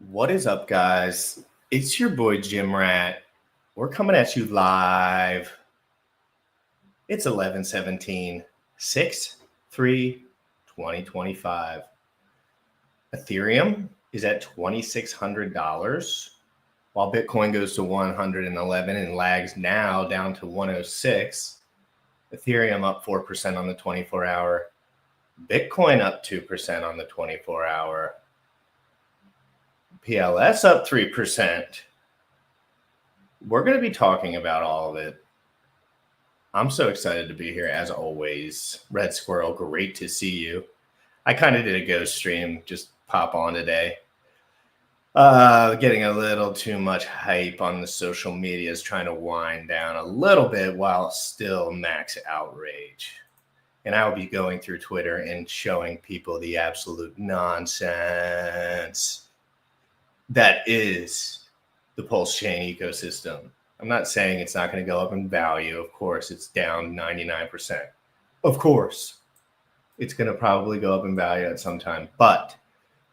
What is up, guys? It's your boy Jim Rat. We're coming at you live. It's 11/17, 6/3/2025. Ethereum is at $2,600, while Bitcoin goes to 111 and lags now down to 106. Ethereum up 4% on the 24-hour. Bitcoin up 2% on the 24-hour. PLS up 3%. We're going to be talking about all of it. I'm so excited to be here as always. Red Squirrel, great to see you. I kind of did a ghost stream, just pop on today. Getting a little too much hype on the social medias, trying to wind down a little bit while still max outrage. And I will be going through Twitter and showing people the absolute nonsense that is the PulseChain ecosystem. I'm not saying it's not going to go up in value. Of course, it's down 99%. Of course, it's going to probably go up in value at some time. But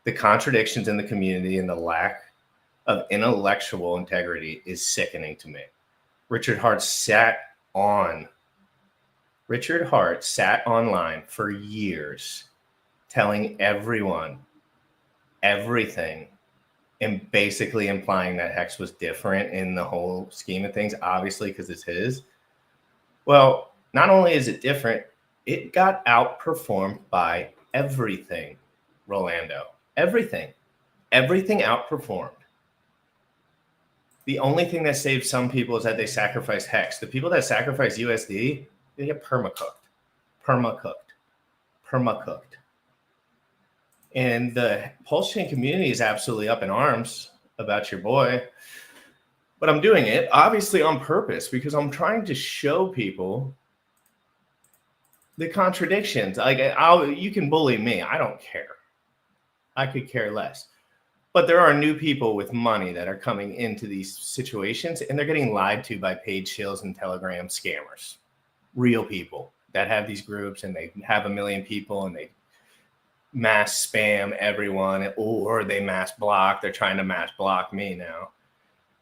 the contradictions in the community and the lack of intellectual integrity is sickening to me. Richard Hart sat online for years telling everyone everything and basically implying that Hex was different in the whole scheme of things, obviously, because it's his. Well, not only is it different, it got outperformed by everything, Rolando. Everything outperformed. The only thing that saved some people is that they sacrifice Hex. The people that sacrifice USD, they get permacooked. And the PulseChain community is absolutely up in arms about your boy. But I'm doing it obviously on purpose because I'm trying to show people the contradictions. Like, you can bully me. I don't care. I could care less. But there are new people with money that are coming into these situations, and they're getting lied to by paid shills and Telegram scammers. Real people that have these groups, and they have 1 million people, and they mass spam everyone, or they mass block. They're trying to mass block me now,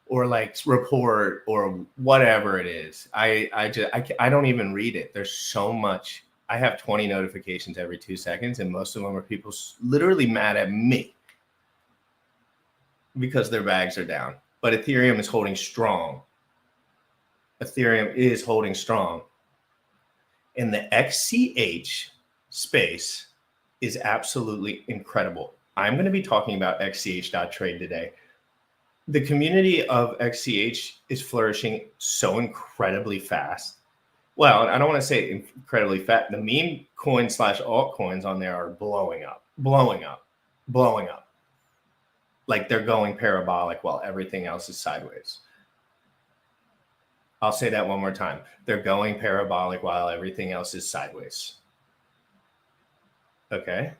or like report or whatever it is. I don't even read it. There's so much. I have 20 notifications every 2 seconds, and most of them are people literally mad at me because their bags are down. But Ethereum is holding strong. And the XCH space is absolutely incredible. I'm going to be talking about XCH.trade today. The community of XCH is flourishing so incredibly fast. Well, I don't want to say incredibly fast. The meme coin / altcoins on there are blowing up. Like they're going parabolic while everything else is sideways. I'll say that one more time. They're going parabolic while everything else is sideways. Okay.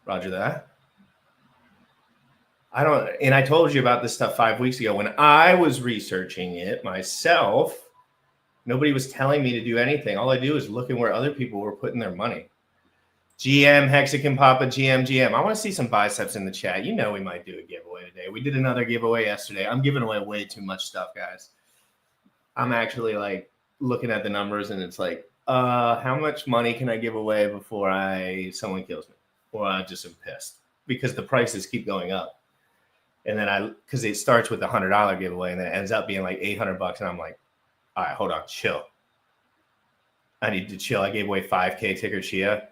Roger that. I told you about this stuff 5 weeks ago when I was researching it myself. Nobody was telling me to do anything. All I do is look at where other people were putting their money. GM, Hexagon Papa, GM. I want to see some biceps in the chat. You know we might do a giveaway today. We did another giveaway yesterday. I'm giving away way too much stuff, guys. I'm actually like looking at the numbers, and it's like, how much money can I give away before someone kills me? Or I just am pissed because the prices keep going up. And then because it starts with a $100 giveaway and then it ends up being like $800. And I'm like, all right, hold on, chill. I need to chill. I gave away 5K ticker Chia.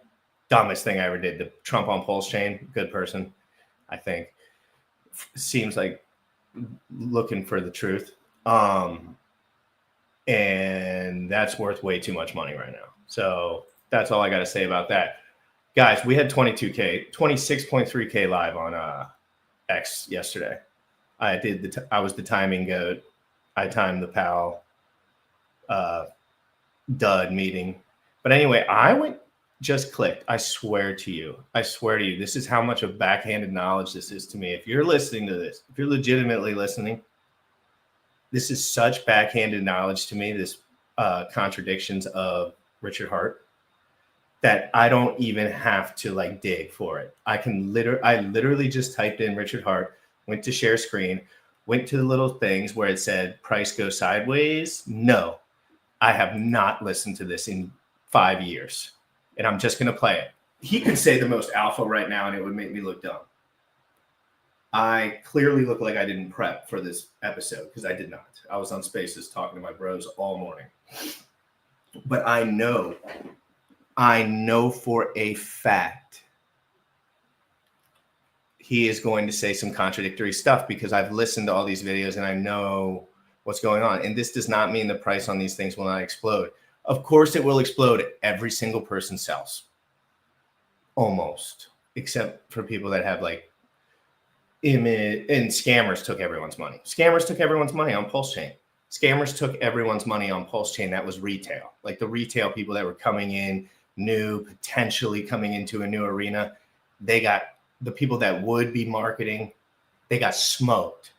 Dumbest thing I ever did. The Trump on PulseChain, good person, I think. Seems like looking for the truth. And that's worth way too much money right now. So that's all I got to say about that. Guys, we had 26.3K live on X yesterday. I was the timing goat. I timed the PAL dud meeting. But anyway, just clicked. I swear to you, this is how much of backhanded knowledge this is to me. If you're listening to this, if you're legitimately listening, this is such backhanded knowledge to me, this contradictions of Richard Hart. that I don't even have to like dig for it. I literally just typed in Richard Hart, went to share screen, went to the little things where it said price go sideways. No, I have not listened to this in 5 years, and I'm just going to play it. He could say the most alpha right now and it would make me look dumb. I clearly look like I didn't prep for this episode because I did not. I was on Spaces talking to my bros all morning. But I know for a fact he is going to say some contradictory stuff because I've listened to all these videos and I know what's going on. And this does not mean the price on these things will not explode. Of course it will explode. Every single person sells. Almost. Except for people that have like image, and scammers took everyone's money. Scammers took everyone's money on PulseChain. Scammers took everyone's money on PulseChain. That was retail. Like the retail people that were coming in, new, potentially coming into a new arena. They got the people that would be marketing, they got smoked.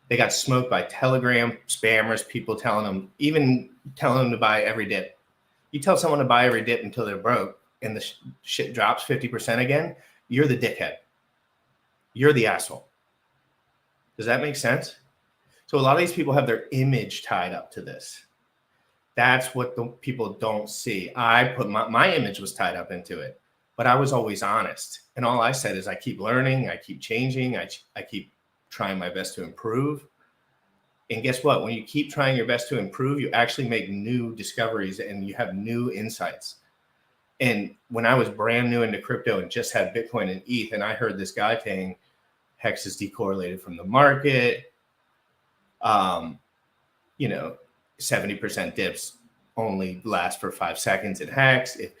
They got smoked by Telegram spammers, people telling them to buy every dip. You tell someone to buy every dip until they're broke and the shit drops 50% again, you're the dickhead. You're the asshole. Does that make sense? So a lot of these people have their image tied up to this. That's what the people don't see. I put my image was tied up into it, but I was always honest. And all I said is I keep learning, I keep changing, I keep trying my best to improve. And guess what? When you keep trying your best to improve, you actually make new discoveries and you have new insights. And when I was brand new into crypto and just had Bitcoin and ETH, and I heard this guy saying Hex is decorrelated from the market, 70% dips only last for 5 seconds in Hex. If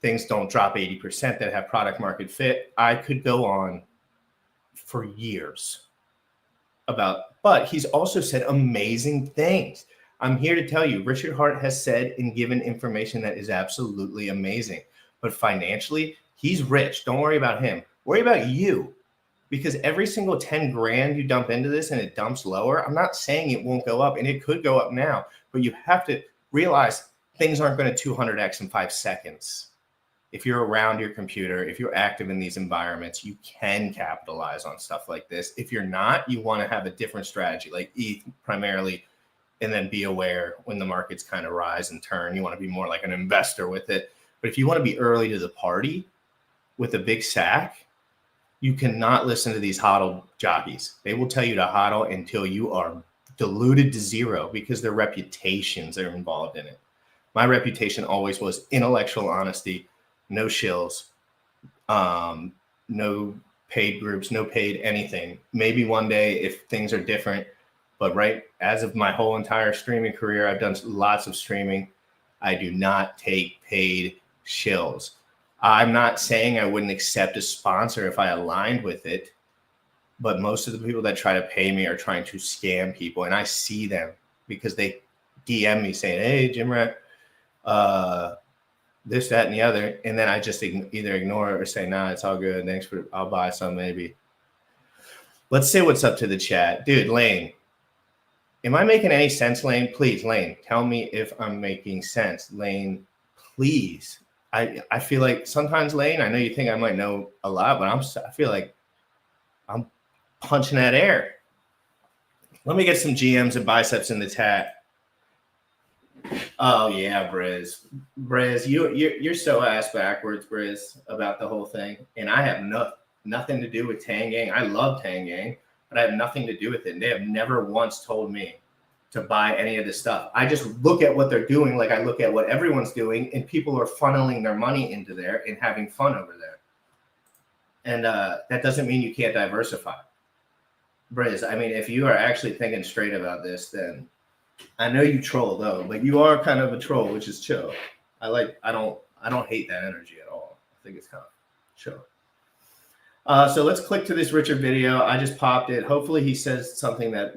things don't drop 80% that have product market fit, I could go on for years but he's also said amazing things. I'm here to tell you, Richard Hart has said and given information that is absolutely amazing. But financially, he's rich. Don't worry about him. Worry about you. Because every single 10 grand you dump into this and it dumps lower, I'm not saying it won't go up, and it could go up now. But you have to realize things aren't going to 200x in 5 seconds. If you're around your computer, if you're active in these environments, you can capitalize on stuff like this. If you're not, you want to have a different strategy, like ETH primarily, and then be aware when the markets kind of rise and turn. You want to be more like an investor with it. But if you want to be early to the party with a big sack, you cannot listen to these hodl jockeys. They will tell you to hodl until you are diluted to zero because their reputations are involved in it. My reputation always was intellectual honesty, no shills, no paid groups, no paid anything. Maybe one day if things are different, but right as of my whole entire streaming career, I've done lots of streaming. I do not take paid shills. I'm not saying I wouldn't accept a sponsor if I aligned with it, but most of the people that try to pay me are trying to scam people, and I see them because they DM me saying, "Hey, Jim Rat, this, that, and the other," and then I just either ignore it or say, "Nah, it's all good. Thanks for. I'll buy some maybe." Let's say what's up to the chat, dude. Lane, am I making any sense, Lane? Please, Lane, tell me if I'm making sense, Lane. Please. I feel like sometimes, Lane, I know you think I might know a lot, but I feel like I'm punching that air. Let me get some GMs and biceps in the chat. Oh yeah, Briz, you're so ass backwards, Briz, about the whole thing, and I have nothing to do with Tangang. I love Tangang, but I have nothing to do with it. And they have never once told me to buy any of this stuff. I just look at what they're doing like I look at what everyone's doing, and people are funneling their money into there and having fun over there. And that doesn't mean you can't diversify. Briz, I mean, if you are actually thinking straight about this, then I know you troll though, but you are kind of a troll, which is chill. I don't hate that energy at all. I think it's kind of chill. So let's click to this Richard video. I just popped it. Hopefully he says something that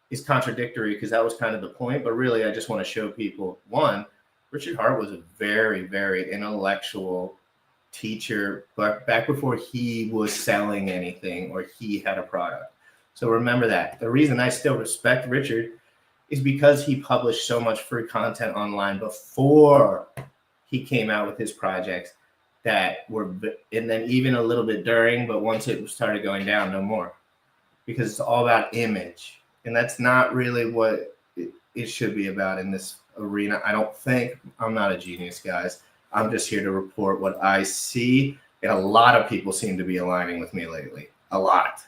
is contradictory, because that was kind of the point. But really, I just want to show people, one, Richard Hart was a very, very intellectual teacher back before he was selling anything or he had a product. So remember that. The reason I still respect Richard is because he published so much free content online before he came out with his projects that were, and then even a little bit during, but once it started going down, no more, because it's all about image. And that's not really what it should be about in this arena. I don't think. I'm not a genius, guys. I'm just here to report what I see. And a lot of people seem to be aligning with me lately. A lot.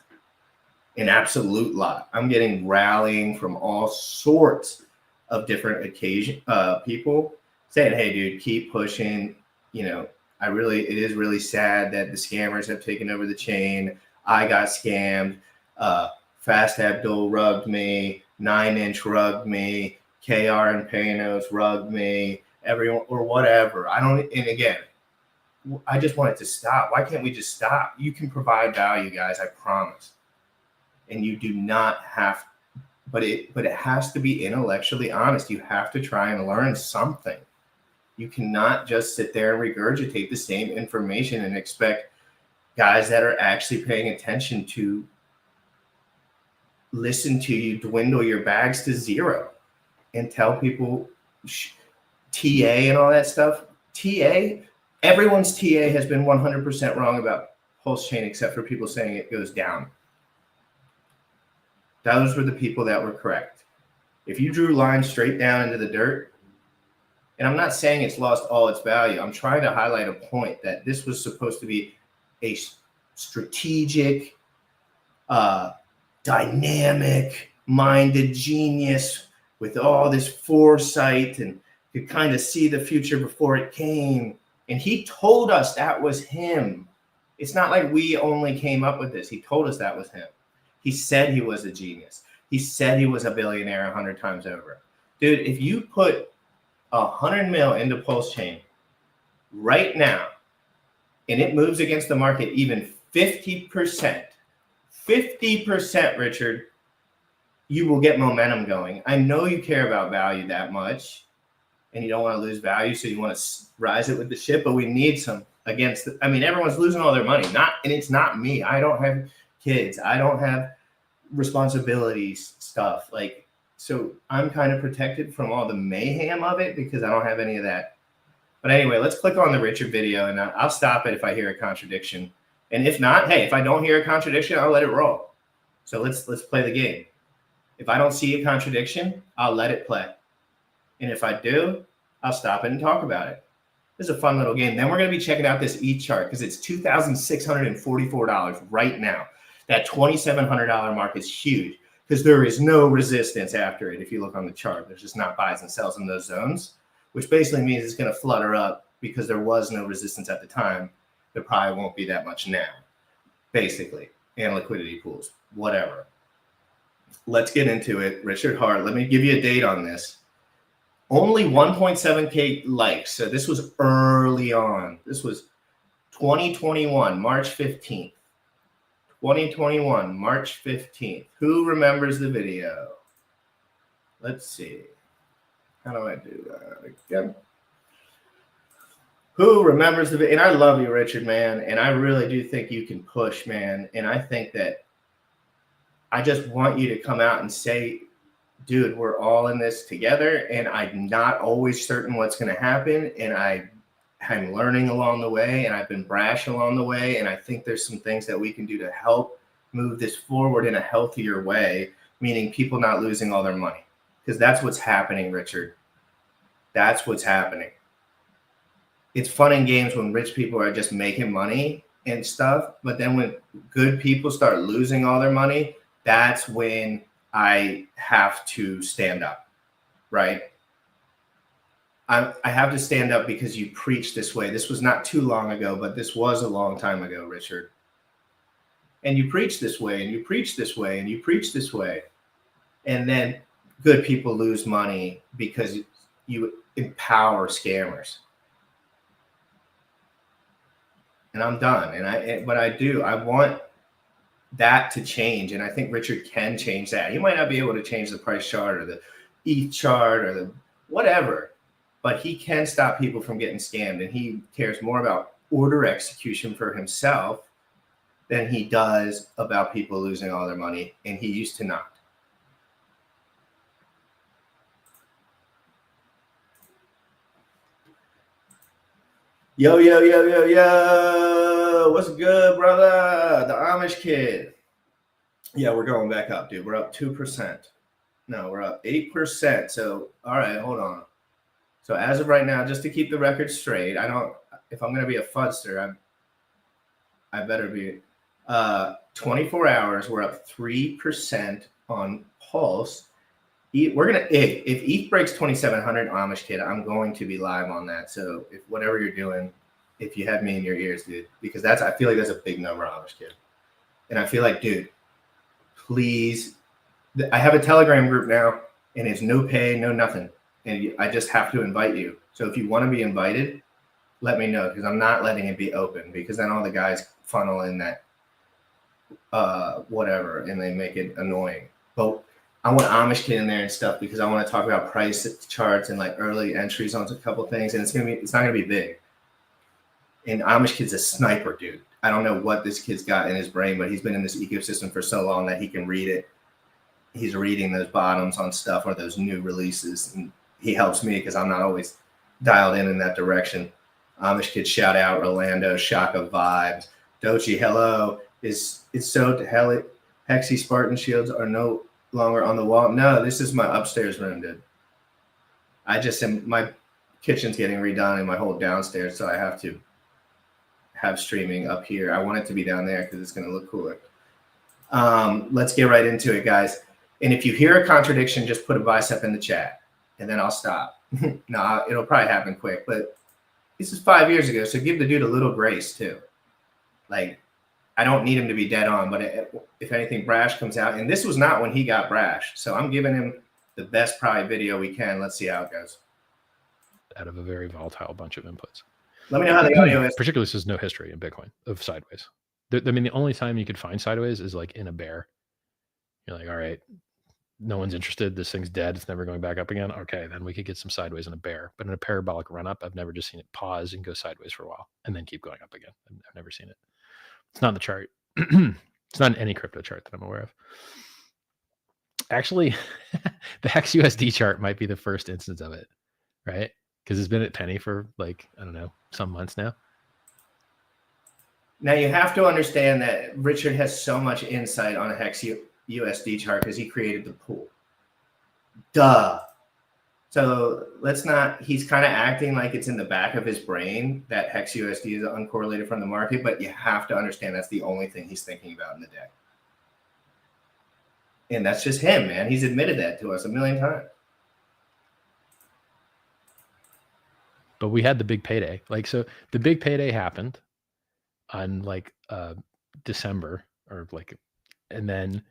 An absolute lot. I'm getting rallying from all sorts of different people saying, hey, dude, keep pushing. You know, it is really sad that the scammers have taken over the chain. I got scammed. Fast Abdul rugged me. 9-inch rugged me. KR and Panos rugged me. Everyone, or whatever. And again, I just want it to stop. Why can't we just stop? You can provide value, guys, I promise. And you do not have, but it has to be intellectually honest. You have to try and learn something. You cannot just sit there and regurgitate the same information and expect guys that are actually paying attention to listen to you dwindle your bags to zero and tell people TA and all that stuff. Everyone's TA has been 100% wrong about PulseChain except for people saying it goes down. Those were the people that were correct. If you drew lines straight down into the dirt, and I'm not saying it's lost all its value. I'm trying to highlight a point that this was supposed to be a strategic, dynamic-minded genius with all this foresight and could kind of see the future before it came. And he told us that was him. It's not like we only came up with this. He told us that was him. He said he was a genius. He said he was a billionaire 100 times over. Dude, if you put 100 mil into PulseChain right now, and it moves against the market even 50%, Richard, you will get momentum going. I know you care about value that much, and you don't want to lose value, so you want to rise it with the ship, but we need some against I mean, everyone's losing all their money. And it's not me. I don't have kids. I don't have responsibilities stuff. Like, so I'm kind of protected from all the mayhem of it because I don't have any of that. But anyway, let's click on the Richard video, and I'll stop it if I hear a contradiction. And if not, hey, if I don't hear a contradiction, I'll let it roll. So let's play the game. If I don't see a contradiction, I'll let it play. And if I do, I'll stop it and talk about it. This is a fun little game. Then we're going to be checking out this ETH chart because it's $2,644 right now. That $2,700 mark is huge because there is no resistance after it. If you look on the chart, there's just not buys and sells in those zones, which basically means it's going to flutter up because there was no resistance at the time. There probably won't be that much now, basically, and liquidity pools, whatever. Let's get into it. Richard Hart, let me give you a date on this. Only 1.7K likes. So this was early on. This was 2021, March 15th. 2021, March 15th. Who remembers the video? Let's see. How do I do that again? Who remembers the video? And I love you, Richard, man. And I really do think you can push, man. And I think that I just want you to come out and say, dude, we're all in this together. And I'm not always certain what's going to happen. And I'm learning along the way, and I've been brash along the way. And I think there's some things that we can do to help move this forward in a healthier way, meaning people not losing all their money. Because that's what's happening, Richard. That's what's happening. It's fun and games when rich people are just making money and stuff. But then when good people start losing all their money, that's when I have to stand up, right? I have to stand up because you preach this way. This was not too long ago, but this was a long time ago, Richard. And you preach this way, and you preach this way, and you preach this way. And then good people lose money because you empower scammers. And I'm done. But I want that to change. And I think Richard can change that. He might not be able to change the price chart or the ETH chart or the whatever, but he can stop people from getting scammed. And he cares more about order execution for himself than he does about people losing all their money. And he used to not. Yo, yo, yo, yo, yo. What's good, brother? The Amish kid. Yeah, we're going back up, dude. We're up 2%. No, we're up 8%. So, all right, hold on. So, as of right now, just to keep the record straight, if I'm going to be a fudster, I better be 24 hours. We're up 3% on Pulse. We're gonna if ETH breaks 2,700 Amish kid, I'm going to be live on that. So if whatever you're doing, if you have me in your ears, dude, because I feel like that's a big number, Amish kid, and I feel like, dude, please, I have a Telegram group now, and it's no pay, no nothing, and I just have to invite you. So if you want to be invited, let me know, because I'm not letting it be open, because then all the guys funnel in that whatever, and they make it annoying. But I want Amish kid in there and stuff, because I want to talk about price charts and like early entries on a couple things, and it's not gonna be big. And Amish kid's a sniper, dude. I don't know what this kid's got in his brain, but he's been in this ecosystem for so long that he can read it. He's reading those bottoms on stuff or those new releases, and he helps me because I'm not always dialed in that direction. Amish kid, shout out Orlando, Shaka vibes. Dochi, hello. It's so to hell. Hexy Spartan shields are no longer on the wall. No, this is my upstairs room, dude. My kitchen's getting redone and my whole downstairs, so I have to have streaming up here. I want it to be down there because it's going to look cooler. Let's get right into it, guys. And if you hear a contradiction, just put a bicep in the chat, and then I'll stop. No, it'll probably happen quick, but this is 5 years ago, so give the dude a little grace too. Like, I don't need him to be dead on, but if anything brash comes out, and this was not when he got brash, so I'm giving him the best probably video we can. Let's see how it goes. Out of a very volatile bunch of inputs. Let me know how the audio is. Particularly, there's no history in Bitcoin of sideways. I mean, the only time you could find sideways is like in a bear. You're like, all right, no one's interested. This thing's dead. It's never going back up again. Okay, then we could get some sideways in a bear. But in a parabolic run up, I've never just seen it pause and go sideways for a while and then keep going up again. I've never seen it. It's not in the chart. It's not in any crypto chart that I'm aware of. Actually, the XUSD chart might be the first instance of it, right? Because it's been at penny for like, I don't know, some months now. Now you have to understand that Richard has so much insight on a Hex USD chart because he created the pool. Duh. So he's kind of acting like it's in the back of his brain that Hex USD is uncorrelated from the market, but you have to understand that's the only thing he's thinking about in the day. And that's just him, man. He's admitted that to us a million times. But we had the big payday. Like, so the big payday happened on like December or like, and then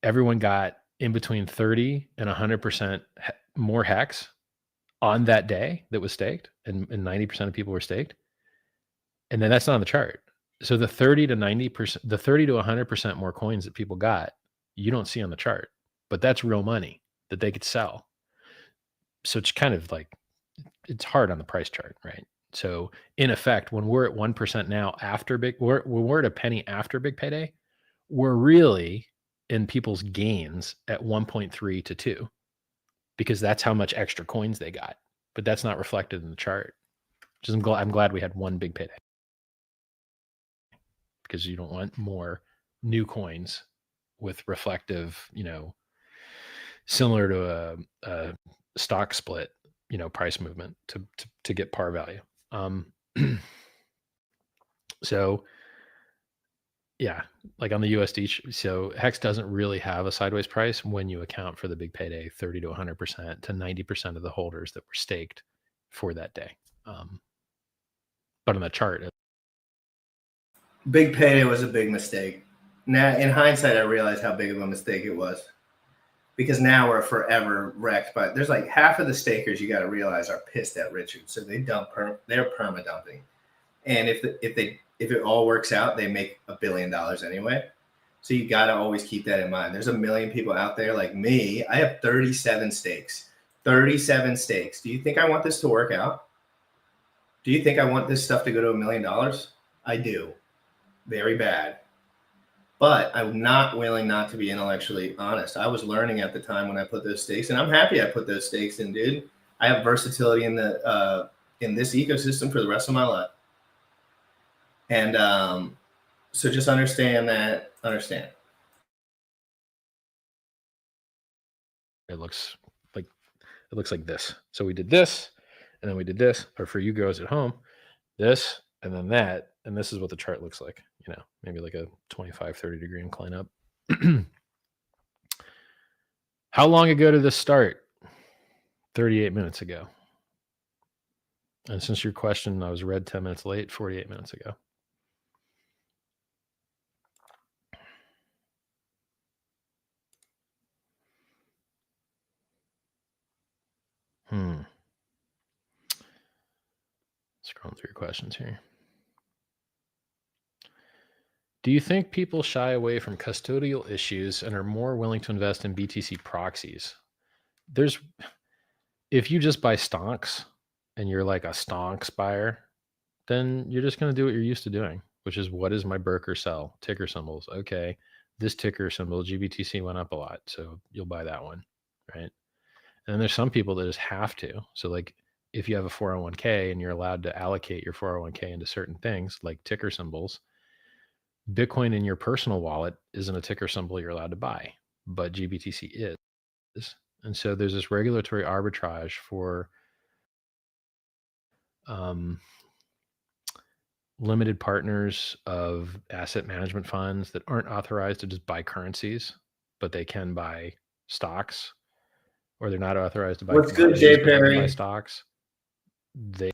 everyone got in between 30 and 100% more hex on that day that was staked, and 90% of people were staked. And then that's not on the chart. So the 30 to 90%, the 30 to 100% more coins that people got, you don't see on the chart, but that's real money that they could sell. So it's kind of like, it's hard on the price chart, right? So in effect, when we're at 1% now after when we're at a penny after big payday, we're really in people's gains at 1.3 to 2, because that's how much extra coins they got. But that's not reflected in the chart. I'm glad we had one big payday, because you don't want more new coins with reflective, similar to a stock split, price movement to get par value. So yeah, like on the USD, so Hex doesn't really have a sideways price when you account for the big payday, 30 to 100% to 90% of the holders that were staked for that day. But on the chart, big payday was a big mistake. Now, in hindsight, I realized how big of a mistake it was, because now we're forever wrecked. But there's like half of the stakers, you got to realize, are pissed at Richard, so they they're perma dumping, and if it all works out, they make $1 billion anyway. So you got to always keep that in mind. There's a million people out there like me. I have 37 stakes. 37 stakes. Do you think I want this to work out? Do you think I want this stuff to go to $1 million? I do. Very bad. But I'm not willing not to be intellectually honest. I was learning at the time when I put those stakes, and I'm happy I put those stakes in, dude. I have versatility in the in this ecosystem for the rest of my life. And so just understand that. Understand. It looks like this. So we did this, and then we did this. Or for you guys at home, this, and then that, and this is what the chart looks like. You know, maybe like a 25, 30 degree incline up. How long ago did this start? 38 minutes ago. And since your question, I was read 10 minutes late, 48 minutes ago. Scrolling through your questions here. Do you think people shy away from custodial issues and are more willing to invest in BTC proxies? If you just buy stonks and you're like a stonks buyer, then you're just going to do what you're used to doing, which is what is my broker sell? Ticker symbols. Okay, this ticker symbol, GBTC, went up a lot, so you'll buy that one, right? And then there's some people that just have to. So like if you have a 401k and you're allowed to allocate your 401k into certain things like ticker symbols, Bitcoin in your personal wallet isn't a ticker symbol you're allowed to buy, but GBTC is. And so there's this regulatory arbitrage for limited partners of asset management funds that aren't authorized to just buy currencies, but they can buy stocks, or they're not authorized to buy What's good, Jay Perry? buy stocks. And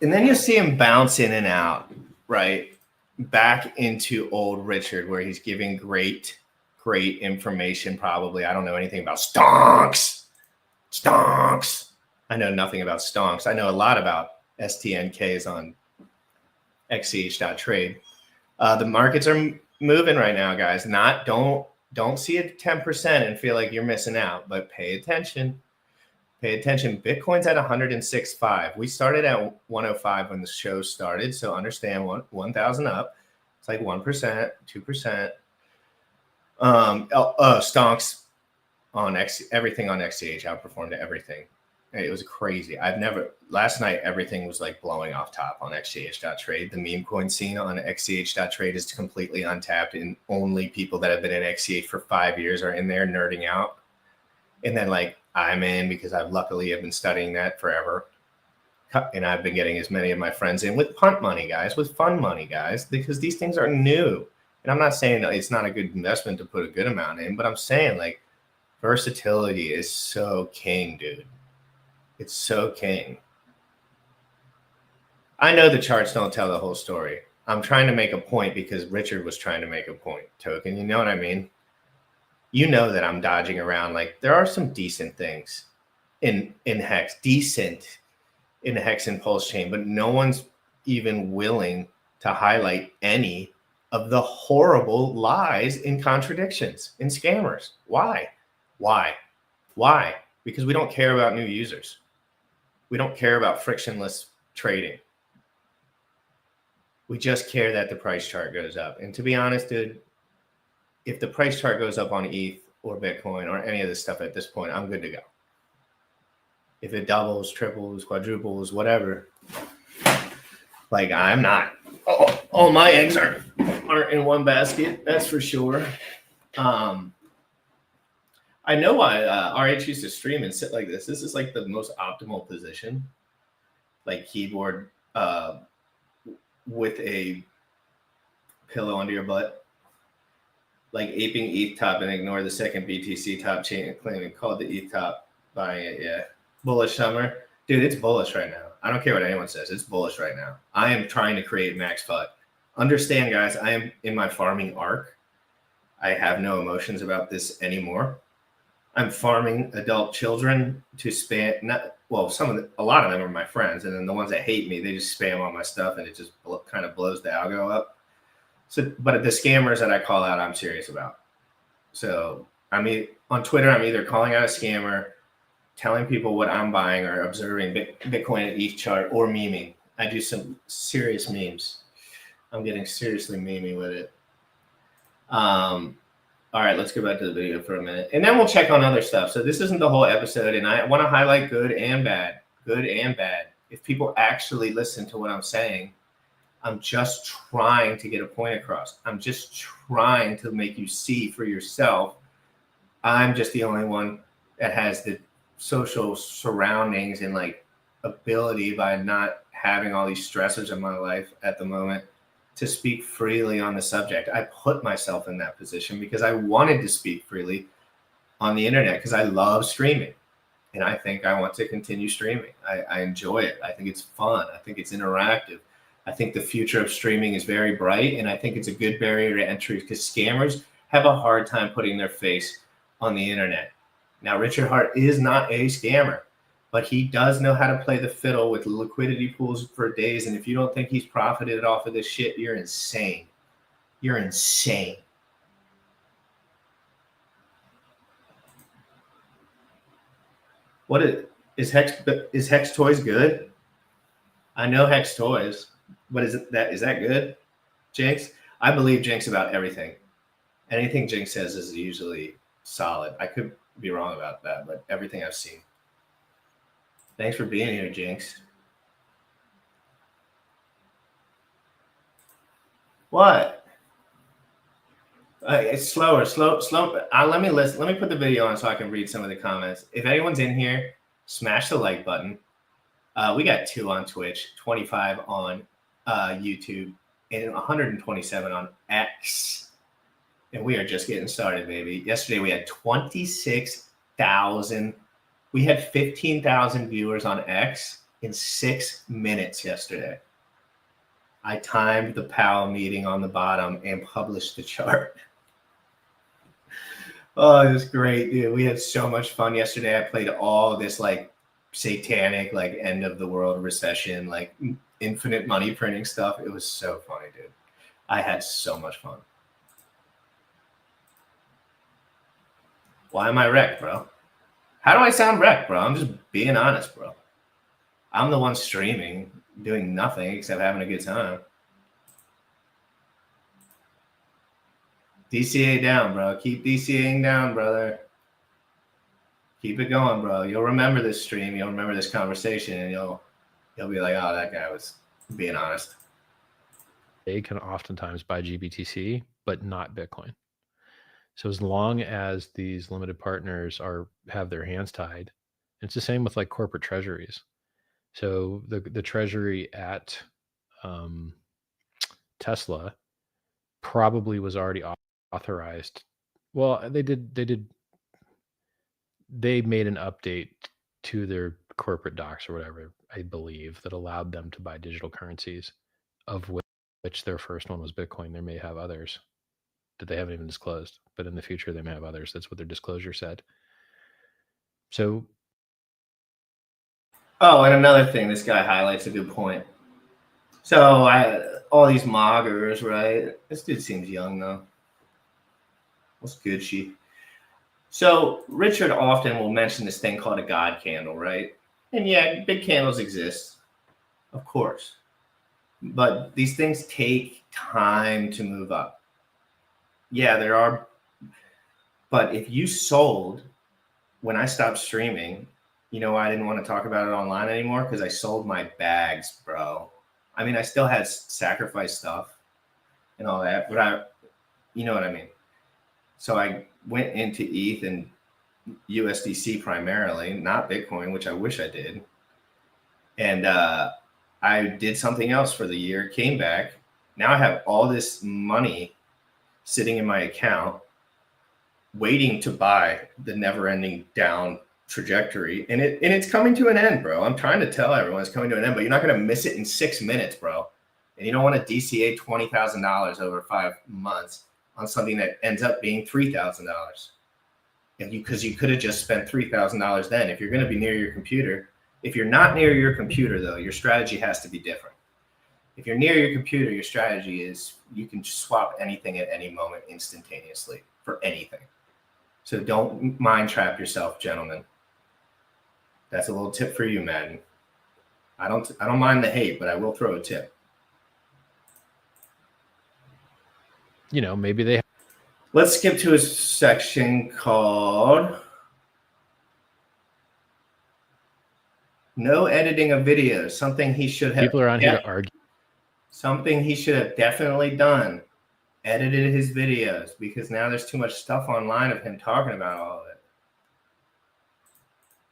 then you see him bounce in and out, right? Back into old Richard, where he's giving great information. Probably, I don't know anything about stonks. I know nothing about stonks. I know a lot about STNKs on XCH.trade. The markets are moving right now, guys. Don't see it 10% and feel like you're missing out, but pay attention. Pay attention. Bitcoin's at 106.5. We started at 105 when the show started. So understand 1,000 up. It's like 1%, 2%. Stonks on everything on XCH outperformed everything. It was crazy. Last night, everything was like blowing off top on XCH.trade. The meme coin scene on XCH.trade is completely untapped, and only people that have been in XCH for 5 years are in there nerding out. And then like I'm in because I've luckily been studying that forever. And I've been getting as many of my friends in with punt money, guys, with fun money, guys, because these things are new. And I'm not saying it's not a good investment to put a good amount in, but I'm saying like versatility is so king, dude. It's so king. I know the charts don't tell the whole story. I'm trying to make a point because Richard was trying to make a point, Token. You know what I mean? You know that I'm dodging around. Like there are some decent things in Hex, decent in Hex and PulseChain, but no one's even willing to highlight any of the horrible lies and contradictions and scammers. Why? Because we don't care about new users. We don't care about frictionless trading. We just care that the price chart goes up. And to be honest, dude, if the price chart goes up on ETH or Bitcoin or any of this stuff at this point, I'm good to go. If it doubles, triples, quadruples, whatever, like I'm not. All my eggs aren't in one basket. That's for sure. I know why RH used to stream and sit like this. This is like the most optimal position, like keyboard with a pillow under your butt, like aping ETH top and ignore the second BTC top chain and claiming called the ETH top, buying it. Yeah, bullish summer, dude. It's bullish right now. I don't care what anyone says. It's bullish right now. I am trying to create max FUD. Understand, guys, I am in my farming arc. I have no emotions about this anymore. I'm farming adult children to spam. A lot of them are my friends, and then the ones that hate me, they just spam all my stuff, and it just kind of blows the algo up. So, but the scammers that I call out, I'm serious about. So, on Twitter, I'm either calling out a scammer, telling people what I'm buying, or observing Bitcoin at ETH chart, or memeing. I do some serious memes. I'm getting seriously memey with it. All right, let's go back to the video for a minute, and then we'll check on other stuff. So this isn't the whole episode, and I want to highlight good and bad. If people actually listen to what I'm saying, I'm just trying to get a point across. I'm just trying to make you see for yourself. I'm just the only one that has the social surroundings and like ability, by not having all these stressors in my life at the moment, to speak freely on the subject. I put myself in that position because I wanted to speak freely on the internet because I love streaming. And I think I want to continue streaming. I enjoy it. I think it's fun. I think it's interactive. I think the future of streaming is very bright, and I think it's a good barrier to entry because scammers have a hard time putting their face on the internet. Now, Richard Hart is not a scammer, but he does know how to play the fiddle with liquidity pools for days. And if you don't think he's profited off of this shit, you're insane. You're insane. What is Hex Toys good? I know Hex Toys. What is it? Is that good? Jinx? I believe Jinx about everything. Anything Jinx says is usually solid. I could be wrong about that, but everything I've seen. Thanks for being here, Jinx. What? It's slower, slow. Let me listen. Let me put the video on so I can read some of the comments. If anyone's in here, smash the like button. We got 2 on Twitch, 25 on YouTube, and 127 on X. And we are just getting started, baby. Yesterday we had 26,000. We had 15,000 viewers on X in 6 minutes yesterday. I timed the PAL meeting on the bottom and published the chart. Oh, it was great, dude. We had so much fun yesterday. I played all this like satanic, like end of the world recession, like infinite money printing stuff. It was so funny, dude. I had so much fun. Why am I wrecked, bro? How do I sound wrecked, bro? I'm just being honest, bro. I'm the one streaming, doing nothing except having a good time. DCA down, bro. Keep DCAing down, brother. Keep it going, bro. You'll remember this stream. You'll remember this conversation, and you'll be like, oh, that guy was being honest. They can oftentimes buy GBTC, but not Bitcoin. So as long as these limited partners have their hands tied, it's the same with like corporate treasuries. So the treasury at Tesla probably was already authorized. Well, they made an update to their corporate docs or whatever, I believe, that allowed them to buy digital currencies, of which their first one was Bitcoin. They may have others that they haven't even disclosed, but in the future they may have others. That's what their disclosure said. So, oh, and another thing, this guy highlights a good point. So all these moggers, right? This dude seems young though. What's good, she? So Richard often will mention this thing called a God candle, right? And yeah, big candles exist, of course. But these things take time to move up. Yeah, there are. But if you sold when I stopped streaming, you know, I didn't want to talk about it online anymore because I sold my bags, bro. I mean, I still had sacrifice stuff and all that, but you know what I mean? So I went into ETH and USDC primarily, not Bitcoin, which I wish I did. And I did something else for the year, came back. Now I have all this money sitting in my account, waiting to buy the never-ending down trajectory. And it's coming to an end, bro. I'm trying to tell everyone it's coming to an end, but you're not going to miss it in 6 minutes, bro. And you don't want to DCA $20,000 over 5 months on something that ends up being $3,000. Because you could have just spent $3,000 then. If you're going to be near your computer, if you're not near your computer, though, your strategy has to be different. If you're near your computer, your strategy is you can just swap anything at any moment instantaneously for anything. So don't mind trap yourself, gentlemen. That's a little tip for you, Madden. I don't mind the hate, but I will throw a tip. You know, maybe they. Let's skip to a section called No editing of videos. Something he should have. People are on here to argue. Something he should have definitely done. Edited his videos, because now there's too much stuff online of him talking about all of it.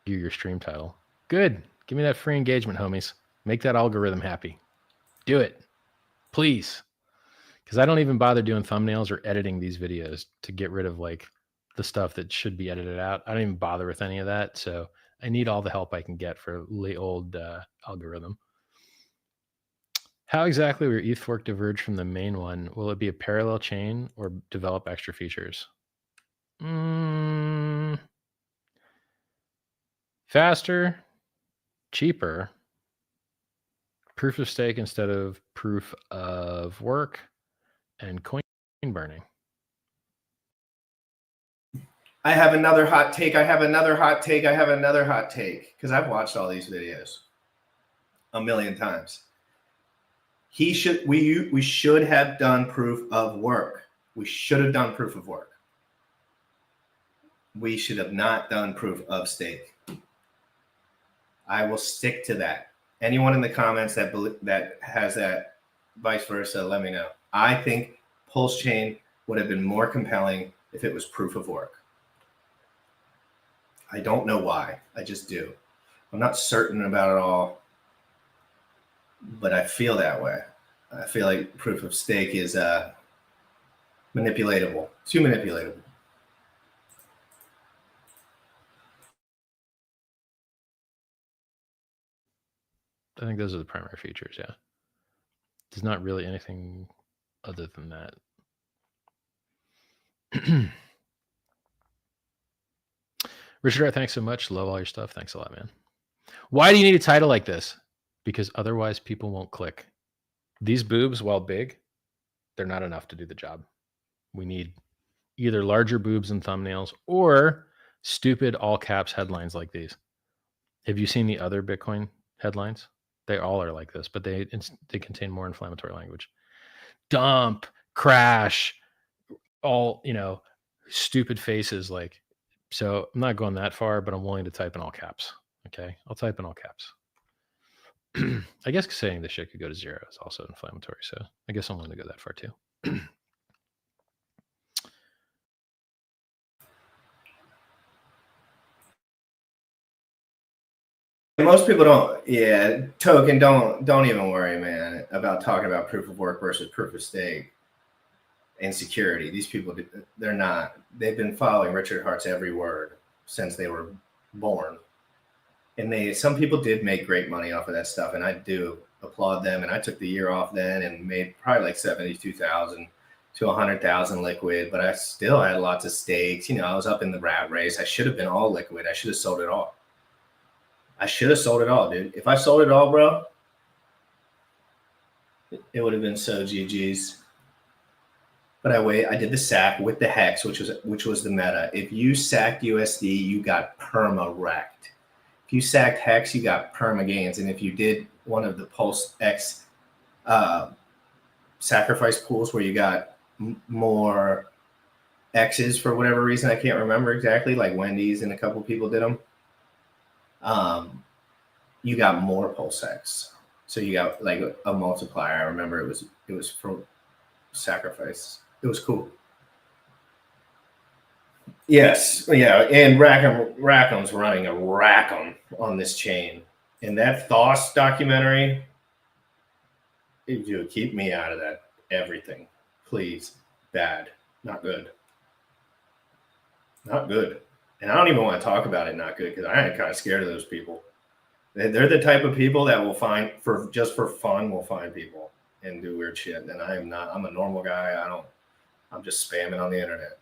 Your stream title. Good. Give me that free engagement, homies. Make that algorithm happy. Do it, please. Because I don't even bother doing thumbnails or editing these videos to get rid of like the stuff that should be edited out. I don't even bother with any of that. So I need all the help I can get for the old algorithm. How exactly will your ETH fork diverge from the main one? Will it be a parallel chain or develop extra features? Faster, cheaper, proof of stake instead of proof of work, and coin burning. I have another hot take. I have another hot take. I have another hot take, because I've watched all these videos a million times. We should have done proof of work. We should have done proof of work. We should have not done proof of stake. I will stick to that. Anyone in the comments that has that, vice versa, let me know. I think PulseChain would have been more compelling if it was proof of work. I don't know why. I just do. I'm not certain about it all, but I feel that way. I feel like proof of stake is manipulatable. Too manipulatable. I think those are the primary features, yeah. There's not really anything other than that. Richard, thanks so much. Love all your stuff. Thanks a lot, man. Why do you need a title like this? Because otherwise people won't click. These boobs, while big, they're not enough to do the job. We need either larger boobs and thumbnails or stupid all caps headlines like these. Have you seen the other Bitcoin headlines? They all are like this, but they contain more inflammatory language. Dump, crash, all, stupid faces. Like, so I'm not going that far, but I'm willing to type in all caps. Okay. I'll type in all caps. I guess saying this shit could go to 0 is also inflammatory. So I guess I'm willing to go that far too. Most people don't. Yeah, token. Don't even worry, man, about talking about proof of work versus proof of stake and security. These people, they're not. They've been following Richard Hart's every word since they were born, and some people did make great money off of that stuff, and I do applaud them. And I took the year off then and made probably like 72,000 to 100,000 liquid, but I still had lots of stakes. I was up in the rat race. I should have been all liquid. I should have sold it all. I should have sold it all, dude. If I sold it all, bro, it would have been so GG's. But I did the sack with the hex, which was the meta. If you sacked USD, you got perma wrecked. If you sacked hex, you got perma gains. And if you did one of the Pulse X sacrifice pools where you got more X's for whatever reason, I can't remember exactly, like Wendy's and a couple people did them. You got more Pulse X. So you got like a multiplier. I remember it was for sacrifice. It was cool. Yes, yeah, and Rackham's running a Rackham on this chain. And that Thoth documentary, dude, keep me out of that. Everything, please. Bad, not good. Not good. And I don't even want to talk about it not good, because I am kind of scared of those people. They're the type of people that will find, just for fun, will find people and do weird shit. And I am not. I'm a normal guy. I'm just spamming on the internet.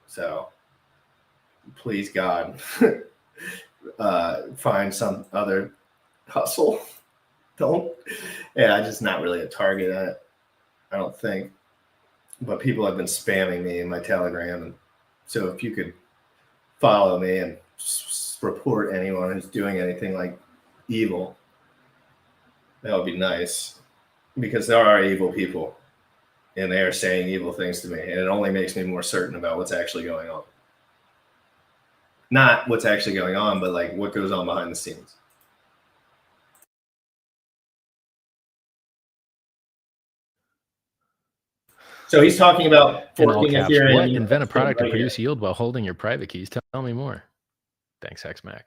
So please, God, find some other hustle. I'm just not really a target. I don't think. But people have been spamming me in my Telegram. And so if you could follow me and report anyone who's doing anything like evil, that would be nice, because there are evil people and they are saying evil things to me, and it only makes me more certain about what's actually going on. Not what's actually going on, but like what goes on behind the scenes. So he's talking about In all forking caps, Ethereum. what? Invent a product right to produce here. yield while holding your private keys. Tell me more. Thanks, HexMac.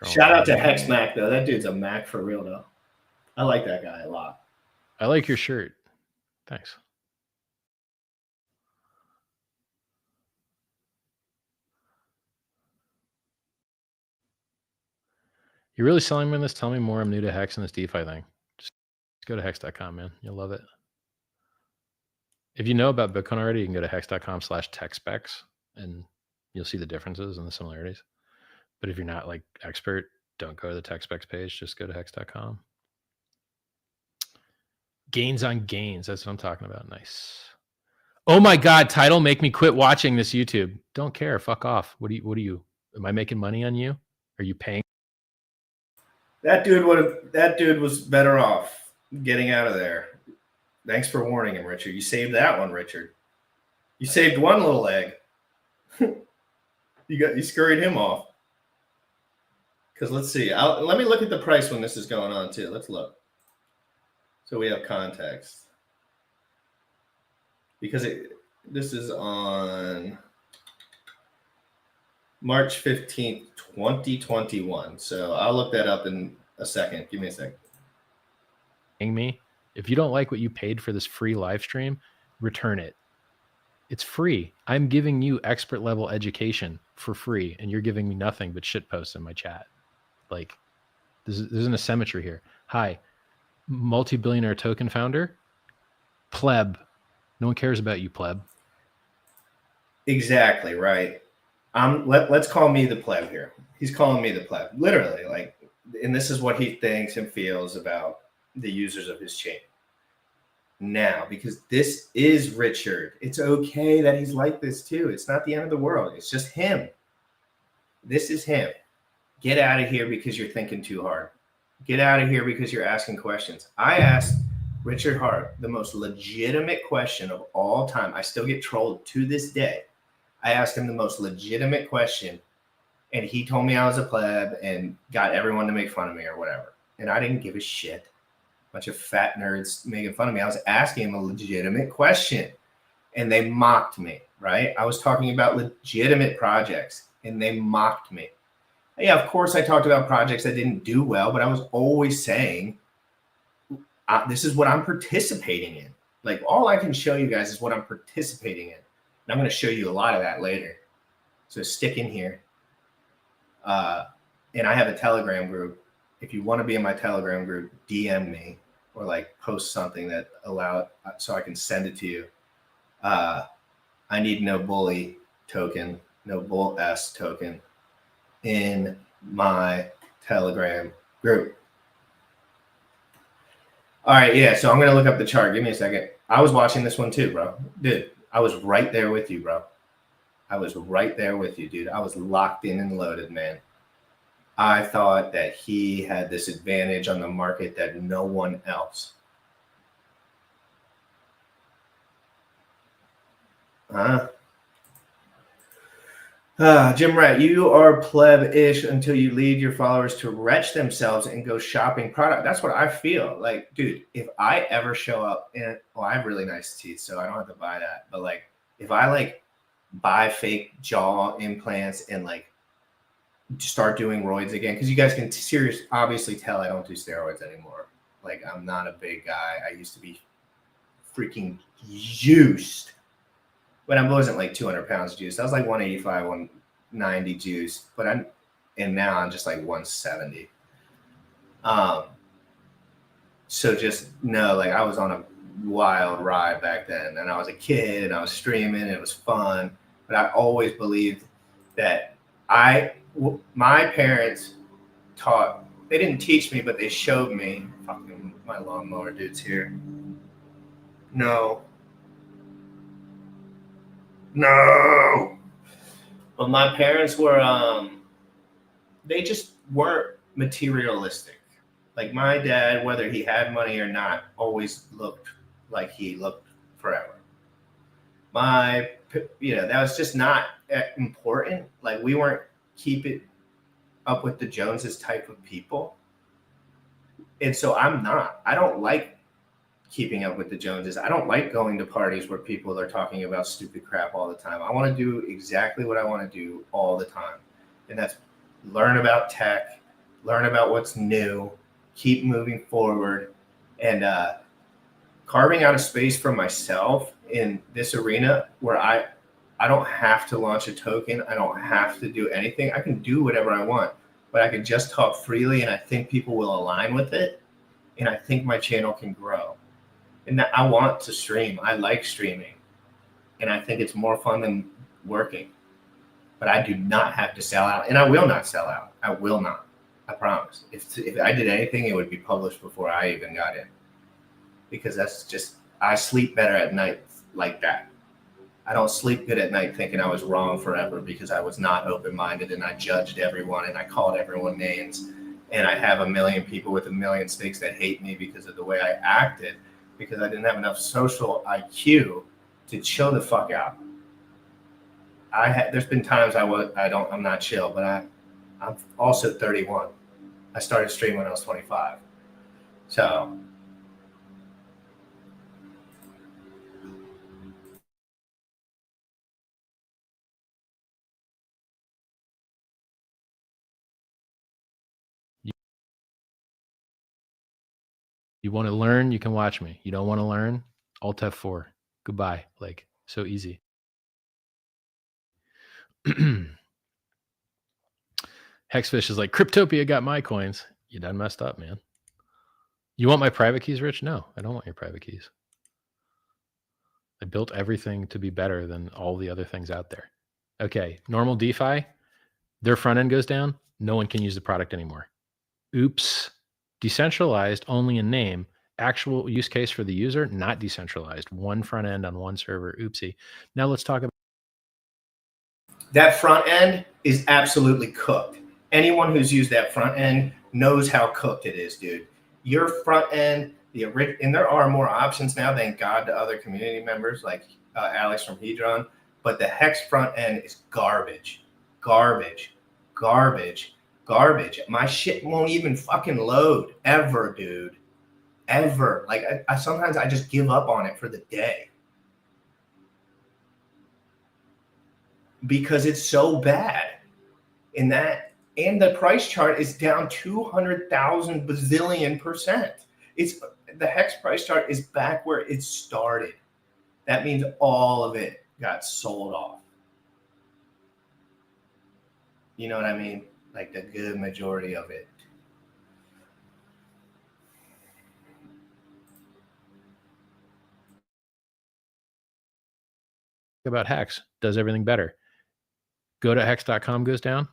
Shout out to HexMac though. That dude's a Mac for real though. I like that guy a lot. I like your shirt. Thanks. You're really selling me on this? Tell me more. I'm new to Hex and this DeFi thing. Just go to hex.com, man. You'll love it. If you know about Bitcoin already, you can go to hex.com/techspecs and you'll see the differences and the similarities. But if you're not like expert, don't go to the tech specs page. Just go to hex.com. Gains on gains. That's what I'm talking about. Nice. Oh my God, title, make me quit watching this YouTube. Don't care. Fuck off. What do you, am I making money on you? Are you paying? That dude was better off getting out of there. Thanks for warning him, Richard. You saved that one, Richard. You saved one little egg. You scurried him off. Because let's see. Let me look at the price when this is going on too. Let's look. So we have context. Because this is on March 15th, 2021. So I'll look that up in a second. Give me a second. Me? If you don't like what you paid for this free live stream, return it. It's free. I'm giving you expert level education for free, and you're giving me nothing but shit posts in my chat. Like, there's an asymmetry here. Hi, multi-billionaire token founder, pleb. No one cares about you, pleb. Exactly right. Let's call me the pleb here. He's calling me the pleb, literally. Like, and this is what he thinks and feels about the users of his chain. Now, because this is Richard, it's okay that he's like this too. It's not the end of the world. It's just him. This is him. Get out of here because you're thinking too hard. Get out of here because you're asking questions. I asked Richard Hart the most legitimate question of all time. I still get trolled to this day. I asked him the most legitimate question, and he told me I was a pleb and got everyone to make fun of me or whatever. And I didn't give a shit. Bunch of fat nerds making fun of me. I was asking him a legitimate question, and they mocked me, right? I was talking about legitimate projects, and they mocked me. Yeah, of course I talked about projects that didn't do well, but I was always saying, this is what I'm participating in. Like, all I can show you guys is what I'm participating in. And I'm going to show you a lot of that later. So stick in here. And I have a Telegram group. If you want to be in my Telegram group, DM me or like post something that so I can send it to you. I need no bully token, no bull S token in my Telegram group. All right, yeah, so I'm going to look up the chart. Give me a second. I was watching this one too, bro. Dude, I was right there with you, bro. I was right there with you, dude. I was locked in and loaded, man. I thought that he had this advantage on the market that no one else. Jim Rat, you are pleb-ish until you lead your followers to wretch themselves and go shopping product. That's what I feel like, dude. If I ever show up and I have really nice teeth, so I don't have to buy that. But like, if I like buy fake jaw implants and like start doing roids again, because you guys can obviously tell I don't do steroids anymore. Like, I'm not a big guy. I used to be freaking juiced, but I wasn't like 200 pounds juiced. I was like 185, 190 juiced, and now I'm just like 170. So just know, like, I was on a wild ride back then, and I was a kid and I was streaming and it was fun, but I always believed that my parents they didn't teach me, but they showed me. Fucking my lawnmower dude's here. No. But my parents were, they just weren't materialistic. Like, my dad, whether he had money or not, always looked like he looked forever. That was just not important. Like, we weren't keeping up with the Joneses type of people. And so I don't like keeping up with the Joneses. I don't like going to parties where people are talking about stupid crap all the time. I want to do exactly what I want to do all the time. And that's learn about tech, learn about what's new, keep moving forward, and carving out a space for myself in this arena where I don't have to launch a token. I don't have to do anything. I can do whatever I want, but I can just talk freely, and I think people will align with it, and I think my channel can grow. And I want to stream. I like streaming, and I think it's more fun than working. But I do not have to sell out, and I will not sell out. I will not. I promise. If I did anything, it would be published before I even got in, because that's just, I sleep better at night like that. I don't sleep good at night thinking I was wrong forever because I was not open-minded and I judged everyone and I called everyone names, and I have a million people with a million stakes that hate me because of the way I acted, because I didn't have enough social IQ to chill the fuck out. There's been times I'm not chill, but I'm also 31. I started streaming when I was 25. So You want to learn, you can watch me. You don't want to learn, Alt F4. Goodbye. Like, so easy. Hexfish is like, Cryptopia got my coins. You done messed up, man. You want my private keys, Rich? No, I don't want your private keys. I built everything to be better than all the other things out there. Okay, normal DeFi, their front end goes down. No one can use the product anymore. Oops. Decentralized only in name. Actual use case for the user, not decentralized. One front end on one server. Oopsie. Now let's talk about that front end is absolutely cooked. Anyone who's used that front end knows how cooked it is, dude. Your front end, and there are more options now, thank God, to other community members like Alex from Hedron, but the Hex front end is garbage. Garbage. Garbage. Garbage. My shit won't even fucking load ever, dude. Ever. Like I sometimes I just give up on it for the day because it's so bad. And the price chart is down 200,000 bazillion %. It's the Hex price chart is back where it started. That means all of it got sold off. You know what I mean? Like the good majority of it. Hex. Does everything better. Go to hex.com goes down.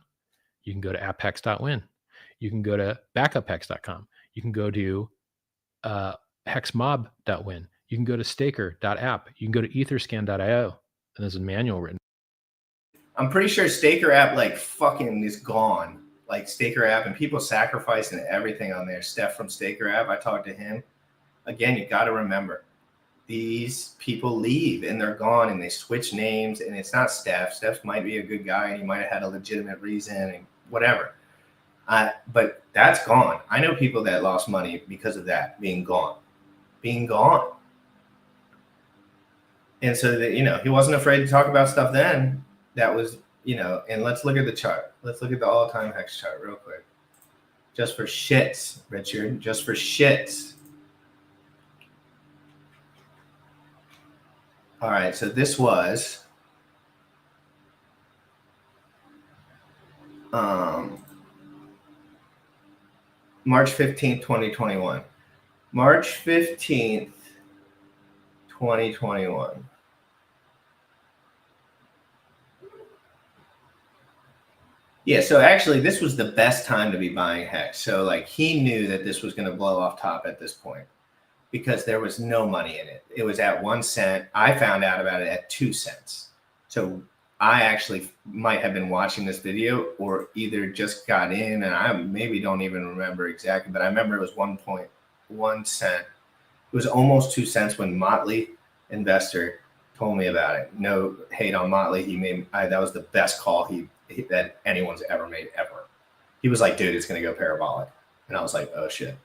You can go to apphex.win. You can go to backuphex.com. You can go to hexmob.win. You can go to staker.app. You can go to etherscan.io. And there's a manual written. I'm pretty sure Staker app like fucking is gone. Like Staker app, and people sacrificing everything on there. Steph from Staker app, I talked to him. Again, you got to remember, these people leave and they're gone and they switch names, and it's not Steph. Steph might be a good guy and he might have had a legitimate reason and whatever. But that's gone. I know people that lost money because of that being gone. And so that, he wasn't afraid to talk about stuff then. That was, and let's look at the chart. Let's look at the all-time Hex chart real quick. Just for shits, Richard, just for shits. All right, so this was March 15th, 2021. March 15th, 2021. Yeah, so actually this was the best time to be buying Hex. So like he knew that this was going to blow off top at this point because there was no money in it. It was at 1 cent. I found out about it at 2 cents. So I actually might have been watching this video or either just got in, and I maybe don't even remember exactly, but I remember it was 1.1 cent. It was almost 2 cents when Motley Investor told me about it. No hate on Motley. That was the best call that anyone's ever made ever. He was like, dude, it's going to go parabolic. And I was like, oh shit.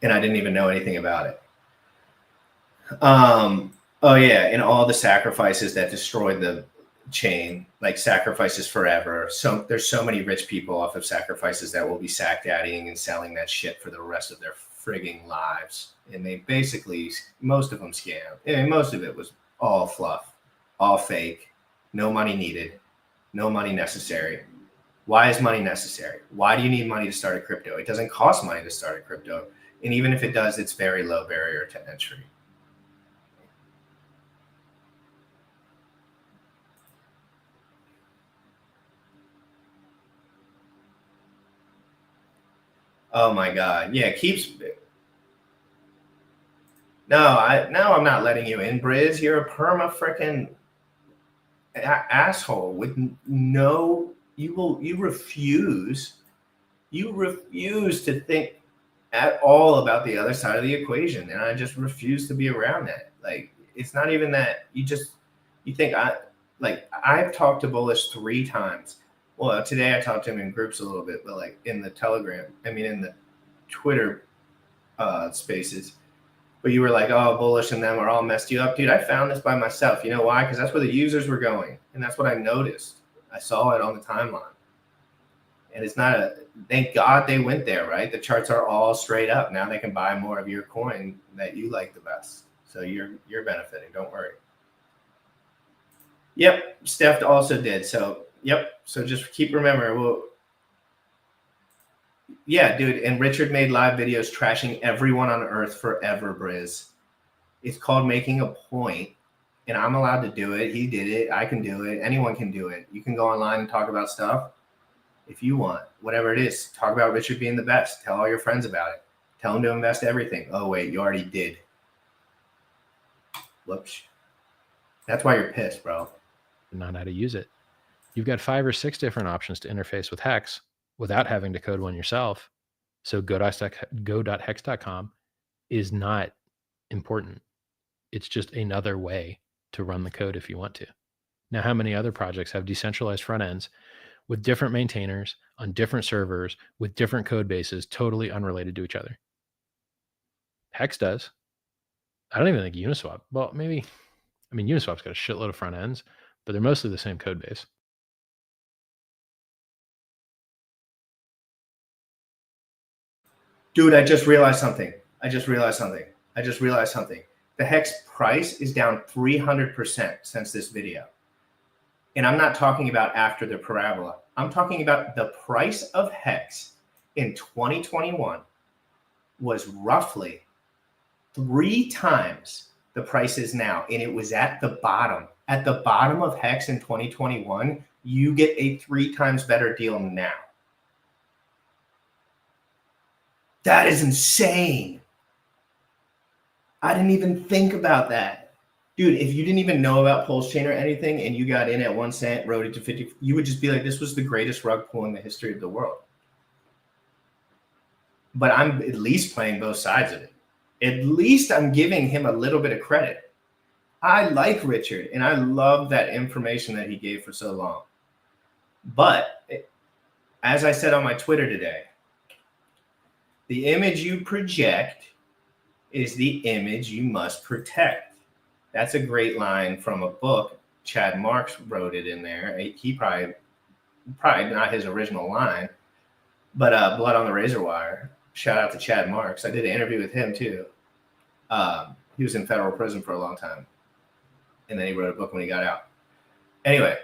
And I didn't even know anything about it. Oh yeah, and all the sacrifices that destroyed the chain, like sacrifices forever. So there's so many rich people off of sacrifices that will be sack daddying and selling that shit for the rest of their frigging lives. And they basically, most of them scam. And most of it was all fluff, all fake, no money needed, no money necessary. Why is money necessary? Why do you need money to start a crypto? It doesn't cost money to start a crypto. And even if it does, it's very low barrier to entry. Oh my God. Yeah, keeps. No, I'm not letting you in, Briz. You're a perma freaking asshole with no. You refuse to think at all about the other side of the equation, and I just refuse to be around that. Like, it's not even that you think I've talked to Bullish 3 times. Well, today I talked to him in groups a little bit, but like in the Telegram, in the Twitter spaces. But you were like, oh, Bullish and them are all messed you up. Dude, I found this by myself. You know why? Because that's where the users were going. And that's what I noticed. I saw it on the timeline. And it's not thank God they went there, right? The charts are all straight up. Now they can buy more of your coin that you like the best. So you're benefiting. Don't worry. Yep. Steph also did. So, yep. So just keep remembering. Yeah, dude. And Richard made live videos trashing everyone on earth forever, Briz. It's called making a point, and I'm allowed to do it. He did it. I can do it. Anyone can do it. You can go online and talk about stuff if you want, whatever it is. Talk about Richard being the best. Tell all your friends about it. Tell them to invest everything. Oh, wait, you already did. Whoops. That's why you're pissed, bro. Not how to use it. You've got 5 or 6 different options to interface with Hex without having to code one yourself. So go.hex.com is not important. It's just another way to run the code if you want to. Now, how many other projects have decentralized front ends with different maintainers on different servers with different code bases, totally unrelated to each other? Hex does. I don't even think Uniswap. Well, maybe. Uniswap's got a shitload of front ends, but they're mostly the same code base. Dude, I just realized something. The Hex price is down 300% since this video. And I'm not talking about after the parabola. I'm talking about the price of Hex in 2021 was roughly 3 times the price is now. And it was at the bottom. At the bottom of Hex in 2021, you get a 3 times better deal now. That is insane. I didn't even think about that. Dude, if you didn't even know about PulseChain or anything and you got in at 1 cent, rode it to 50, you would just be like, this was the greatest rug pull in the history of the world. But I'm at least playing both sides of it. At least I'm giving him a little bit of credit. I like Richard, and I love that information that he gave for so long. But as I said on my Twitter today, the image you project is the image you must protect. That's a great line from a book. Chad Marks wrote it in there. He probably not his original line, but Blood on the Razor Wire. Shout out to Chad Marks. I did an interview with him too. He was in federal prison for a long time, and then he wrote a book when he got out. Anyway,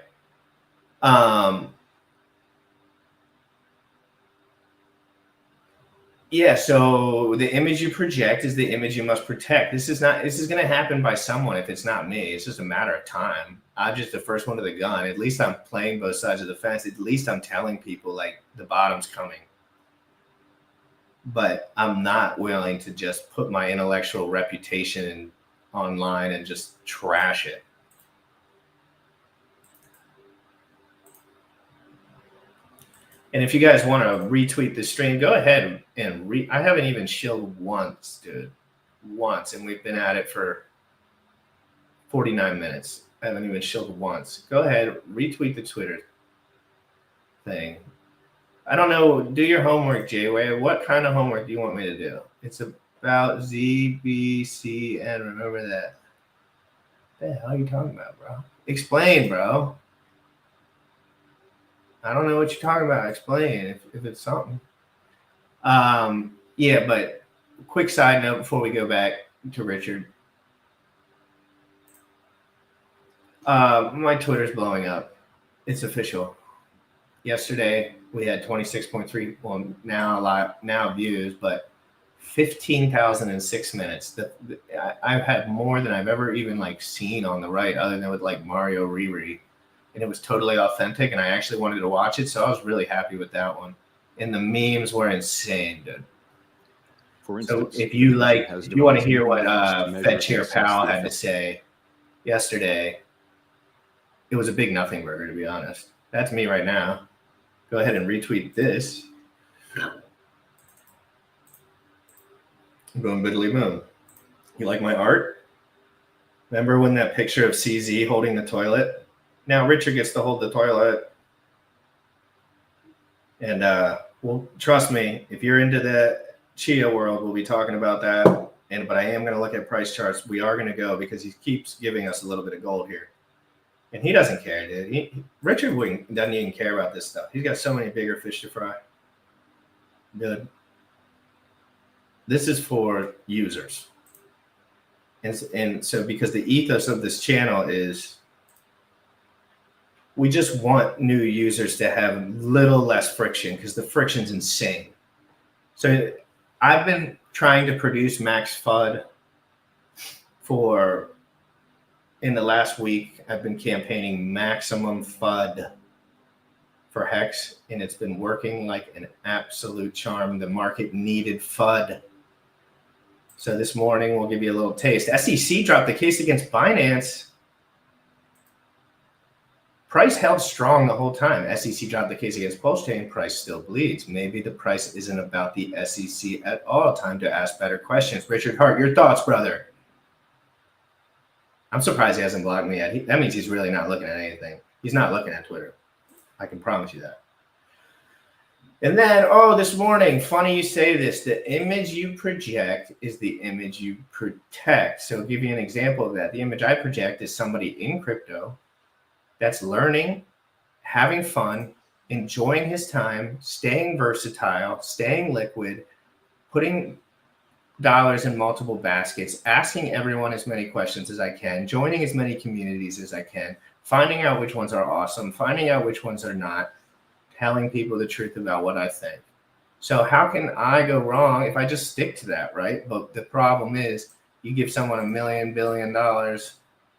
yeah, so the image you project is the image you must protect. This is going to happen by someone if it's not me. It's just a matter of time. I'm just the first one to the gun. At least I'm playing both sides of the fence. At least I'm telling people like the bottom's coming. But I'm not willing to just put my intellectual reputation online and just trash it. And if you guys want to retweet the stream, go ahead and I haven't even shilled once, dude. Once. And we've been at it for 49 minutes. I haven't even shilled once. Go ahead, retweet the Twitter thing. I don't know. Do your homework, J-Way. What kind of homework do you want me to do? about ZBCN. Remember that. What the hell are you talking about, bro? Explain, bro. I don't know what you're talking about. Explain if it's something. Yeah, but quick side note before we go back to Richard. My Twitter's blowing up. It's official. Yesterday we had 26.3, well, now views, but 15,000 in 6 minutes. I've had more than I've ever even like seen on the right, other than with like Mario Riri, and it was totally authentic, and I actually wanted to watch it, so I was really happy with that one. And the memes were insane, dude. For instance, so if you want to hear what Fed Chair Powell had to say yesterday, it was a big nothing burger, to be honest. That's me right now. Go ahead and retweet this. Boom, biddly boom. You like my art? Remember when that picture of CZ holding the toilet? Now Richard gets to hold the toilet. And well, trust me, if you're into the Chia world, we'll be talking about that. But I am going to look at price charts. We are going to go because he keeps giving us a little bit of gold here. And he doesn't care, dude. Richard doesn't even care about this stuff. He's got so many bigger fish to fry. Dude, this is for users. And so because the ethos of this channel is we just want new users to have little less friction because the friction's insane. So I've been trying to produce max FUD in the last week. I've been campaigning maximum FUD for Hex, and it's been working like an absolute charm. The market needed FUD. So this morning we'll give you a little taste. SEC dropped the case against Binance. Price held strong the whole time. SEC dropped the case against PulseChain. Price still bleeds. Maybe the price isn't about the SEC at all. Time to ask better questions. Richard Hart, your thoughts, brother? I'm surprised he hasn't blocked me yet. That means he's really not looking at anything. He's not looking at Twitter. I can promise you that. And then, this morning, funny you say this, the image you project is the image you protect. So I'll give you an example of that. The image I project is somebody in crypto that's learning, having fun, enjoying his time, staying versatile, staying liquid, putting dollars in multiple baskets, asking everyone as many questions as I can, joining as many communities as I can, finding out which ones are awesome, finding out which ones are not, telling people the truth about what I think. So how can I go wrong if I just stick to that, right? But the problem is you give someone $1 billion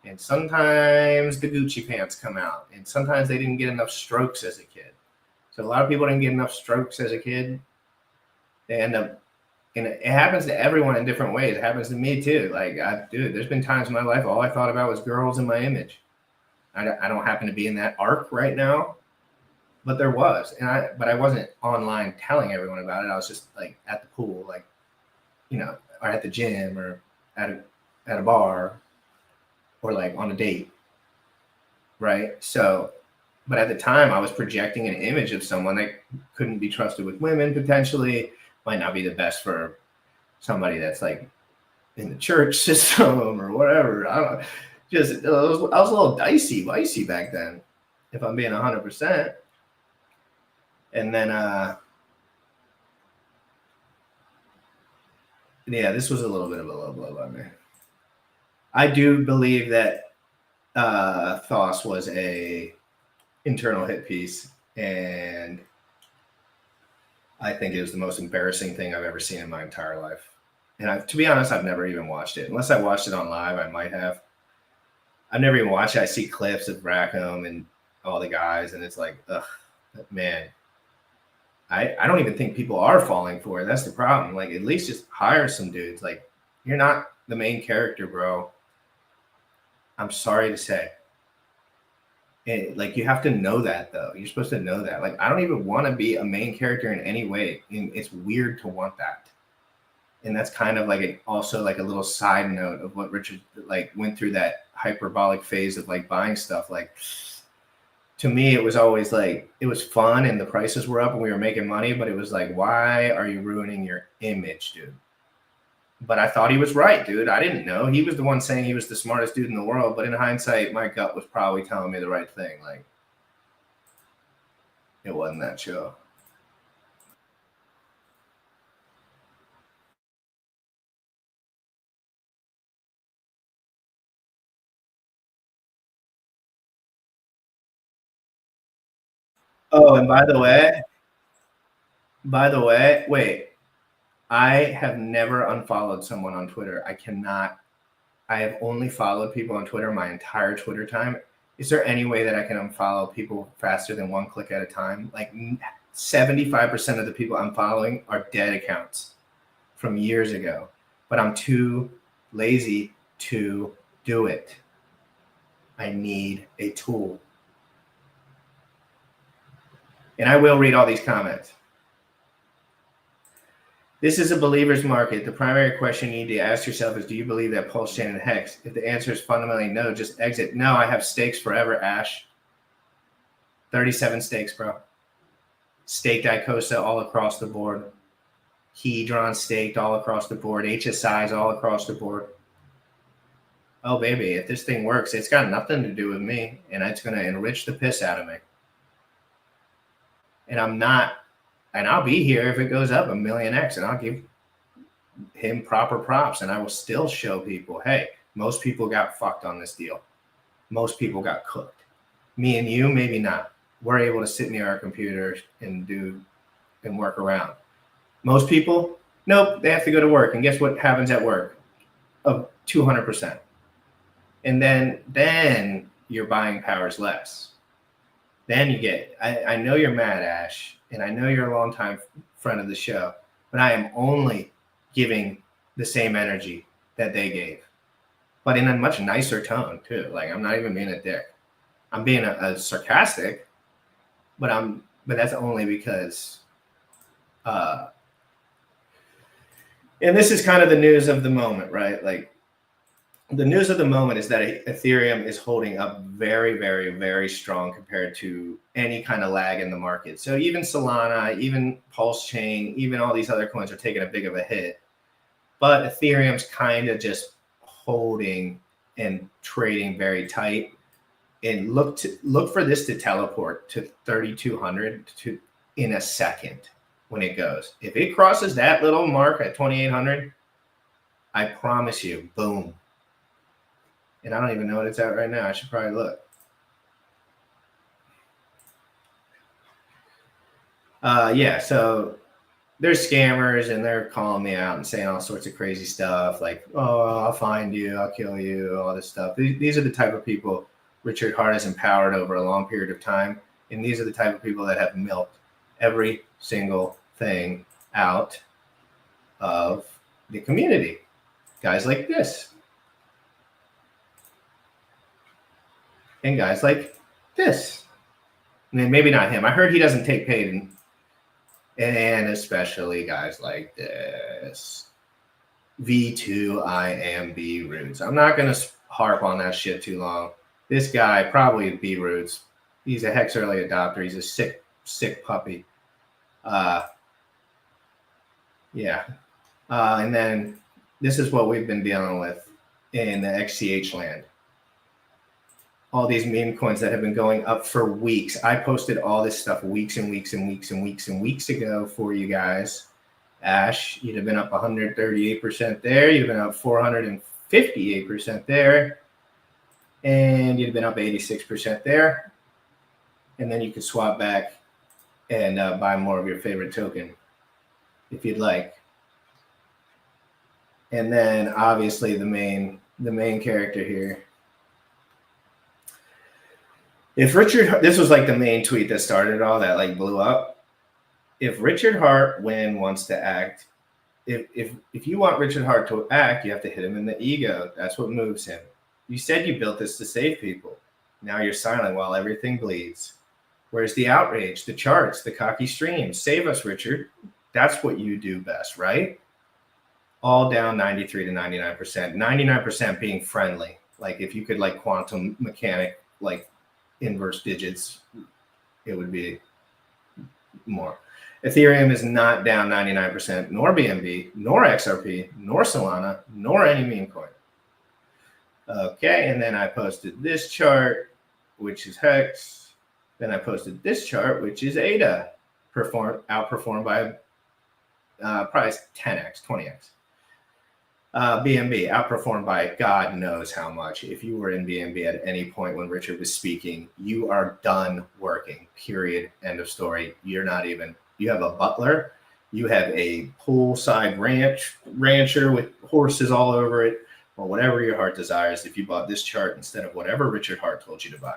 and sometimes the Gucci pants come out, and sometimes they didn't get enough strokes as a kid. So a lot of people didn't get enough strokes as a kid. They end up, and it happens to everyone in different ways. It happens to me too. Like, dude, there's been times in my life all I thought about was girls in my image. I don't happen to be in that arc right now, but there was, but I wasn't online telling everyone about it. I was just like at the pool, like, or at the gym, or at a bar, or like on a date, right? So, but at the time I was projecting an image of someone that couldn't be trusted with women, potentially, might not be the best for somebody that's like in the church system or whatever. I don't just, I was a little dicey back then, if I'm being 100%. And then, yeah, this was a little bit of a low blow by me. I do believe that Thoss was a internal hit piece, and I think it was the most embarrassing thing I've ever seen in my entire life. And to be honest, I've never even watched it. Unless I watched it on live, I might have. I've never even watched it. I see clips of Rackham and all the guys, and it's like, ugh, man. I don't even think people are falling for it. That's the problem. Like, at least just hire some dudes. Like, you're not the main character, bro. I'm sorry to say. And, like, you have to know that, though. You're supposed to know that. Like, I don't even want to be a main character in any way. And it's weird to want that. And that's kind of like also like a little side note of what Richard like went through, that hyperbolic phase of like buying stuff. Like, to me, it was always like, it was fun and the prices were up and we were making money, but it was like, why are you ruining your image, dude? But I thought he was right, dude. I didn't know. He was the one saying he was the smartest dude in the world. But in hindsight, my gut was probably telling me the right thing. Like, it wasn't that show. Oh, and by the way, wait. I have never unfollowed someone on Twitter. I cannot. I have only followed people on Twitter my entire Twitter time. Is there any way that I can unfollow people faster than one click at a time? Like 75% of the people I'm following are dead accounts from years ago, but I'm too lazy to do it. I need a tool. And I will read all these comments. This is a believer's market. The primary question you need to ask yourself is, do you believe that PulseChain and Hex? If the answer is fundamentally no, just exit. No, I have stakes forever, Ash. 37 stakes, bro. Staked ICOSA all across the board. Hedron staked all across the board. HSIs all across the board. Oh, baby, if this thing works, it's got nothing to do with me, and it's going to enrich the piss out of me. And I'll be here if it goes up a million X, and I'll give him proper props, and I will still show people, hey, most people got fucked on this deal. Most people got cooked. Me and you, maybe not. We're able to sit near our computers and work around. Most people, nope, they have to go to work. And guess what happens at work? Of 200%. And then your buying power is less. Then you get, I know you're mad, Ash, and I know you're a longtime friend of the show, but I am only giving the same energy that they gave, but in a much nicer tone too. Like, I'm not even being a dick. I'm being a sarcastic, but that's only because, and this is kind of the news of the moment, right? Like, the news of the moment is that Ethereum is holding up very, very, very strong compared to any kind of lag in the market. So even Solana, even PulseChain, even all these other coins are taking a big of a hit. But Ethereum's kind of just holding and trading very tight. And look for this to teleport to 3,200 in a second when it goes. If it crosses that little mark at 2,800, I promise you, boom. And I don't even know what it's at right now. I should probably look. Yeah, so there's scammers and they're calling me out and saying all sorts of crazy stuff like, oh, I'll find you, I'll kill you, all this stuff. These are the type of people Richard Hart has empowered over a long period of time. And these are the type of people that have milked every single thing out of the community. Guys like this. And guys like this. I mean, maybe not him. I heard he doesn't take paid, and especially guys like this. V2IMB roots. I'm not going to harp on that shit too long. This guy, probably B roots. He's a Hex early adopter. He's a sick puppy. Yeah. And then this is what we've been dealing with in the XCH land. All these meme coins that have been going up for weeks. I posted all this stuff weeks and weeks and weeks and weeks and weeks ago for you guys. Ash, you'd have been up 138% there. You'd have been up 458% there. And you'd have been up 86% there. And then you could swap back and buy more of your favorite token if you'd like. And then obviously the main character here. If Richard, this was like the main tweet that started it all, that like blew up. If Richard Hart wants to act, if you want Richard Hart to act, you have to hit him in the ego. That's what moves him. You said you built this to save people. Now you're silent while everything bleeds. Where's the outrage, the charts, the cocky streams? Save us, Richard. That's what you do best, right? All down 93 to 99%. 99% being friendly. Like if you could like quantum mechanic, like inverse digits, it would be more. Ethereum is not down 99%, nor BNB, nor XRP, nor Solana, nor any meme coin. Okay, and then I posted this chart, which is Hex. Then I posted this chart, which is ADA, outperformed by price 10x, 20x. BNB outperformed by God knows how much. If you were in BNB at any point when Richard was speaking, you are done working, period, end of story. You're not even, you have a butler, you have a poolside rancher with horses all over it, or whatever your heart desires if you bought this chart instead of whatever Richard Hart told you to buy.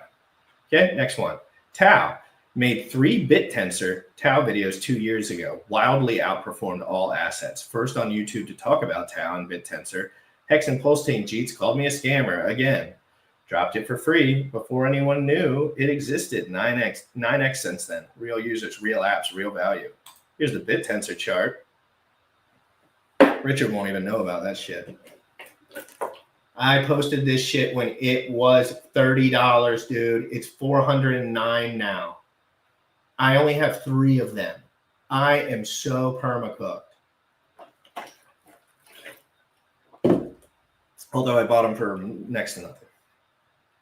Okay, next one. Tau made 3 BitTensor Tau videos 2 years ago, wildly outperformed all assets. First on YouTube to talk about Tau and BitTensor. Hex and PulseChain Jeets called me a scammer again. Dropped it for free before anyone knew it existed. 9x since then. Real users, real apps, real value. Here's the BitTensor chart. Richard won't even know about that shit. I posted this shit when it was $30, dude. It's $409 now. I only have 3 of them. I am so permacooked. Although I bought them for next to nothing.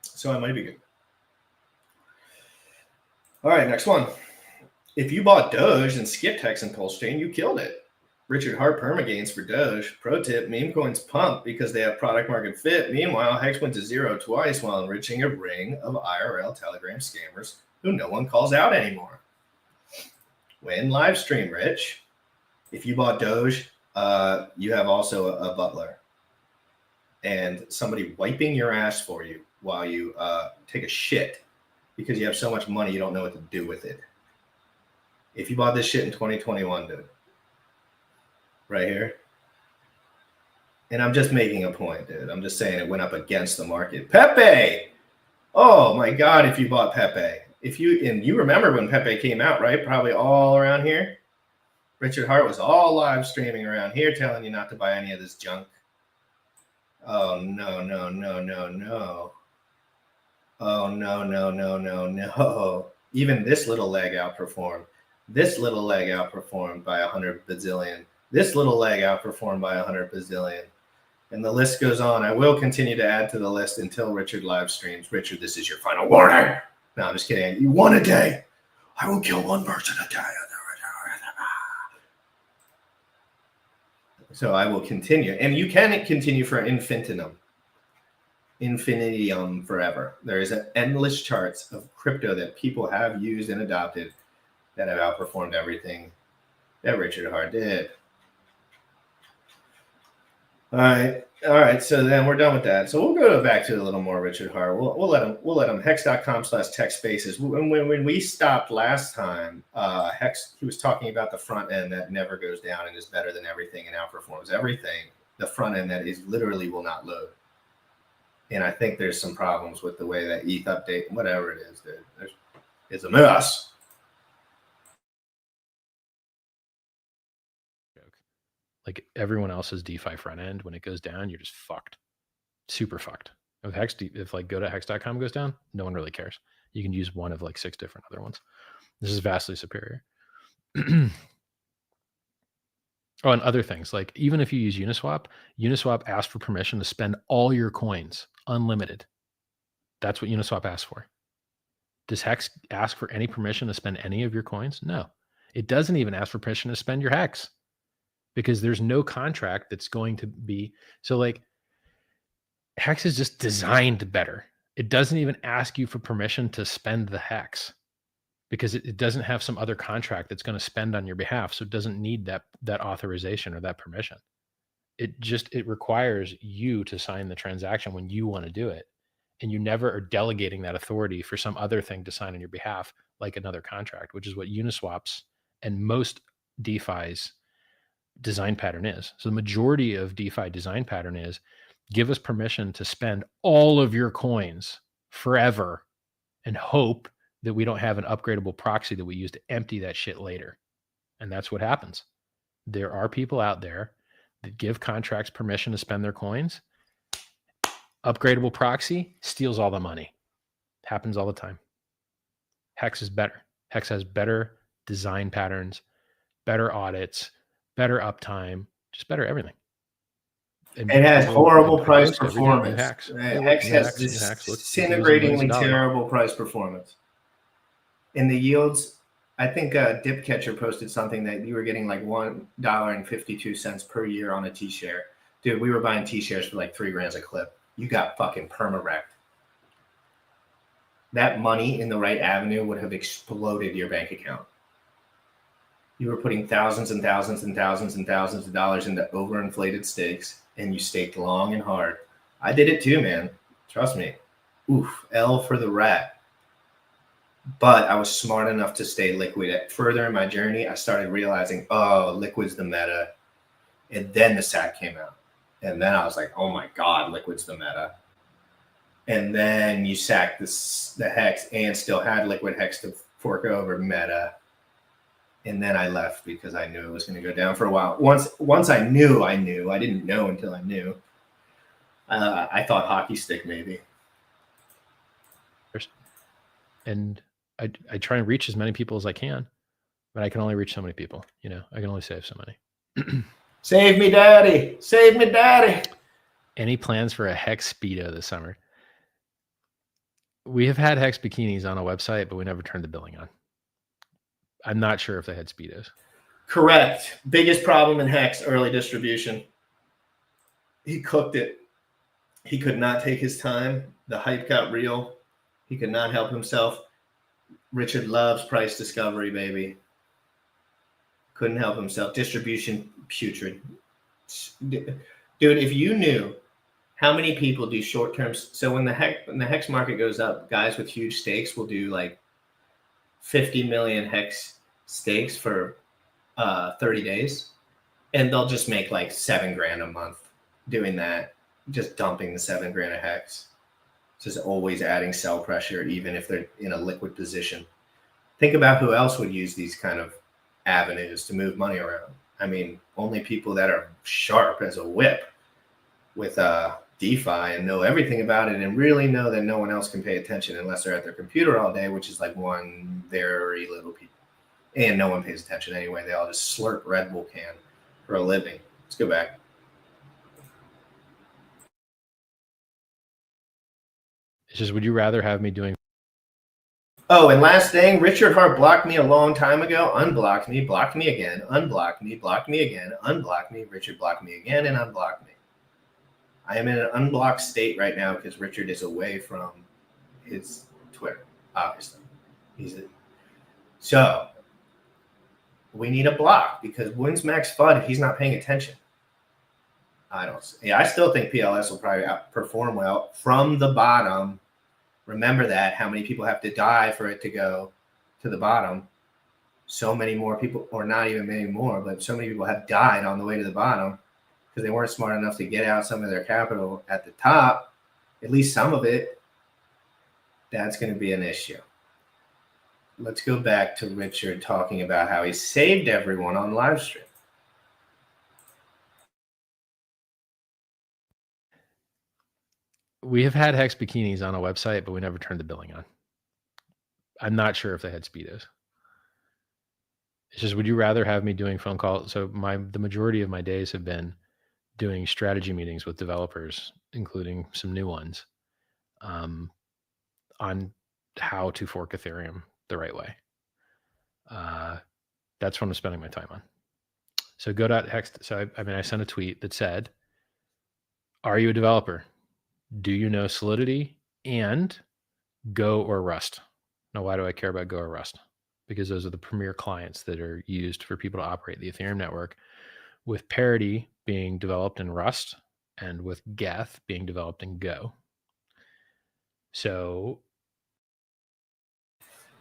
So I might be good. All right, next one. If you bought Doge and skipped Hex and PulseChain, you killed it. Richard Hart permagains for Doge. Pro tip, meme coins pump because they have product market fit. Meanwhile, Hex went to 0 twice while enriching a ring of IRL Telegram scammers who no one calls out anymore. Win live stream, Rich. If you bought Doge, you have also a butler and somebody wiping your ass for you while you take a shit because you have so much money you don't know what to do with it. If you bought this shit in 2021, dude, right here, and I'm just making a point, dude. I'm just saying it went up against the market. Pepe, oh my God! If you bought Pepe. If you remember when Pepe came out, right? Probably all around here. Richard Hart was all live streaming around here telling you not to buy any of this junk. Oh, no, no, no, no, no. Oh, no, no, no, no, no. Even this little leg outperformed. This little leg outperformed by 100 bazillion. This little leg outperformed by 100 bazillion. And the list goes on. I will continue to add to the list until Richard live streams. Richard, this is your final warning. No, I'm just kidding. You won a day. I will kill one person a day. So I will continue. And you can continue for infinitum forever. There is an endless charts of crypto that people have used and adopted that have outperformed everything that Richard Hart did. All right. So then we're done with that. So we'll go back to a little more Richard Hart. We'll let him hex.com/techspaces. When we stopped last time, Hex, he was talking about the front end that never goes down and is better than everything and outperforms everything. The front end that is literally will not load. And I think there's some problems with the way that ETH update, whatever it is, dude. It's a mess. Like everyone else's DeFi front end, when it goes down, you're just fucked. Super fucked. If Hex, if like go to hex.com goes down, no one really cares. You can use one of like 6 different other ones. This is vastly superior. Oh, and other things, like even if you use Uniswap asks for permission to spend all your coins, unlimited. That's what Uniswap asks for. Does Hex ask for any permission to spend any of your coins? No. It doesn't even ask for permission to spend your Hex, because there's no contract that's going to be, so like Hex is just designed better. It doesn't even ask you for permission to spend the Hex because it doesn't have some other contract that's going to spend on your behalf. So it doesn't need that authorization or that permission. It requires you to sign the transaction when you want to do it. And you never are delegating that authority for some other thing to sign on your behalf, like another contract, which is what Uniswap's and most DeFi's design pattern is. So the majority of DeFi design pattern is give us permission to spend all of your coins forever and hope that we don't have an upgradable proxy that we use to empty that shit later. And that's what happens. There are people out there that give contracts permission to spend their coins. Upgradable proxy steals all the money. Happens all the time. Hex is better. Hex has better design patterns, better audits, better uptime, just better everything. And it has people horrible I price post every day, new performance. hacks. Hey, look, Hex new has hacks, new hacks. Look, he's losing millions of disintegratingly dollars. terrible price performance. In the yields, I think Dip Catcher posted something that you were getting like $1.52 per year on a T-share. Dude, we were buying T-shares for like $3 grand a clip. You got fucking perma-wrecked. That money in the right avenue would have exploded your bank account. You were putting thousands and thousands and thousands and thousands of dollars into overinflated stakes, and you staked long and hard. I did it too, man. Trust me. Oof, L for the rat. But I was smart enough to stay liquid. Further in my journey, I started realizing, oh, liquid's the meta. And then the SAC came out. And then I was like, oh my God, liquid's the meta. And then you sacked the Hex and still had liquid Hex to fork over meta. And then I left because I knew it was going to go down for a while. Once I knew, I didn't know until I knew. I thought hockey stick maybe. And I try and reach as many people as I can, but I can only reach so many people. You know, I can only save so many. Save me, daddy. Save me, daddy. Any plans for a Hex Speedo this summer? We have had Hex bikinis on a website, but we never turned the billing on. I'm not sure if they had Speedos. Correct. Biggest problem in Hex, early distribution. He cooked it. He could not take his time. The hype got real. He could not help himself. Richard loves price discovery, baby. Couldn't help himself. Distribution, putrid. Dude, if you knew how many people do short terms, so when the Hex market goes up, guys with huge stakes will do like 50 million Hex stakes for 30 days, and they'll just make like $7 grand a month doing that, just dumping the $7 grand of Hex, just always adding sell pressure, even if they're in a liquid position. Think about who else would use these kind of avenues to move money around. I mean, only people that are sharp as a whip with DeFi and know everything about it and really know that no one else can pay attention unless they're at their computer all day, which is like one very little people. And no one pays attention anyway. They all just slurp Red Bull can for a living. Let's go back. It's just, would you rather have me doing? Oh, and last thing, Richard Hart blocked me a long time ago, unblocked me, blocked me again, unblocked me, blocked me again, unblocked me, Richard blocked me again, and unblocked me. I am in an unblocked state right now because Richard is away from his Twitter, obviously. So we need a block because when's Max FUD? He's not paying attention. I still think PLS will probably perform well from the bottom. Remember that, how many people have to die for it to go to the bottom. So many more people, or not even many more, but so many people have died on the way to the bottom because they weren't smart enough to get out some of their capital at the top, at least some of it. That's going to be an issue. Let's go back to Richard talking about how he saved everyone on live stream. We have had Hex bikinis on a website, but we never turned the billing on. I'm not sure if they had Speedos. It's just, would you rather have me doing phone calls? So the majority of my days have been doing strategy meetings with developers, including some new ones, on how to fork Ethereum the right way. That's what I'm spending my time on. So go.hex. So I sent a tweet that said, are you a developer? Do you know Solidity and Go or Rust? Now, why do I care about Go or Rust? Because those are the premier clients that are used for people to operate the Ethereum network, with Parity being developed in Rust and with Geth being developed in Go. So,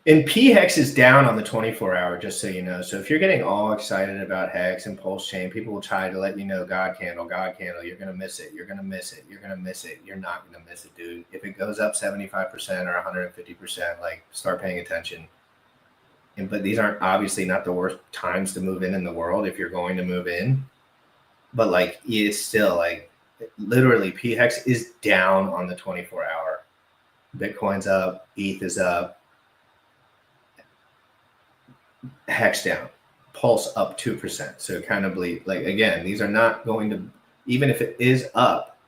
and P-Hex is down on the 24-hour, just so you know. So if you're getting all excited about Hex and PulseChain, people will try to let you know, God candle, you're going to miss it. You're going to miss it. You're going to miss it. You're not going to miss it, dude. If it goes up 75% or 150%, like, start paying attention. But these aren't obviously not the worst times to move in the world if you're going to move in. But, like, it's still, like, literally P-Hex is down on the 24-hour. Bitcoin's up. ETH is up. Hex down. Pulse up 2%. So kind of like, again, these are not going to, even if it is up,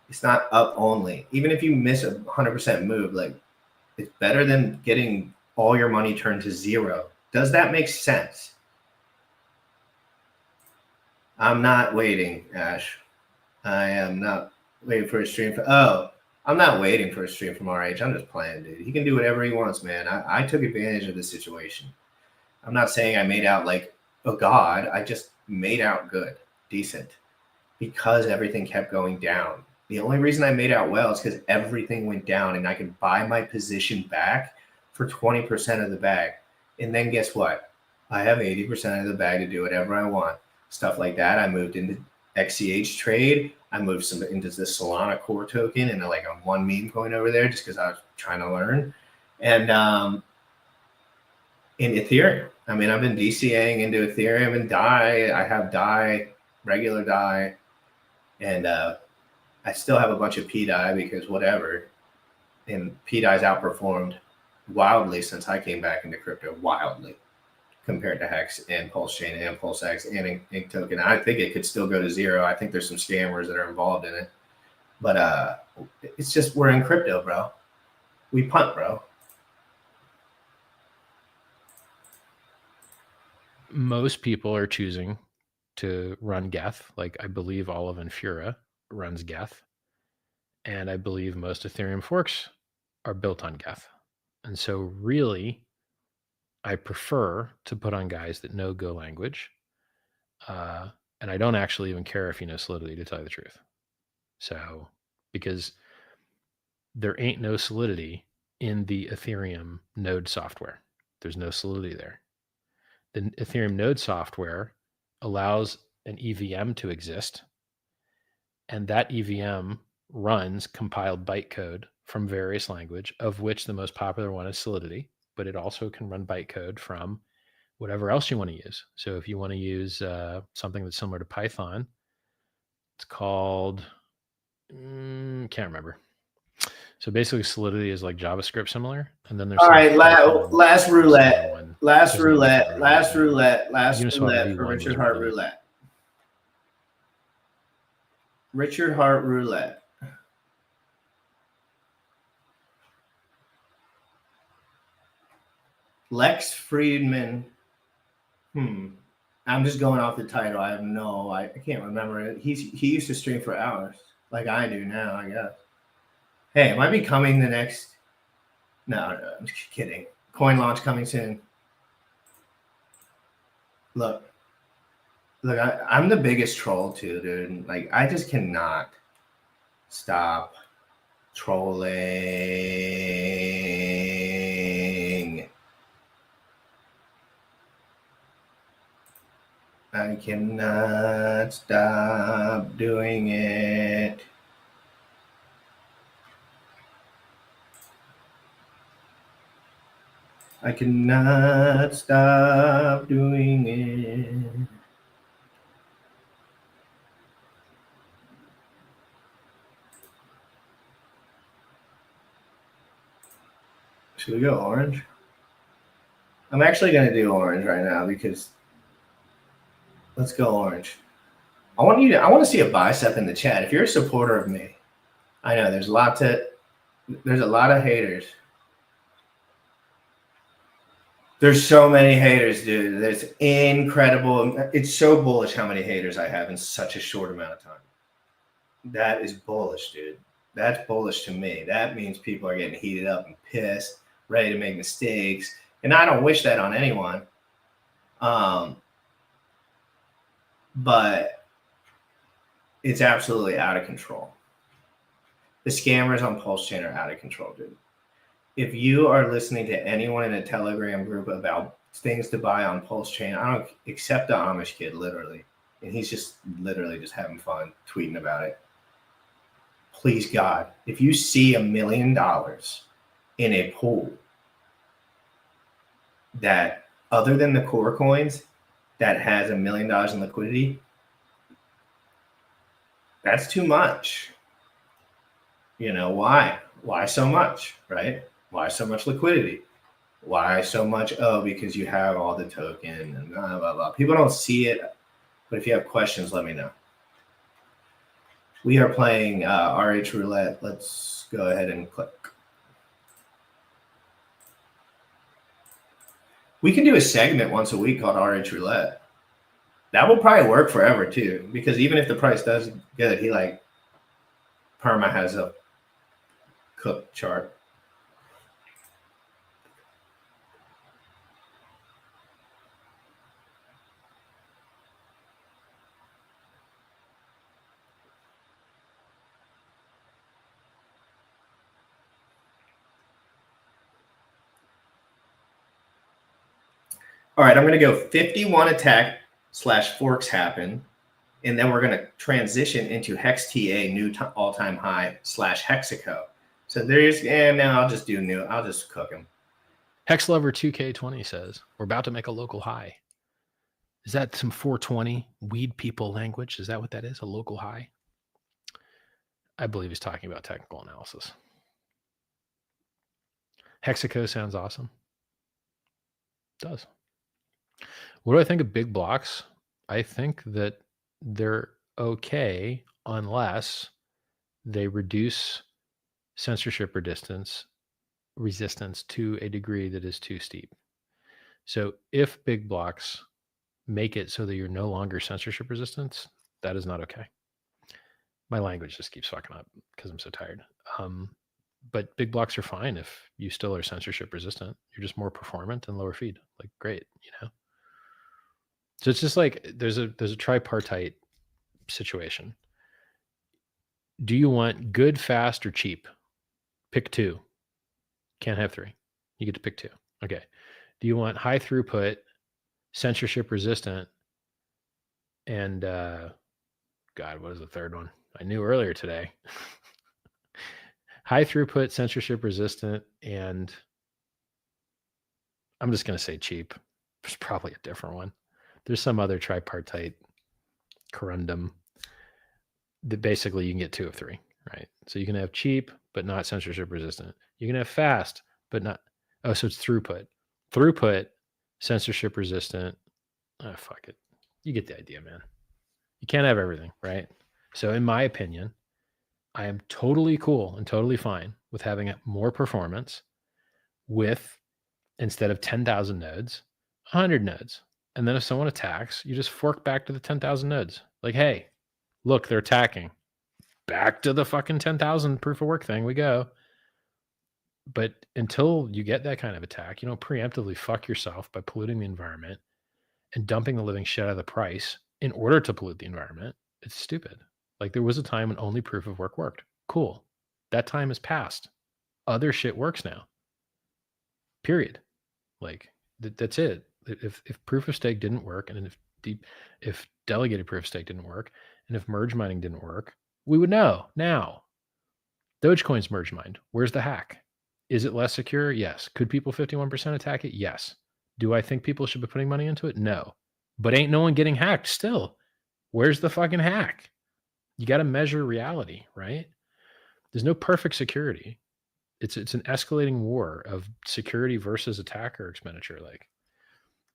it's not up only. Even if you miss a 100% move, like it's better than getting all your money turned to zero. Does that make sense? I'm not waiting, Ash. I am not waiting for a stream. I'm not waiting for a stream from RH. I'm just playing, dude. He can do whatever he wants, man. I took advantage of the situation. I'm not saying I made out like a god. I just made out good, decent, because everything kept going down. The only reason I made out well is because everything went down and I could buy my position back for 20% of the bag. And then guess what? I have 80% of the bag to do whatever I want. Stuff like that. I moved into XCH.trade. I moved some into the Solana core token and like on one meme coin over there just because I was trying to learn. And in Ethereum, I mean, I've been DCAing into Ethereum and DAI. I have DAI, regular DAI, and I still have a bunch of PDAI because whatever. And PDAI's outperformed wildly since I came back into crypto, wildly, compared to Hex and PulseChain and PulseX and Ink Token. I think it could still go to zero. I think there's some scammers that are involved in it. But it's just, we're in crypto, bro. We punt, bro. Most people are choosing to run Geth. Like I believe all of Infura runs Geth. And I believe most Ethereum forks are built on Geth. And so really, I prefer to put on guys that know Go language. And I don't actually even care if you know Solidity, to tell you the truth. So, because there ain't no Solidity in the Ethereum node software. There's no Solidity there. The Ethereum node software allows an EVM to exist. And that EVM runs compiled bytecode from various language, of which the most popular one is Solidity, but it also can run bytecode from whatever else you want to use. So if you want to use something that's similar to Python, it's called, can't remember. So basically Solidity is like JavaScript similar. And then there's all right, last roulette for Richard Hart Roulette. Richard Hart Roulette. Lex Friedman. I'm just going off the title. I can't remember it. He used to stream for hours, like I do now, I guess. Hey, am I becoming the next? No, I'm just kidding. Coin launch coming soon. Look, I'm the biggest troll too, dude. Like, I just cannot stop trolling. I cannot stop doing it. I cannot stop doing it. Should we go orange? I'm actually going to do orange right now because let's go orange. I want to see a bicep in the chat. If you're a supporter of me, I know there's a lot of haters. There's so many haters, dude. There's incredible. It's so bullish how many haters I have in such a short amount of time. That is bullish, dude. That's bullish to me. That means people are getting heated up and pissed, ready to make mistakes. And I don't wish that on anyone. But it's absolutely out of control. The scammers on PulseChain are out of control, dude. If you are listening to anyone in a Telegram group about things to buy on PulseChain, I don't accept the Amish kid, literally. And he's just literally just having fun tweeting about it. Please, God, if you see $1 million in a pool that, other than the core coins, that has $1 million in liquidity, that's too much. You know, why? Why so much, right? Why so much liquidity? Why so much? Oh, because you have all the token and blah, blah, blah. People don't see it, but if you have questions, let me know. We are playing RH Roulette. Let's go ahead and click. We can do a segment once a week called RH Roulette. That will probably work forever too, because even if the price does good, he like Perma has a cook chart. All right, I'm going to go 51 attack / forks happen. And then we're going to transition into Hex TA new all-time high / Hexaco. So there's, and now I'll just do new. I'll just cook him. Hex Lover 2K20 says, we're about to make a local high. Is that some 420 weed people language? Is that what that is? A local high? I believe he's talking about technical analysis. Hexaco sounds awesome. It does. What do I think of big blocks? I think that they're okay unless they reduce censorship resistance to a degree that is too steep. So if big blocks make it so that you're no longer censorship resistant, that is not okay. My language just keeps fucking up because I'm so tired. But big blocks are fine if you still are censorship resistant. You're just more performant and lower feed. Like, great, you know. So it's just like there's a tripartite situation. Do you want good, fast, or cheap? Pick two. Can't have three. You get to pick two. Okay. Do you want high throughput, censorship resistant, and God, what is the third one? I knew earlier today. High throughput, censorship resistant, and I'm just going to say cheap. There's probably a different one. There's some other tripartite corundum that basically you can get 2 of 3, right? So you can have cheap, but not censorship resistant. You can have fast, but not, oh, so it's throughput. Throughput, censorship resistant. Oh, fuck it. You get the idea, man. You can't have everything, right? So in my opinion, I am totally cool and totally fine with having more performance with, instead of 10,000 nodes, 100 nodes. And then if someone attacks, you just fork back to the 10,000 nodes. Like, hey, look, they're attacking. Back to the fucking 10,000 proof of work thing we go. But until you get that kind of attack, you don't preemptively fuck yourself by polluting the environment and dumping the living shit out of the price in order to pollute the environment. It's stupid. Like, there was a time when only proof of work worked. Cool. That time has passed. Other shit works now. Period. Like, that's it. If proof of stake didn't work, and if delegated proof of stake didn't work, and if merge mining didn't work, we would know now. Dogecoin's merge mined. Where's the hack? Is it less secure? Yes. Could people 51% attack it? Yes. Do I think people should be putting money into it? No. But ain't no one getting hacked still. Where's the fucking hack? You got to measure reality, right? There's no perfect security. It's an escalating war of security versus attacker expenditure. Like,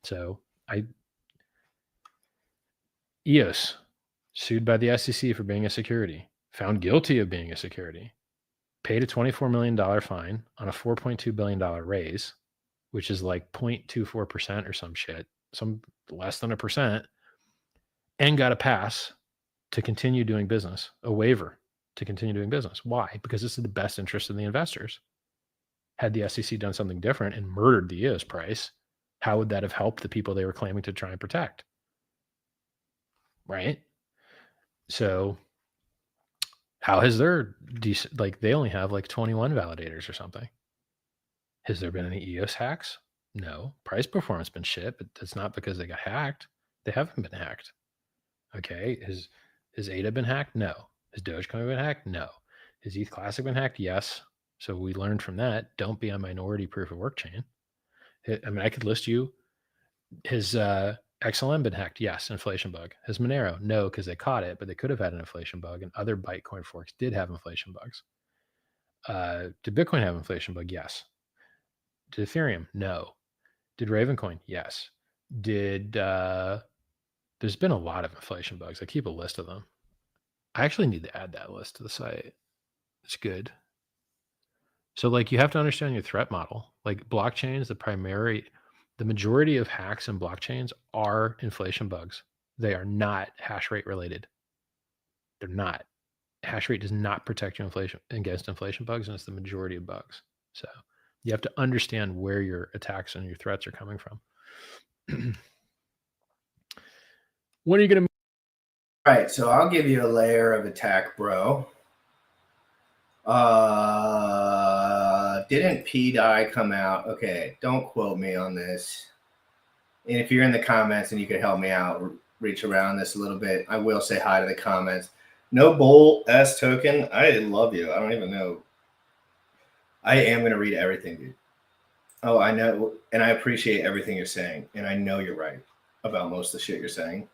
so EOS sued by the SEC for being a security, found guilty of being a security, paid a $24 million fine on a $4.2 billion raise, which is like 0.24% or some shit, some less than 1%, and got a pass to continue doing business, a waiver to continue doing business. Why? Because this is the best interest of the investors. Had the SEC done something different and murdered the EOS price, how would that have helped the people they were claiming to try and protect? Right? So how has their like, they only have like 21 validators or something. Has there been any EOS hacks? No. Price performance been shit, but that's not because they got hacked. They haven't been hacked. Okay. Has ADA been hacked? No. Has Dogecoin been hacked? No. Has ETH Classic been hacked? Yes. So we learned from that. Don't be a minority proof of work chain. I mean, I could list you. Has XLM been hacked? Yes. Inflation bug. Has Monero? No, because they caught it, but they could have had an inflation bug, and other Bitcoin forks did have inflation bugs. Did Bitcoin have inflation bug? Yes. Did Ethereum? No. Did Ravencoin? Yes. Did there's been a lot of inflation bugs. I keep a list of them. I actually need to add that list to the site. It's good. So like you have to understand your threat model. Like blockchains, the majority of hacks in blockchains are inflation bugs. They are not hash rate related. They're not. Hash rate does not protect you against inflation bugs, and it's the majority of bugs. So you have to understand where your attacks and your threats are coming from. When are you going to? All right, so I'll give you a layer of attack, bro. Didn't PDI come out? Okay, don't quote me on this. And if you're in the comments and you could help me out, reach around this a little bit, I will say hi to the comments. No Bull S token. I love you. I don't even know. I am going to read everything, dude. Oh, I know. And I appreciate everything you're saying. And I know you're right about most of the shit you're saying.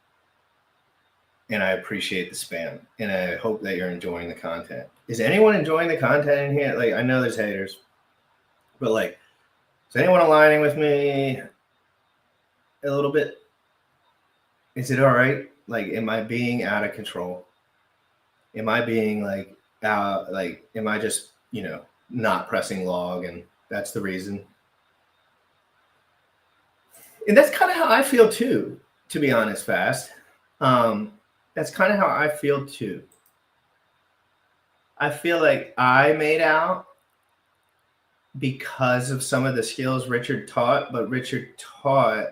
And I appreciate the spam. And I hope that you're enjoying the content. Is anyone enjoying the content in here? Like, I know there's haters. But, like, is anyone aligning with me a little bit? Is it all right? Like, am I being out of control? Am I being, like, am I just, not pressing log and that's the reason? And that's kind of how I feel, too, to be honest, Fast. That's kind of how I feel, too. I feel like I made out because of some of the skills Richard taught, but Richard taught,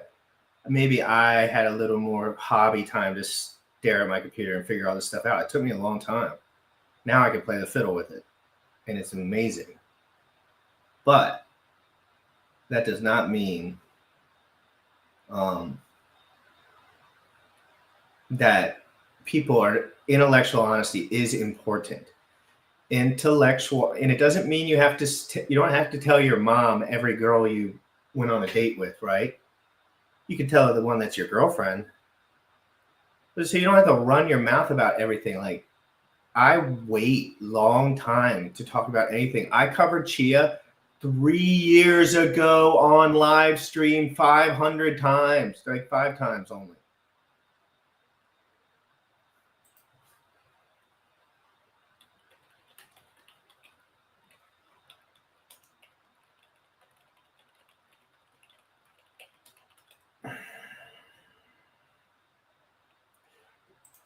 maybe I had a little more hobby time to stare at my computer and figure all this stuff out. It took me a long time. Now I can play the fiddle with it, and it's amazing. But that does not mean that intellectual honesty is important. Intellectual, and it doesn't mean you don't have to tell your mom every girl you went on a date with, right? You can tell her the one that's your girlfriend. But so you don't have to run your mouth about everything. Like, I wait long time to talk about anything. I covered Chia 3 years ago on live stream 500 times, like 5 times only.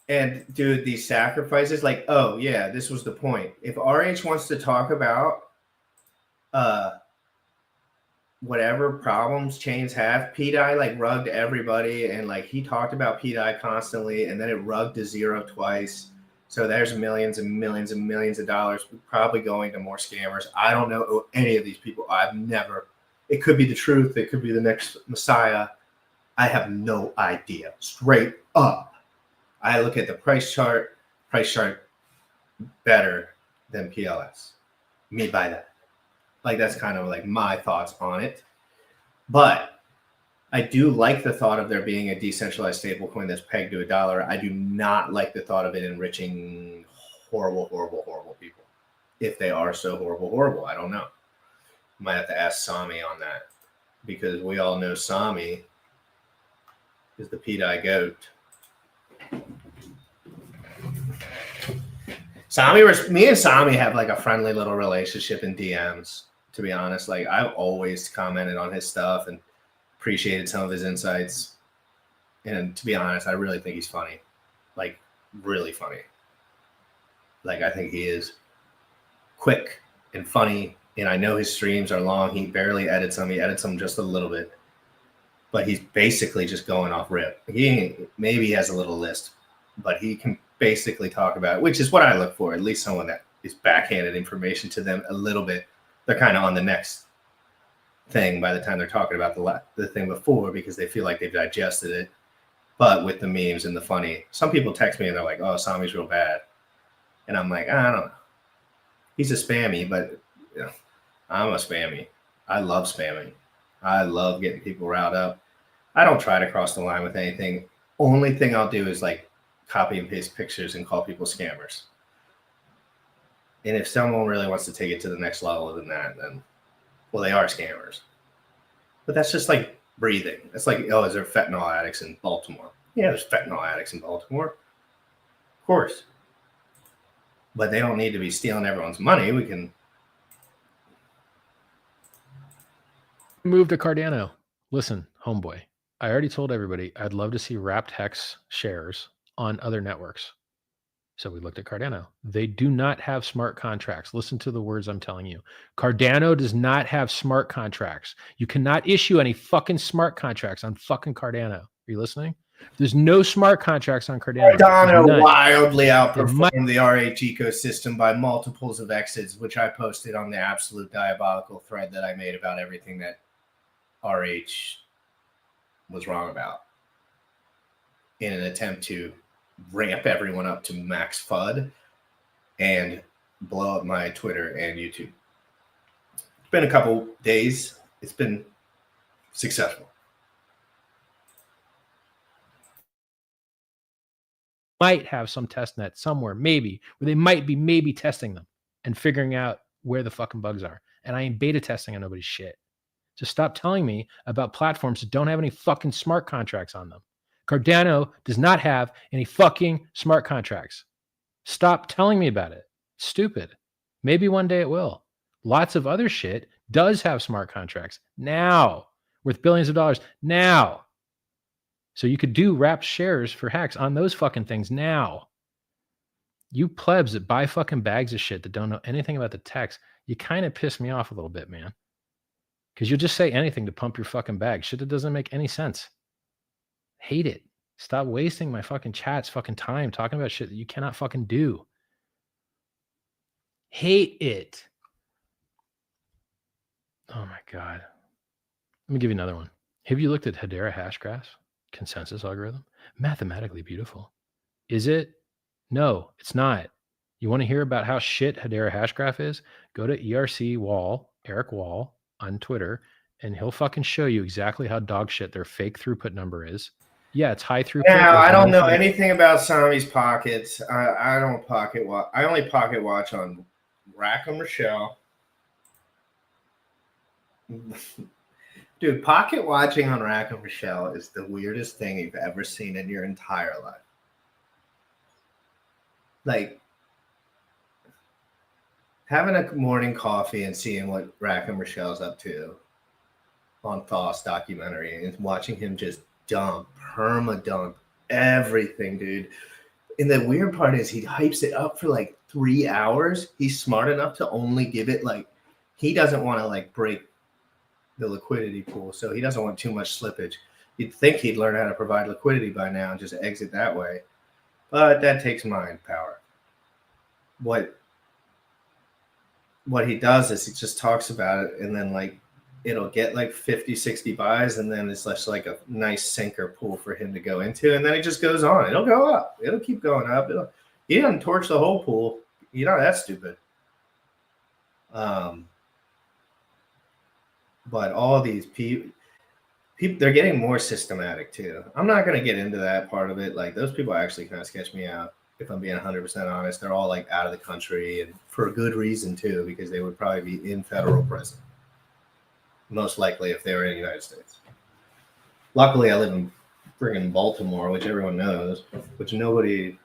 And dude, these sacrifices, like, oh yeah, this was the point. If RH wants to talk about whatever problems chains have, PDI like rugged everybody, and like he talked about PDI constantly, and then it rugged to zero twice. So there's millions and millions and millions of dollars probably going to more scammers. I don't know any of these people. It could be the truth. It could be the next Messiah. I have no idea. Straight up. I look at the price chart better than PLS. Me by that. Like, that's kind of like my thoughts on it. But I do like the thought of there being a decentralized stablecoin that's pegged to $1. I do not like the thought of it enriching horrible, horrible, horrible people. If they are so horrible, horrible, I don't know. Might have to ask Sami on that, because we all know Sami is the PDI goat. Me and Sami have like a friendly little relationship in DMs, to be honest. Like, I've always commented on his stuff and appreciated some of his insights. And to be honest, I really think he's funny. Like, really funny. Like, I think he is quick and funny. And I know his streams are long. He barely edits them. He edits them just a little bit. But he's basically just going off rip. Maybe he has a little list, but he can basically talk about it, which is what I look for, at least someone that is backhanded information to them a little bit. They're kind of on the next thing by the time they're talking about the thing before, because they feel like they've digested it. But with the memes and the funny, some people text me and they're like, oh, Sami's real bad. And I'm like, I don't know. He's a spammy, but I'm a spammy. I love spamming. I love getting people riled up. I don't try to cross the line with anything. Only thing I'll do is like copy and paste pictures and call people scammers. And if someone really wants to take it to the next level than that, then, well, they are scammers. But that's just like breathing. It's like, oh, is there fentanyl addicts in Baltimore? Yeah, there's fentanyl addicts in Baltimore. Of course. But they don't need to be stealing everyone's money. We can move to Cardano. Listen, homeboy, I already told everybody I'd love to see wrapped hex shares on other networks. So we looked at Cardano. They do not have smart contracts. Listen to the words I'm telling you. Cardano does not have smart contracts. You cannot issue any fucking smart contracts on fucking Cardano. Are you listening? There's no smart contracts on Cardano. Cardano wildly outperformed the RH ecosystem by multiples of X's, which I posted on the absolute diabolical thread that I made about everything that RH was wrong about in an attempt to ramp everyone up to max FUD and blow up my Twitter and YouTube. It's been a couple days. It's been successful. Might have some test net somewhere, maybe, where they might be maybe testing them and figuring out where the fucking bugs are. And I ain't beta testing on nobody's shit. So stop telling me about platforms that don't have any fucking smart contracts on them. Cardano does not have any fucking smart contracts. Stop telling me about it. Stupid. Maybe one day it will. Lots of other shit does have smart contracts now, worth billions of dollars now. So you could do wrapped shares for hex on those fucking things now. You plebs that buy fucking bags of shit that don't know anything about the text, you kind of piss me off a little bit, man. Because you'll just say anything to pump your fucking bag. Shit that doesn't make any sense. Hate it. Stop wasting my fucking chat's fucking time talking about shit that you cannot fucking do. Hate it. Oh my God. Let me give you another one. Have you looked at Hedera Hashgraph's consensus algorithm? Mathematically beautiful. Is it? No, it's not. You want to hear about how shit Hedera Hashgraph is? Go to ERC Wall, Eric Wall on Twitter, and he'll fucking show you exactly how dog shit their fake throughput number is. Yeah, it's high throughput. Now, I don't know anything about Sami's pockets. I don't pocket watch. I only pocket watch on Rackham Rochelle. Dude, pocket watching on Rackham Rochelle is the weirdest thing you've ever seen in your entire life. Like, having a morning coffee and seeing what Rackham Rochelle's up to on Thoth's documentary and watching him just perma dump everything, dude. And the weird part is he hypes it up for like 3 hours. He's smart enough to only give it like, he doesn't want to like break the liquidity pool, so he doesn't want too much slippage. You'd think he'd learn how to provide liquidity by now and just exit that way, but that takes mind power. What he does is he just talks about it, and then like it'll get like 50-60 buys, and then it's just like a nice sinker pool for him to go into, and then it just goes on. It'll go up. It'll keep going up. He doesn't torch the whole pool. You're not that stupid. But all these people, they're getting more systematic too. I'm not going to get into that part of it. Like, those people actually kind of sketch me out. If I'm being 100% honest, they're all like out of the country, and for a good reason too, because they would probably be in federal prison. Most likely if they were in the United States. Luckily, I live in friggin' Baltimore, which everyone knows, which everyone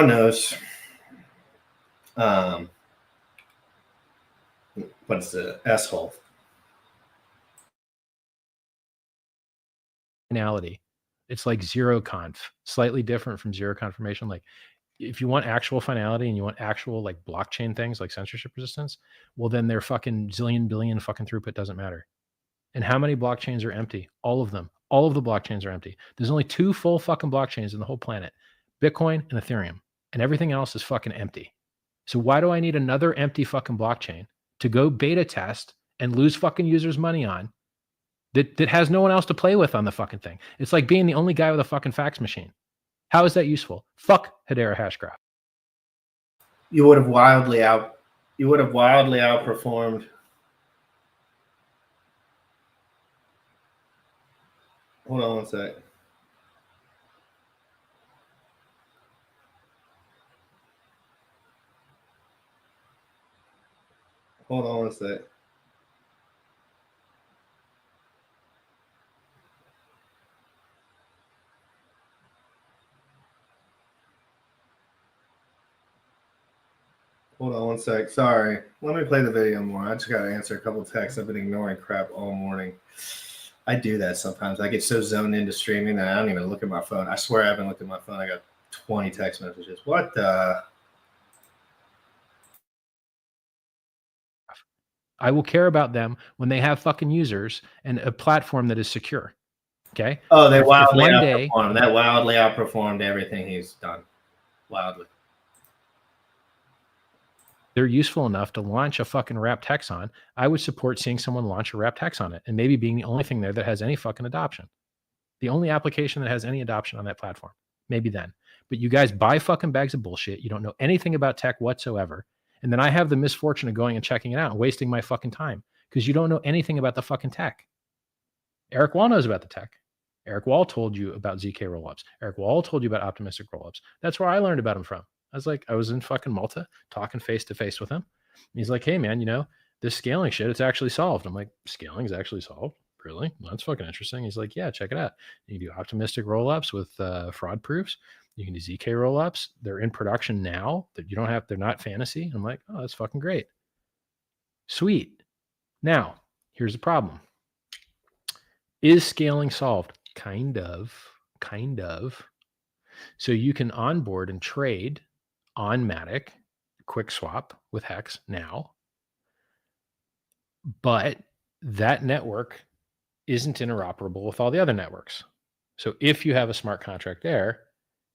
knows. But it's an S-hole. Finality. It's like zero conf, slightly different from zero confirmation. Like, if you want actual finality and you want actual like blockchain things like censorship resistance, well, then their fucking zillion billion fucking throughput doesn't matter. And how many blockchains are empty? All of them. All of the blockchains are empty. There's only 2 full fucking blockchains in the whole planet, Bitcoin and Ethereum, and everything else is fucking empty. So why do I need another empty fucking blockchain to go beta test and lose fucking users' money on that has no one else to play with on the fucking thing? It's like being the only guy with a fucking fax machine. How is that useful? Fuck Hedera Hashgraph. You would have wildly outperformed. Hold on one sec. Hold on one sec. Hold on one sec. Sorry. Let me play the video more. I just got to answer a couple texts. I've been ignoring crap all morning. I do that sometimes. I get so zoned into streaming that I don't even look at my phone. I swear I haven't looked at my phone. I got 20 text messages. What the? I will care about them when they have fucking users and a platform that is secure. Okay. Oh, they if wildly one outperformed. day That wildly outperformed everything he's done. Wildly. they're useful enough to launch a fucking wrapped hex on, I would support seeing someone launch a wrapped hex on it and maybe being the only thing there that has any fucking adoption. The only application that has any adoption on that platform. Maybe then. But you guys buy fucking bags of bullshit. You don't know anything about tech whatsoever. And then I have the misfortune of going and checking it out and wasting my fucking time because you don't know anything about the fucking tech. Eric Wall knows about the tech. Eric Wall told you about ZK rollups. Eric Wall told you about optimistic rollups. That's where I learned about him from. I was in fucking Malta talking face to face with him. And he's like, hey man, you know, this scaling shit, it's actually solved. I'm like, scaling is actually solved? Really? Well, that's fucking interesting. He's like, yeah, check it out. You can do optimistic rollups with fraud proofs. You can do ZK rollups. They're in production now that you don't have, they're not fantasy. I'm like, oh, that's fucking great. Sweet. Now, here's the problem. Is scaling solved? Kind of. So you can onboard and trade on Matic, quick swap with Hex now, but that network isn't interoperable with all the other networks. So if you have a smart contract there,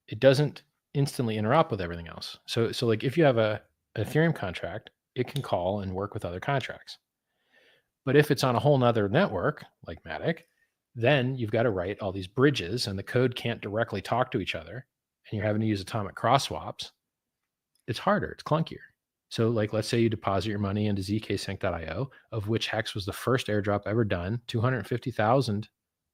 it doesn't instantly interop with everything else. So like if you have a Ethereum contract, it can call and work with other contracts. But if it's on a whole nother network like Matic, then you've got to write all these bridges and the code can't directly talk to each other and you're having to use atomic cross swaps. It's harder, it's clunkier. So like, let's say you deposit your money into zksync.io, of which Hex was the first airdrop ever done. 250,000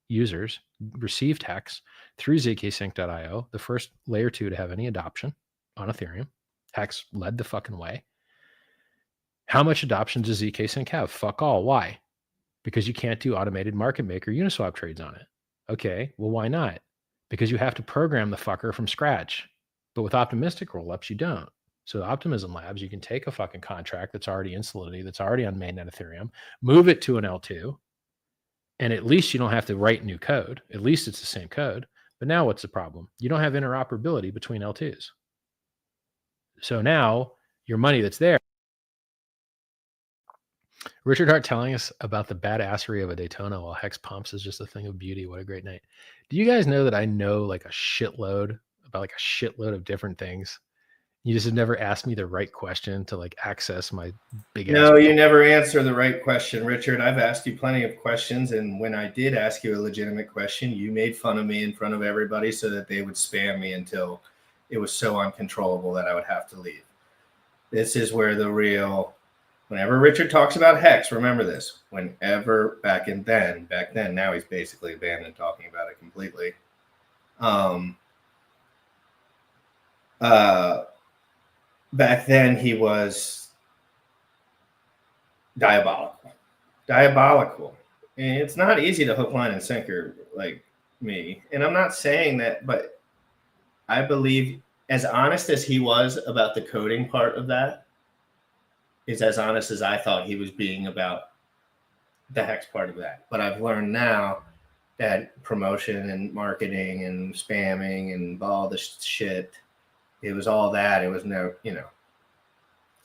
users received Hex through zksync.io, the first layer 2 to have any adoption on Ethereum. Hex led the fucking way. How much adoption does zksync have? Fuck all. Why? Because you can't do automated market maker Uniswap trades on it. Okay, well, why not? Because you have to program the fucker from scratch. But with optimistic rollups, you don't. So Optimism Labs, you can take a fucking contract that's already in Solidity, that's already on mainnet Ethereum, move it to an L2, and at least you don't have to write new code. At least it's the same code. But now what's the problem? You don't have interoperability between L2s. So now your money that's there. Richard Hart telling us about the badassery of a Daytona while Hex pumps is just a thing of beauty. What a great night. Do you guys know that I know like a shitload of different things? You just have never asked me the right question to like access my big ass. No, you never answer the right question, Richard. I've asked you plenty of questions. And when I did ask you a legitimate question, you made fun of me in front of everybody so that they would spam me until it was so uncontrollable that I would have to leave. This is where the real... Whenever Richard talks about Hex, remember this. Whenever back then, now he's basically abandoned talking about it completely. Back then he was diabolical. And it's not easy to hook, line, and sinker like me. And I'm not saying that, but I believe as honest as he was about the coding part of that, is as honest as I thought he was being about the Hex part of that. But I've learned now that promotion and marketing and spamming and all this shit, it was all that. It was no,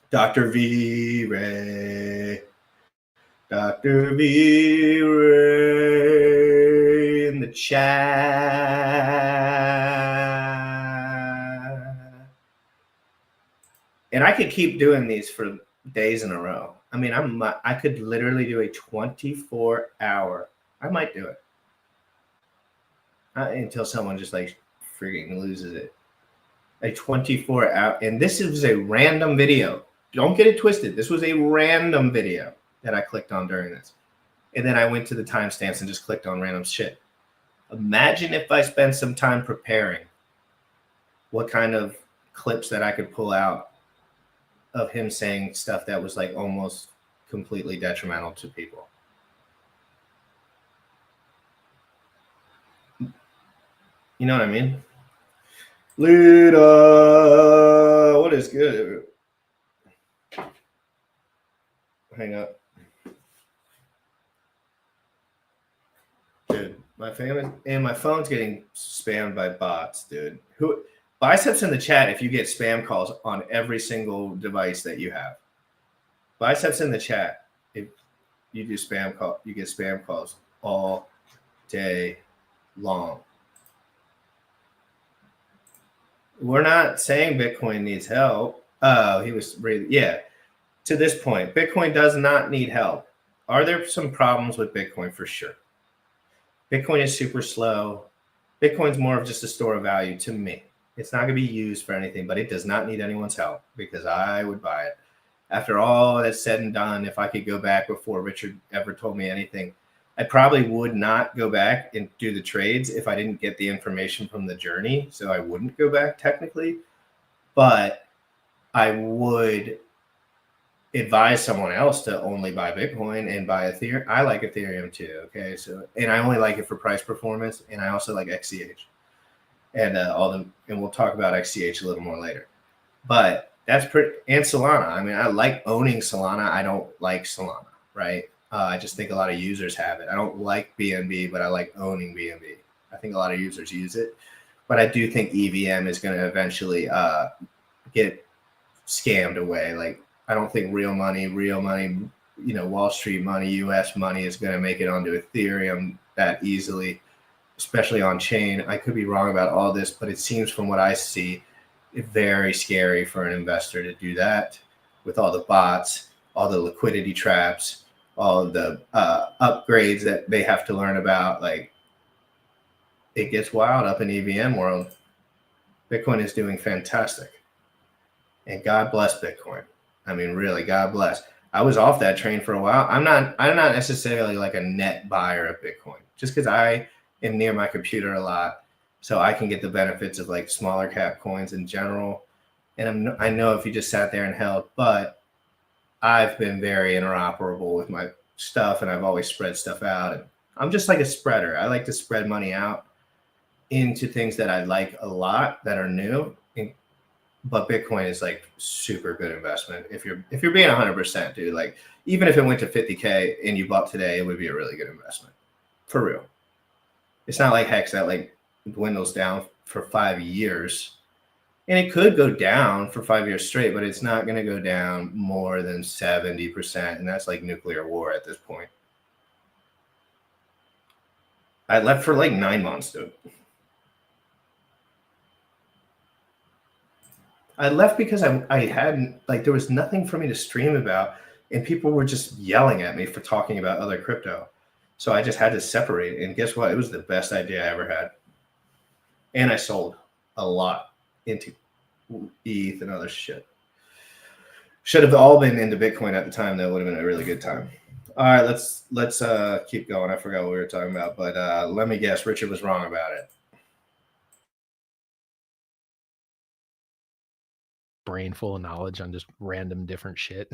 Dr. V Ray in the chat. And I could keep doing these for days in a row. I mean, I could literally do a 24-hour. I might do it until someone just like freaking loses it. A 24-hour, and this is a random video. Don't get it twisted. This was a random video that I clicked on during this, and then I went to the timestamps and just clicked on random shit. Imagine if I spent some time preparing what kind of clips that I could pull out of him saying stuff that was like almost completely detrimental to people. You know what I mean? Lita, what is good? hang up. Dude, my family and my phone's getting spammed by bots, dude. Who biceps in the chat if you get spam calls on every single device that you have. Biceps in the chat if you do spam call, you get spam calls all day long. We're not saying Bitcoin needs help. Oh, he was really, yeah. To this point, Bitcoin does not need help. Are there some problems with Bitcoin? For sure. Bitcoin is super slow. Bitcoin's more of just a store of value to me. It's not going to be used for anything, but it does not need anyone's help because I would buy it. After all that's said and done, if I could go back before Richard ever told me anything, I probably would not go back and do the trades if I didn't get the information from the journey. So I wouldn't go back technically, but I would advise someone else to only buy Bitcoin and buy Ethereum. I like Ethereum too. Okay. So, and I only like it for price performance. And I also like XCH and and we'll talk about XCH a little more later, but that's pretty, and Solana. I mean, I like owning Solana. I don't like Solana, right? I just think a lot of users have it. I don't like BNB, but I like owning BNB. I think a lot of users use it, but I do think EVM is going to eventually get scammed away. Like, I don't think real money, you know, Wall Street money, US money is going to make it onto Ethereum that easily, especially on chain. I could be wrong about all this, but it seems from what I see, it's very scary for an investor to do that with all the bots, all the liquidity traps, all of the upgrades that they have to learn about. Like, it gets wild up in EVM world. Bitcoin is doing fantastic. And God bless Bitcoin. I mean, really, God bless. I was off that train for a while. I'm not necessarily like a net buyer of Bitcoin, just because I am near my computer a lot, so I can get the benefits of like smaller cap coins in general. And I know if you just sat there and held, but I've been very interoperable with my stuff, and I've always spread stuff out. And I'm just like a spreader. I like to spread money out into things that I like a lot that are new. But Bitcoin is like super good investment. If you're being 100%, dude, like even if it went to 50K and you bought today, it would be a really good investment for real. It's not like Hex that like dwindles down for 5 years, and it could go down for 5 years straight, but it's not going to go down more than 70%. And that's like nuclear war at this point. I left for like 9 months, dude. I left because I hadn't, like, there was nothing for me to stream about, and people were just yelling at me for talking about other crypto. So I just had to separate. And guess what? It was the best idea I ever had. And I sold a lot into ETH and other shit. Should have all been into Bitcoin at the time. That would have been a really good time. All right, let's keep going. I forgot what we were talking about, but let me guess, Richard was wrong about it. Brain full of knowledge on just random different shit.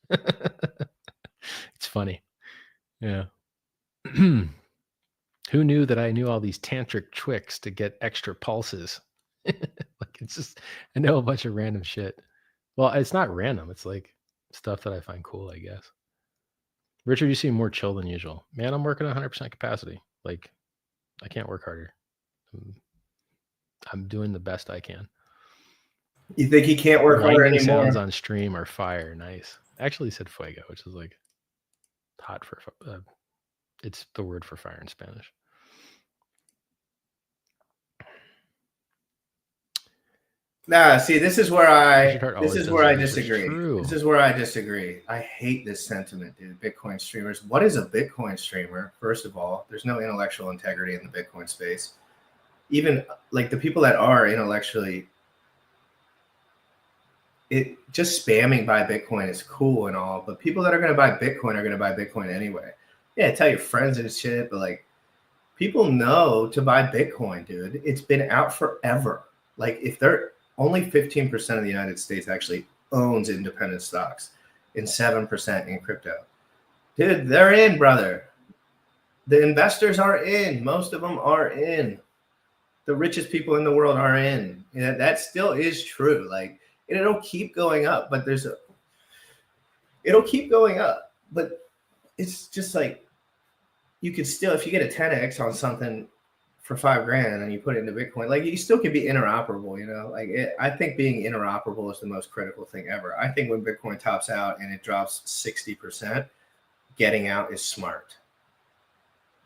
It's funny. Yeah. Who knew that I knew all these tantric tricks to get extra pulses? Like, it's just, I know a bunch of random shit. Well, it's not random. It's like stuff that I find cool, I guess. Richard, you seem more chill than usual. Man, I'm working 100% capacity. Like, I can't work harder. I'm doing the best I can. You think he can't work harder Grinding anymore? sounds on stream are fire. Nice. Actually said fuego, which is like hot for, it's the word for fire in Spanish. Nah, see, this is where I disagree. True. This is where I disagree. I hate this sentiment, dude. Bitcoin streamers. What is a Bitcoin streamer? First of all, there's no intellectual integrity in the Bitcoin space. Even like the people that are intellectually, it just spamming buy Bitcoin is cool and all, but people that are going to buy Bitcoin are going to buy Bitcoin anyway. Yeah, tell your friends and shit, but like people know to buy Bitcoin, dude. It's been out forever. Like if they're only 15% of the United States actually owns independent stocks and 7% in crypto. Dude, they're in, brother. The investors are in. Most of them are in. The richest people in the world are in. And that still is true. Like, and it'll keep going up, but it'll keep going up. but it's just like, you could still, if you get a 10x on something for $5,000 and you put it into Bitcoin, like you still can be interoperable, you know, like I think being interoperable is the most critical thing ever. I think when Bitcoin tops out and it drops 60%, getting out is smart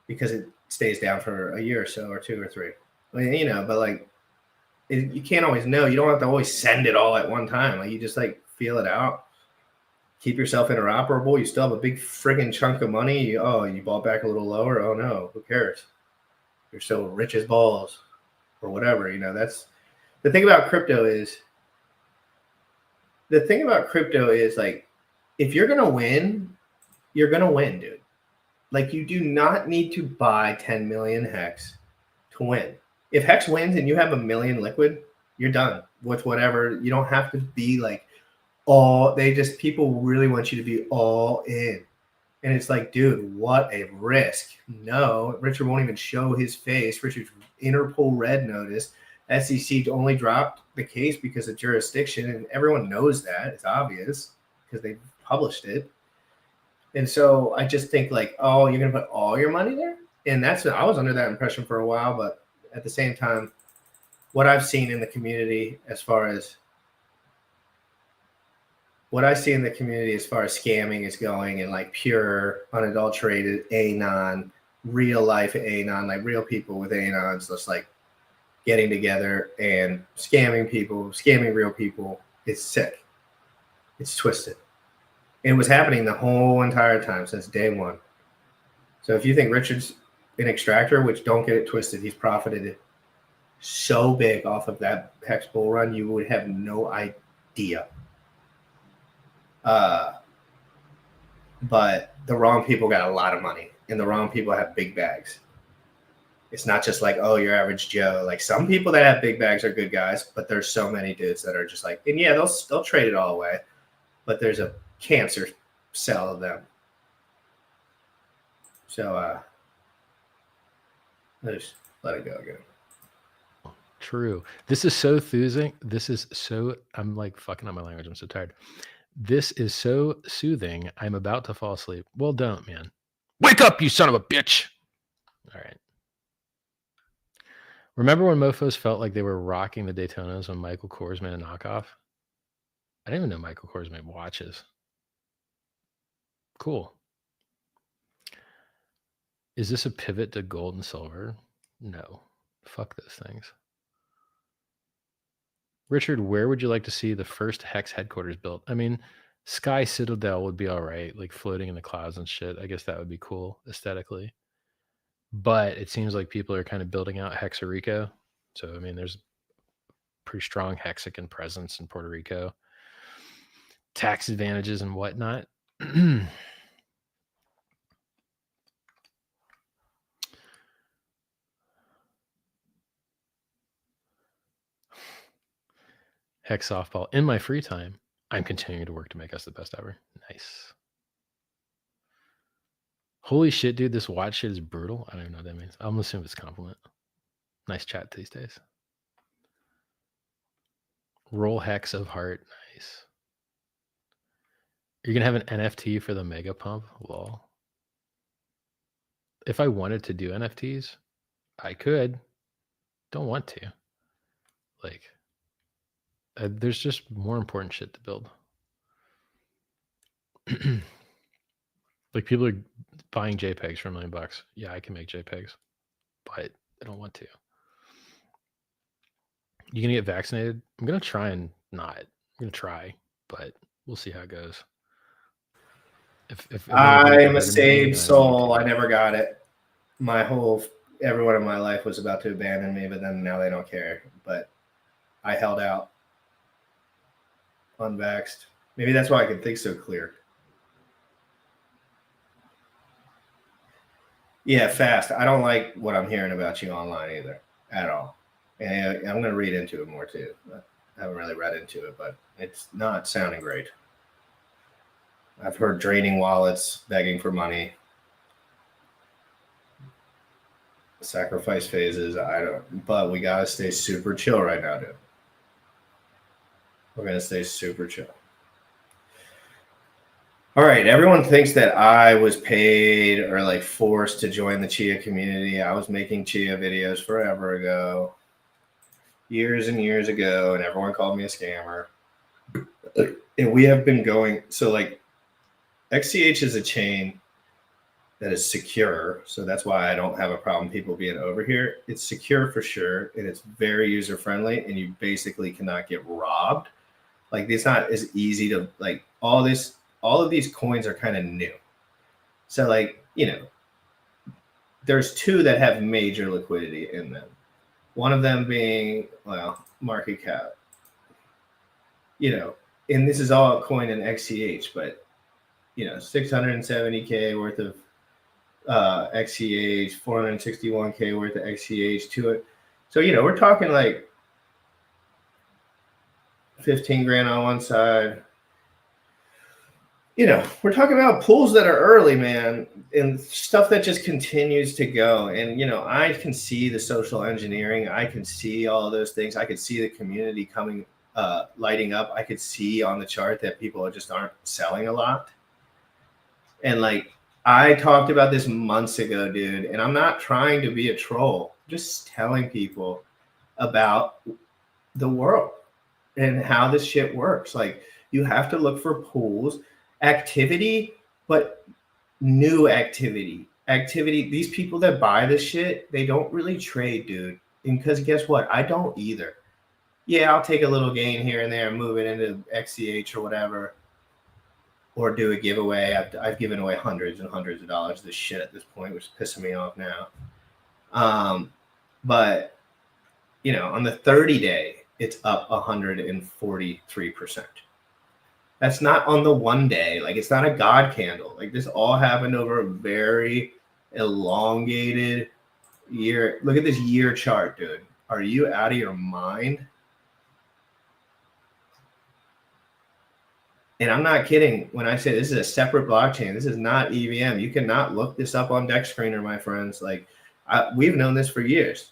because it stays down for a year or so, or 2 or 3. I mean, you know, but like you can't always know. You don't have to always send it all at one time. Like you just like feel it out. Keep yourself interoperable. You still have a big friggin' chunk of money. You bought back a little lower. Oh no, who cares? You're so rich as balls, or whatever. You know, that's the thing about crypto is. The thing about crypto is like, if you're gonna win, you're gonna win, dude. Like you do not need to buy 10 million hex to win. If hex wins and you have 1 million liquid, you're done with whatever. You don't have to be like people really want you to be all in. And it's like, dude, what a risk. No, Richard won't even show his face. Richard's Interpol red notice. SEC only dropped the case because of jurisdiction, and everyone knows that. It's obvious because they published it. And so I just think like, oh, you're going to put all your money there? And I was under that impression for a while, but at the same time, what I've seen in the community as far as scamming is going, and like pure, unadulterated anon, real life anon, like real people with anons, just like getting together and scamming people, scamming real people. It's sick. It's twisted. It was happening the whole entire time since day one. So if you think Richard's an extractor, which don't get it twisted, he's profited so big off of that hex bull run, you would have no idea. But the wrong people got a lot of money, and the wrong people have big bags. It's not just like, oh, your average Joe. Like some people that have big bags are good guys, but there's so many dudes that are just like, and yeah, they'll trade it all away, but there's a cancer cell of them. So just let it go again. True. This is so soothing. I'm like fucking up my language. I'm so tired. This is so soothing. I'm about to fall asleep. Well, don't, man. Wake up, you son of a bitch. All right. Remember when mofos felt like they were rocking the Daytonas when Michael Kors made a knockoff? I didn't even know Michael Kors made watches. Cool. Is this a pivot to gold and silver? No. Fuck those things. Richard, where would you like to see the first Hex headquarters built? I mean, Sky Citadel would be all right, like floating in the clouds and shit. I guess that would be cool aesthetically. But it seems like people are kind of building out Hexarico. So, I mean, there's pretty strong Hexican presence in Puerto Rico. Tax advantages and whatnot. Hex softball. In my free time, I'm continuing to work to make us the best ever. Nice. Holy shit, dude. This watch shit is brutal. I don't even know what that means. I'm going to assume it's a compliment. Nice chat these days. Roll Hex of Heart. Nice. You're going to have an NFT for the Mega Pump? Lol. If I wanted to do NFTs, I could. Don't want to. Like, there's just more important shit to build. Like people are buying JPEGs for $1 million. Yeah, I can make JPEGs, but I don't want to. You gonna get vaccinated? I'm gonna try and not. I'm gonna try, but we'll see how it goes. If I'm a saved soul. I never got it. Everyone in my life was about to abandon me, but then now they don't care. But I held out, unvaxxed. Maybe that's why I can think so clear. Yeah, fast. I don't like what I'm hearing about you online either, at all. And I'm going to read into it more too. I haven't really read into it, but it's not sounding great. I've heard draining wallets, begging for money, sacrifice phases. But we got to stay super chill right now, dude. We're going to stay super chill. All right, everyone thinks that I was paid or like forced to join the Chia community. I was making Chia videos forever ago, years and years ago, and everyone called me a scammer. And we have been going, so like XCH is a chain that is secure. So that's why I don't have a problem people being over here. It's secure for sure, and it's very user friendly, and you basically cannot get robbed. Like it's not as easy to like all of these coins are kind of new. So like, you know, there's two that have major liquidity in them. One of them being, well, market cap. You know, and this is all coin in XCH, but you know, 670K worth of XCH, 461K worth of XCH to it. So, you know, we're talking like 15 grand on one side. You know, we're talking about pools that are early, man, and stuff that just continues to go. And, you know, I can see the social engineering. I can see all of those things. I could see the community coming, lighting up. I could see on the chart that people just aren't selling a lot. And like, I talked about this months ago, dude, and I'm not trying to be a troll, just telling people about the world and how this shit works. Like, you have to look for pools, activity, but new activity. These people that buy this shit, they don't really trade, dude. And because guess what? I don't either. Yeah, I'll take a little gain here and there and move it into XCH or whatever, or do a giveaway. I've given away hundreds and hundreds of dollars of this shit at this point, which is pissing me off now. But you know, on the 30-day, it's up 143%. That's not on the 1 day. Like, it's not a God candle. Like, this all happened over a very elongated year. Look at this year chart, dude. Are you out of your mind? And I'm not kidding when I say this is a separate blockchain. This is not EVM. You cannot look this up on Dex Screener, my friends. Like, we've known this for years.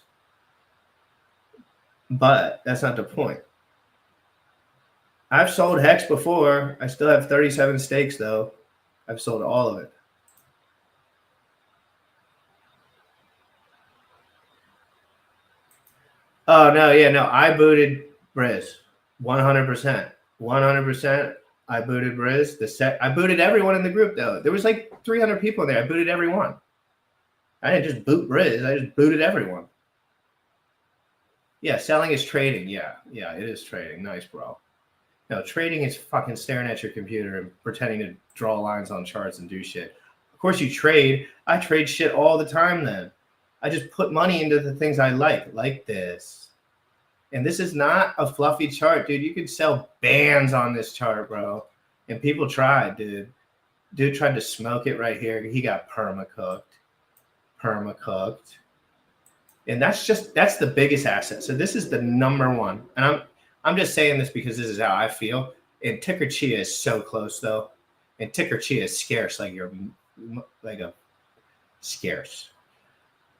But that's not the point. I've sold Hex before. I still have 37 stakes, though. I've sold all of it. Oh, no, yeah, no. I booted Briz. 100%. 100%. I booted Briz. I booted everyone in the group, though. There was like 300 people in there. I booted everyone. I didn't just boot Briz. I just booted everyone. Yeah, selling is trading. Yeah, it is trading. Nice, bro. No, trading is fucking staring at your computer and pretending to draw lines on charts and do shit. Of course you trade. I trade shit all the time then. I just put money into the things I like this. And this is not a fluffy chart, dude. You could sell bands on this chart, bro. And people tried, dude. Dude tried to smoke it right here. He got perma-cooked. And that's the biggest asset. So this is the number one. And I'm just saying this because this is how I feel. And ticker Chia is so close though. And ticker Chia is scarce, like a scarce.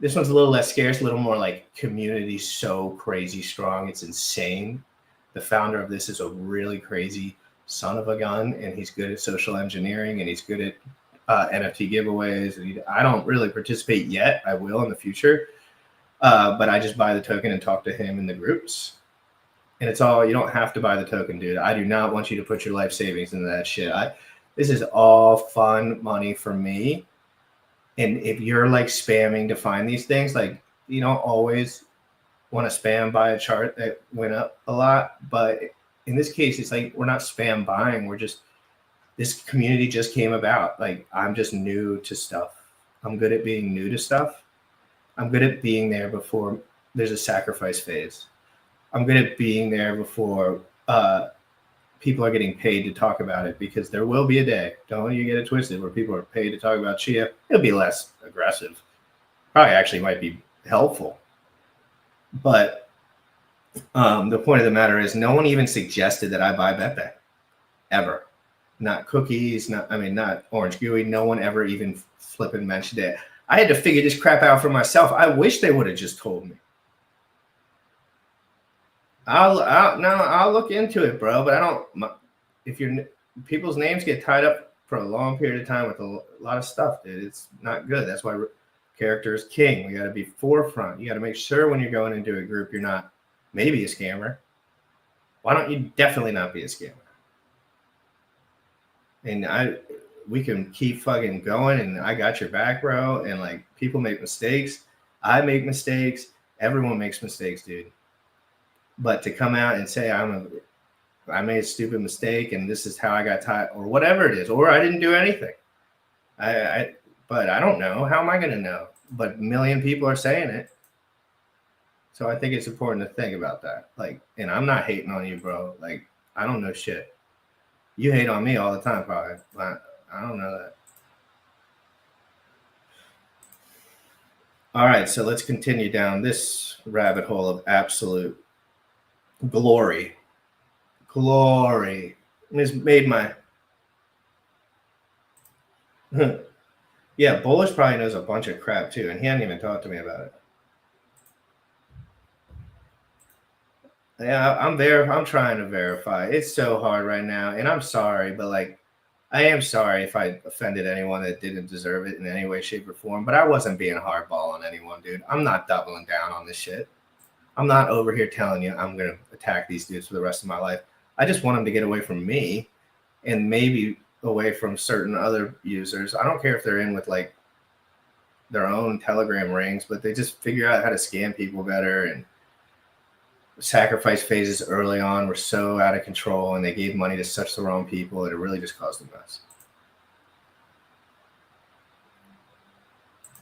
This one's a little less scarce, a little more like community so crazy strong. It's insane. The founder of this is a really crazy son of a gun, and he's good at social engineering, and he's good at NFT giveaways. And I don't really participate yet. I will in the future. But I just buy the token and talk to him in the groups. And it's all, you don't have to buy the token, dude. I do not want you to put your life savings into that shit. This is all fun money for me. And if you're like spamming to find these things, like, you don't always want to spam buy a chart that went up a lot. But in this case, it's like, we're not spam buying. This community just came about. Like, I'm just new to stuff. I'm good at being new to stuff. I'm good at being there before there's a sacrifice phase. I'm good at being there before people are getting paid to talk about it, because there will be a day, don't you get it twisted, where people are paid to talk about Chia. It'll be less aggressive. Probably actually might be helpful. But the point of the matter is, no one even suggested that I buy Beppe. Ever. Not cookies, not Orange Gooey. No one ever even flipping mentioned it. I had to figure this crap out for myself. I wish they would have just told me. I'll look into it, bro. But I don't. If people's names get tied up for a long period of time with a lot of stuff, dude. It's not good. That's why character is king. We got to be forefront. You got to make sure when you're going into a group, you're not maybe a scammer. Why don't you definitely not be a scammer? And we can keep fucking going, and I got your back, bro. And like, people make mistakes. I make mistakes. Everyone makes mistakes, dude. But to come out and say I made a stupid mistake and this is how I got tied, or whatever it is, or I didn't do anything. But I don't know. How am I going to know? But a million people are saying it. So I think it's important to think about that. Like, and I'm not hating on you, bro. Like, I don't know shit. You hate on me all the time, probably. But I don't know that. All right, so let's continue down this rabbit hole of absolute glory. Glory. It's made my... Yeah, Bullish probably knows a bunch of crap too, and he hadn't even talked to me about it. Yeah, I'm trying to verify. It's so hard right now, and I'm sorry, but like, I am sorry if I offended anyone that didn't deserve it in any way, shape, or form, but I wasn't being hardball on anyone, dude. I'm not doubling down on this shit. I'm not over here telling you I'm going to attack these dudes for the rest of my life. I just want them to get away from me and maybe away from certain other users. I don't care if they're in with like their own Telegram rings, but they just figure out how to scam people better. And sacrifice phases early on were so out of control, and they gave money to such the wrong people that it really just caused a mess.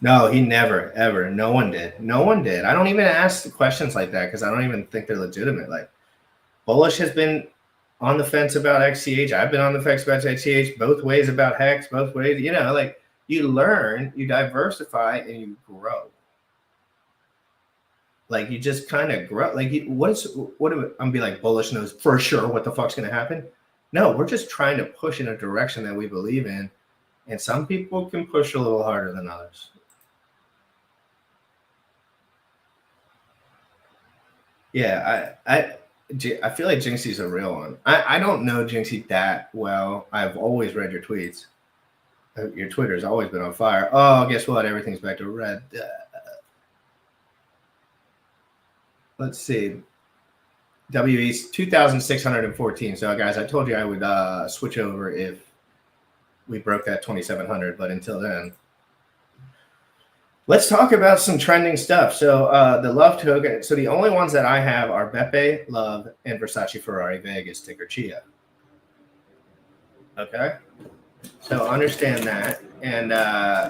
No, he never, ever. No one did. No one did. I don't even ask questions like that because I don't even think they're legitimate. Like, Bullish has been on the fence about XCH. I've been on the fence about XCH, both ways about Hex, both ways. You know, like, you learn, you diversify, and you grow. Like, you just kind of grow. Like, I'm be like, Bullish knows for sure what the fuck's going to happen. No, we're just trying to push in a direction that we believe in. And some people can push a little harder than others. Yeah, I feel like Jinxie's a real one. I don't know Jinxie that well. I've always read your tweets. Your Twitter's always been on fire. Oh, guess what? Everything's back to red. Let's see. WE's 2,614. So, guys, I told you I would switch over if we broke that 2,700. But until then, let's talk about some trending stuff. So the Love token. So the only ones that I have are Beppe, Love, and Versace Ferrari Vegas, ticker Chia. Okay. So understand that. And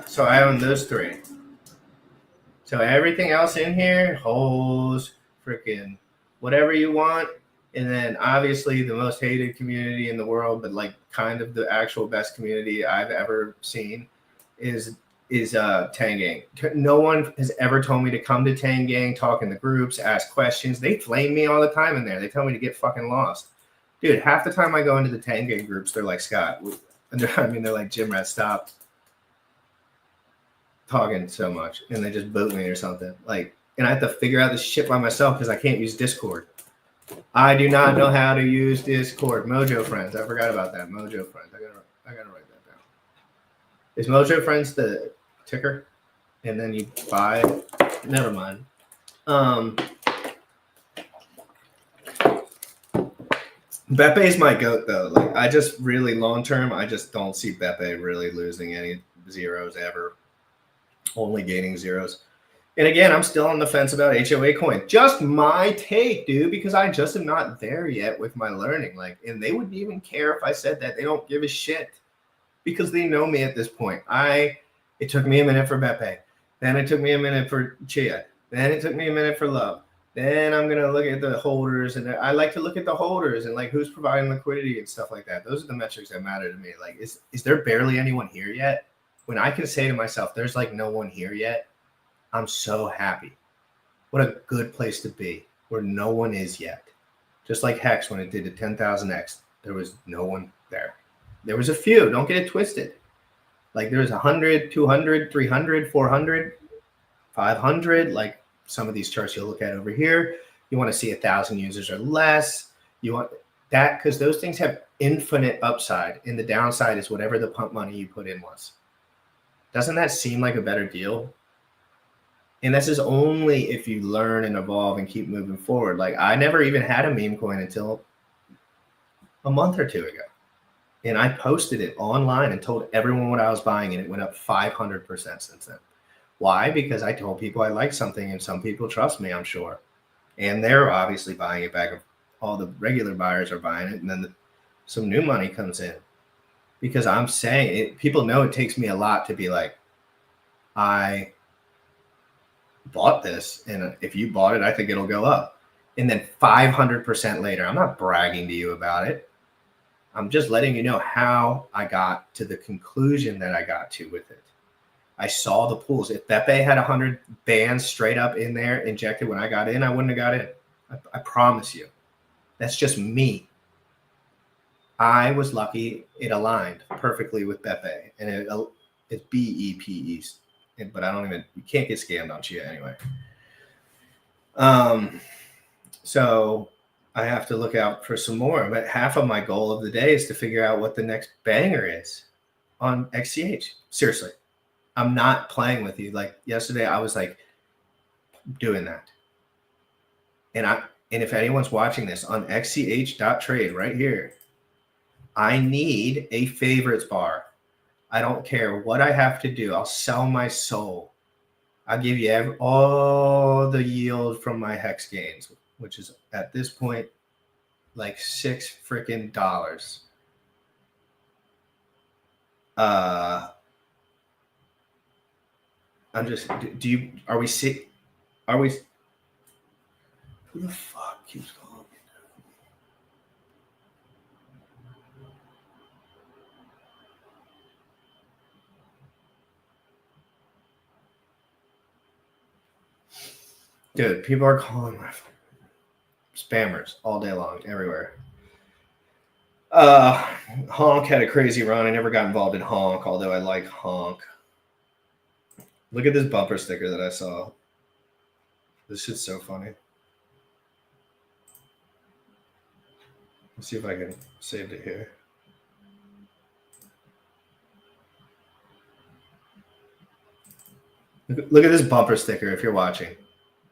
so I own those three. So everything else in here holds freaking whatever you want. And then obviously the most hated community in the world, but like kind of the actual best community I've ever seen is Tang Gang. No one has ever told me to come to Tang Gang, talk in the groups, ask questions. They flame me all the time in there. They tell me to get fucking lost. Dude, half the time I go into the Tang Gang groups, they're like, Scott, they're like, Jim Rat, stop talking so much. And they just boot me or something. Like, and I have to figure out this shit by myself because I can't use Discord. I do not know how to use Discord. Mojo Friends. I forgot about that. Mojo Friends. I gotta write that down. Is Mojo Friends the ticker? And then you buy. Never mind. Beppe is my goat though. Like, I just really long term, I just don't see Beppe really losing any zeros ever. Only gaining zeros. And again, I'm still on the fence about HOA coin. Just my take, dude, because I just am not there yet with my learning. Like, and they wouldn't even care if I said that. They don't give a shit because they know me at this point. It took me a minute for Beppe. Then it took me a minute for Chia. Then it took me a minute for Love. Then I'm going to look at the holders. And I like to look at the holders and like who's providing liquidity and stuff like that. Those are the metrics that matter to me. Like, is there barely anyone here yet? When I can say to myself, there's like no one here yet, I'm so happy. What a good place to be where no one is yet. Just like Hex when it did the 10,000X, there was no one there. There was a few. Don't get it twisted. Like there was 100, 200, 300, 400, 500. Like some of these charts you'll look at over here. You want to see 1,000 users or less. You want that because those things have infinite upside, and the downside is whatever the pump money you put in was. Doesn't that seem like a better deal? And this is only if you learn and evolve and keep moving forward. Like, I never even had a meme coin until a month or two ago. And I posted it online and told everyone what I was buying, and it went up 500% since then. Why? Because I told people I like something, and some people trust me, I'm sure. And they're obviously buying it back. All the regular buyers are buying it, and then some new money comes in. Because I'm saying it, people know it takes me a lot to be like, I bought this, and if you bought it, I think it'll go up. And then 500% later, I'm not bragging to you about it. I'm just letting you know how I got to the conclusion that I got to with it. I saw the pools. If Beppe had 100 bands straight up in there injected when I got in, I wouldn't have got in. I promise you. That's just me. I was lucky it aligned perfectly with Beppe. And it's BEPE. But I don't even, you can't get scammed on Chia anyway. So I have to look out for some more. But half of my goal of the day is to figure out what the next banger is on XCH. Seriously. I'm not playing with you. Like yesterday, I was like doing that. And if anyone's watching this on XCH.trade right here, I need a favorites bar. I don't care what I have to do. I'll sell my soul. I'll give you all the yield from my hex gains, which is at this point like $6 freaking dollars. I'm just, are we sick? Are we, who the fuck keeps calling me? Dude, people are calling my phone. Spammers all day long, everywhere. Honk had a crazy run. I never got involved in Honk, although I like Honk. Look at this bumper sticker that I saw. This shit's so funny. Let's see if I can save it here. Look at this bumper sticker if you're watching.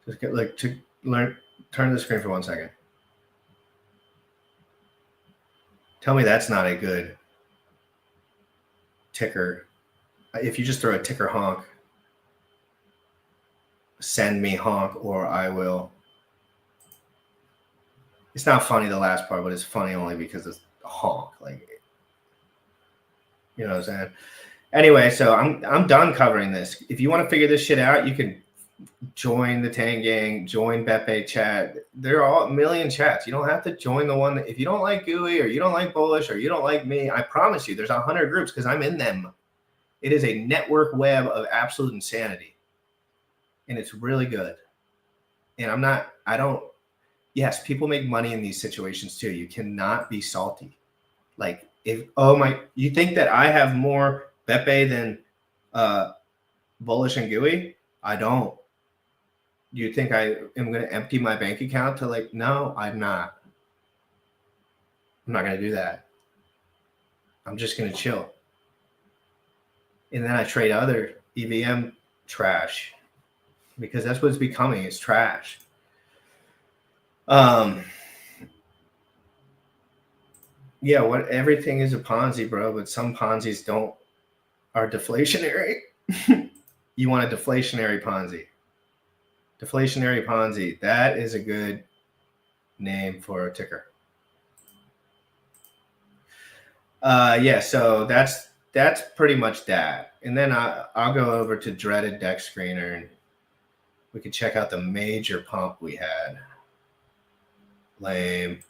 Just get like to learn. Turn the screen for 1 second. Tell me that's not a good ticker. If you just throw a ticker honk, send me honk, or I will. It's not funny the last part, but it's funny only because it's honk. Like, you know what I'm saying? Anyway, so I'm done covering this. If you want to figure this shit out, you can join the Tang Gang, join Beppe chat. There are a million chats. You don't have to join the one that, if you don't like GUI or you don't like Bullish or you don't like me, I promise you there's 100 groups because I'm in them. It is a network web of absolute insanity. And it's really good. And yes, people make money in these situations too. You cannot be salty. Like, you think that I have more Beppe than Bullish and GUI? I don't. Do you think I am going to empty my bank account to like, no, I'm not. I'm not going to do that. I'm just going to chill. And then I trade other EVM trash because that's what it's becoming. It's trash. Yeah, everything is a Ponzi, bro, but some Ponzi's are deflationary. You want a deflationary Ponzi. Deflationary Ponzi. That is a good name for a ticker. Yeah, so that's pretty much that. And then I'll go over to Dreaded Deck Screener and we can check out the major pump we had. Lame.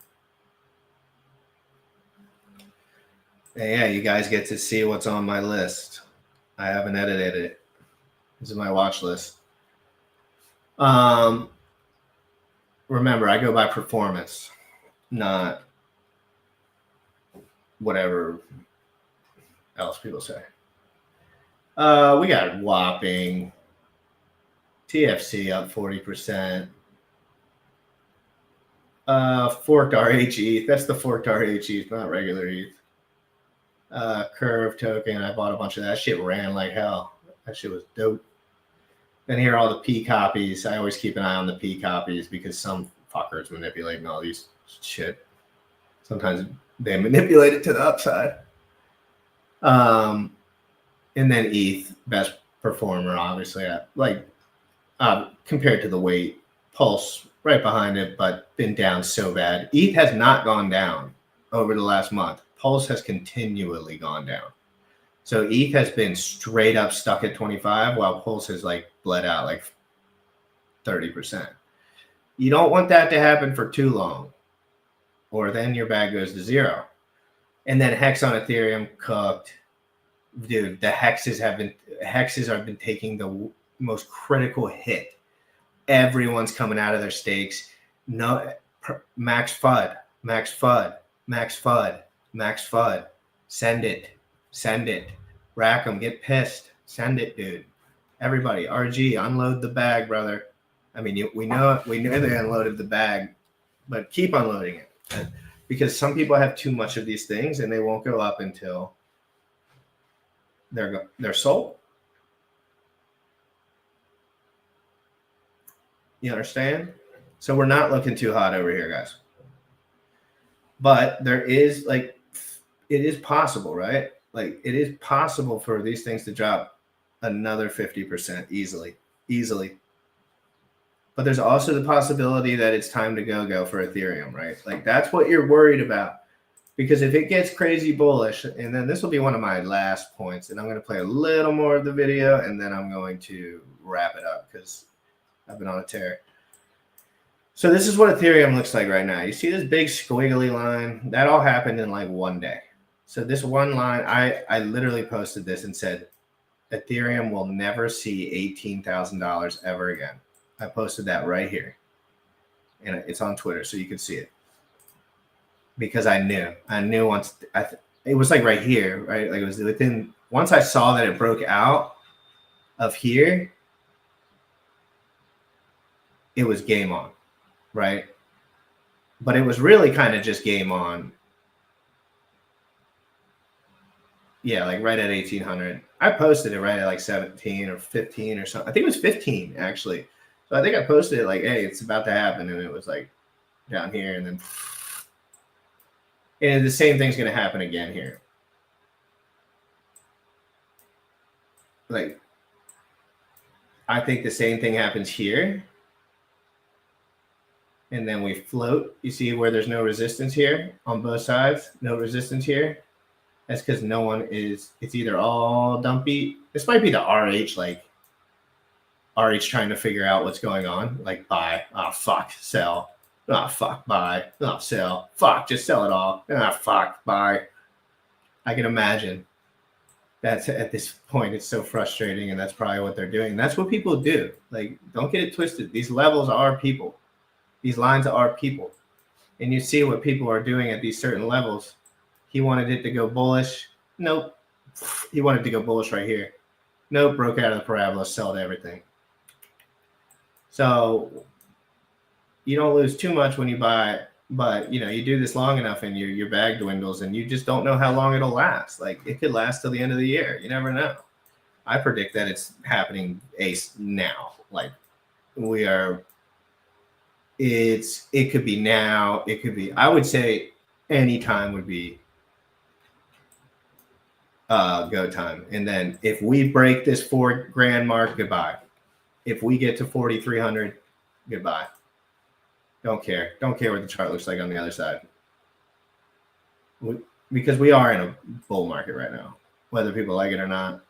And yeah, you guys get to see what's on my list. I haven't edited it. This is my watch list. Remember, I go by performance, not whatever else people say. We got whopping TFC up 40%. Forked RH. That's the forked RH, not regular ETH. Curve token. I bought a bunch of that. Shit ran like hell. That shit was dope. Then here are all the P copies. I always keep an eye on the P copies because some fuckers manipulating all these shit. Sometimes they manipulate it to the upside. And then ETH, best performer, obviously. Compared to the weight, Pulse right behind it, but been down so bad. ETH has not gone down over the last month. Pulse has continually gone down. So ETH has been straight up stuck at 25, while Pulse has like bled out like 30%. You don't want that to happen for too long, or then your bag goes to zero. And then Hex on Ethereum cooked. Dude, the hexes have been taking the most critical hit. Everyone's coming out of their stakes. No, max FUD, max FUD, max FUD, max FUD. Send it. Rack them, get pissed. Send it, dude. Everybody, RG, unload the bag, brother. I mean, we know they unloaded the bag, but keep unloading it because some people have too much of these things and they won't go up until they're sold. You understand? So we're not looking too hot over here, guys. But there is it is possible, right? Like it is possible for these things to drop another 50% easily. But there's also the possibility that it's time to go for Ethereum, right? Like that's what you're worried about. Because if it gets crazy bullish, and then this will be one of my last points, and I'm going to play a little more of the video, and then I'm going to wrap it up because I've been on a tear. So this is what Ethereum looks like right now. You see this big squiggly line? That all happened in like one day. So this one line, I literally posted this and said, Ethereum will never see $18,000 ever again. I posted that right here. And it's on Twitter, so you can see it. Because I knew once it was like right here, right? Like it was within, once I saw that it broke out of here, it was game on, right? But it was really kind of just game on. Yeah, like right at 1800. I posted it right at like 17 or 15 or something. I think it was 15 actually. So I think I posted it like, hey, it's about to happen. And it was like down here and then. And the same thing's going to happen again here. Like, I think the same thing happens here. And then we float. You see where there's no resistance here on both sides? No resistance here. That's because no one is, it's either all dumpy. This might be the RH, like RH trying to figure out what's going on. Like buy, oh fuck, sell. Oh fuck, buy. Oh sell. Fuck, just sell it all. Ah fuck, buy. I can imagine. That's at this point, it's so frustrating, and that's probably what they're doing. And that's what people do. Like, don't get it twisted. These levels are people. These lines are people. And you see what people are doing at these certain levels. He wanted it to go bullish. Nope. He wanted to go bullish right here. Nope, broke out of the parabola, sold everything. So you don't lose too much when you buy, but you do this long enough and your bag dwindles and you just don't know how long it'll last. Like it could last till the end of the year. You never know. I predict that it's happening ace now. Like it could be now. It could be, I would say any time would be go time. And then if we break this $4,000 mark, goodbye. If we get to 4,300, goodbye. Don't care. Don't care what the chart looks like on the other side. Because we are in a bull market right now, whether people like it or not.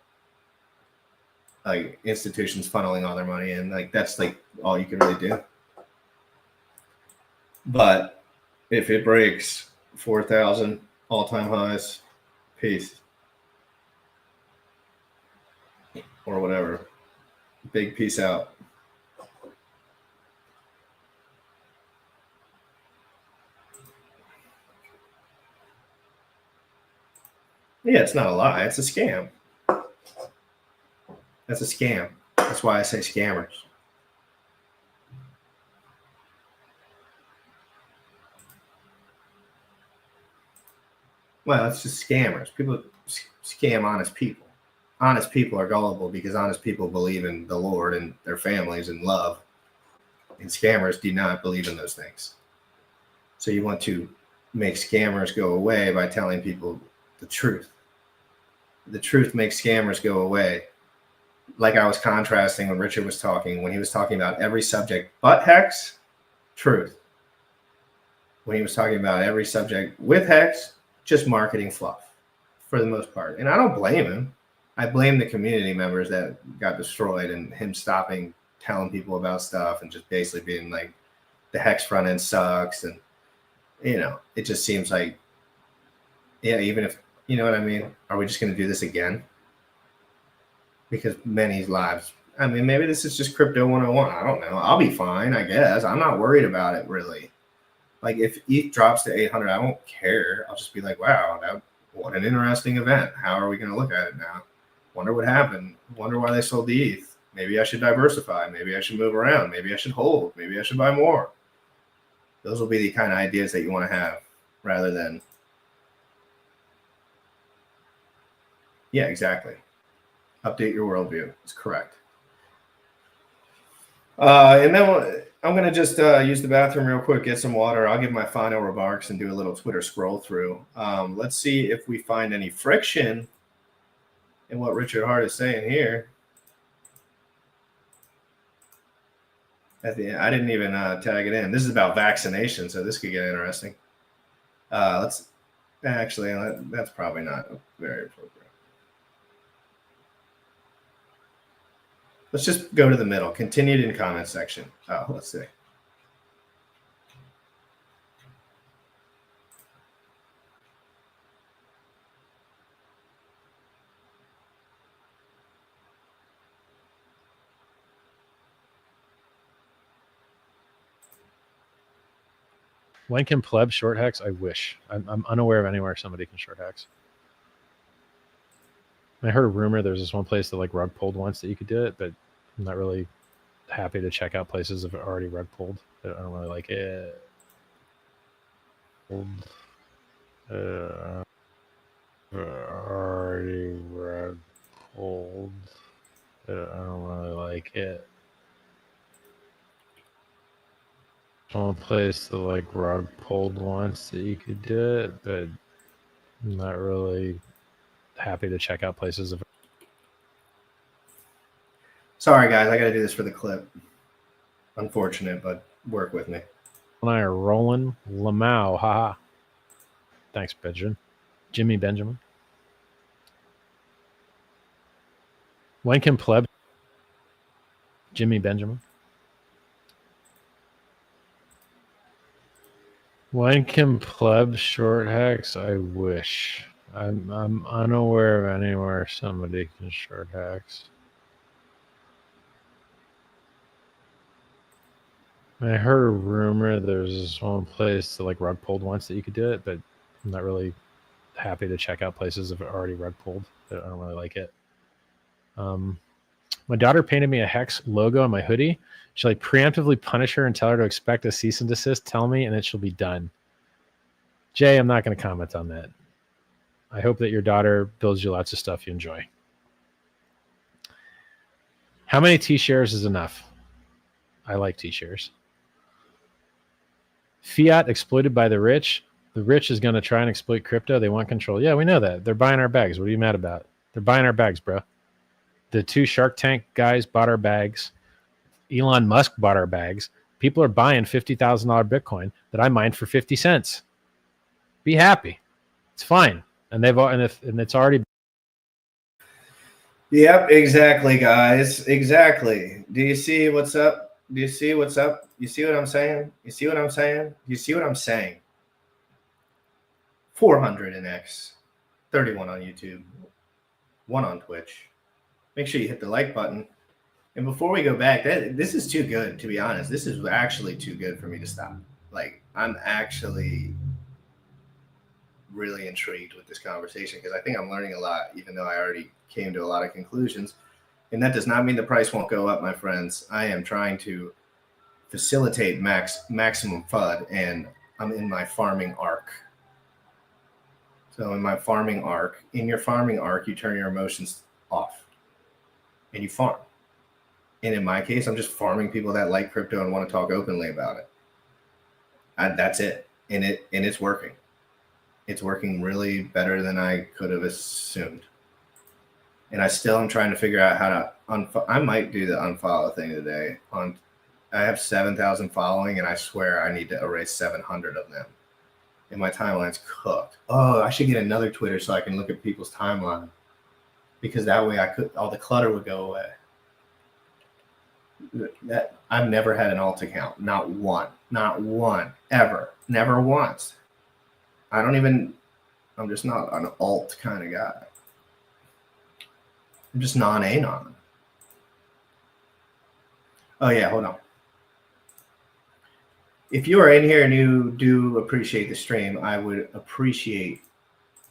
Like institutions funneling all their money in, like that's like all you can really do. But if it breaks 4,000 all-time highs, peace. Or whatever. Big peace out. Yeah, it's not a lie. It's a scam. That's a scam. That's why I say scammers. Well, it's just scammers. People scam honest people. Honest people are gullible because honest people believe in the Lord and their families and love. And scammers do not believe in those things. So you want to make scammers go away by telling people the truth. The truth makes scammers go away. Like I was contrasting when Richard was talking, when he was talking about every subject but hex, truth. When he was talking about every subject with hex, just marketing fluff for the most part. And I don't blame him. I blame the community members that got destroyed and him stopping telling people about stuff and just basically being like, the hex front end sucks. And, you know, it just seems like, yeah, even if, you know what I mean? Are we just going to do this again? Because many lives, I mean, maybe this is just crypto 101. I don't know. I'll be fine, I guess. I'm not worried about it really. Like if ETH drops to 800, I won't care. I'll just be like, wow, what an interesting event. How are we going to look at it now? Wonder what happened. Wonder why they sold the ETH. Maybe I should diversify. Maybe I should move around. Maybe I should hold. Maybe I should buy more. Those will be the kind of ideas that you want to have rather than, yeah, exactly. Update your worldview. It's correct. And then I'm going to just use the bathroom real quick, get some water. I'll give my final remarks and do a little Twitter scroll through. Let's see if we find any friction in what Richard Hart is saying here. At the end, I didn't even tag it in. This is about vaccination, so this could get interesting. Let's actually, that's probably not very appropriate. Let's just go to the middle. Continued in comment section. Oh, let's see. When can pleb short hex? I wish. I'm unaware of anywhere somebody can short hex. I heard a rumor there's this one place that like rug pulled once that you could do it, but I'm not really happy to check out places that are already rug pulled. I don't really like it. Already rug pulled. I don't really like it. One place that like rug pulled once that you could do it, but I'm not really happy to check out places. Sorry, guys. I got to do this for the clip. Unfortunate, but work with me. And I are rolling. Lamau, haha. Thanks, Benjamin. Jimmy Benjamin. When can pleb? Jimmy Benjamin. When can pleb short hex? I wish. I'm unaware of anywhere somebody can short hex. I heard a rumor there's this one place that like rug pulled once that you could do it, but I'm not really happy to check out places that are already rug pulled. I don't really like it. My daughter painted me a hex logo on my hoodie. Should I preemptively punish her and tell her to expect a cease and desist? Tell me, and it shall be done. Jay, I'm not going to comment on that. I hope that your daughter builds you lots of stuff you enjoy. How many T-shares is enough? I like T-shares. Fiat exploited by the rich. The rich is going to try and exploit crypto. They want control. Yeah, we know that. They're buying our bags. What are you mad about? They're buying our bags, bro. The two Shark Tank guys bought our bags. Elon Musk bought our bags. People are buying $50,000 Bitcoin that I mined for 50 cents. Be happy. It's fine. And it's already. Yep, exactly, guys. Exactly. Do you see what's up? Do you see what's up? You see what I'm saying? You see what I'm saying? You see what I'm saying? 400 in X, 31 on YouTube, 1 on Twitch. Make sure you hit the like button. And before we go back, this is too good, to be honest. This is actually too good for me to stop. Like, I'm actually really intrigued with this conversation because I think I'm learning a lot, even though I already came to a lot of conclusions. And that does not mean the price won't go up, my friends. I am trying to facilitate maximum FUD, and I'm in my farming arc. So in my farming arc, in your farming arc, you turn your emotions off and you farm. And in my case, I'm just farming people that like crypto and want to talk openly about it. That's it. And it's working. It's working really better than I could have assumed. And I still am trying to figure out how to I might do the unfollow thing today. I have 7,000 following, and I swear I need to erase 700 of them. And my timeline's cooked. Oh, I should get another Twitter so I can look at people's timeline, because that way all the clutter would go away. That I've never had an alt account, not one ever, never once. I'm just not an alt kind of guy. I'm just non-anon. Oh yeah, hold on. If you are in here and you do appreciate the stream, I would appreciate.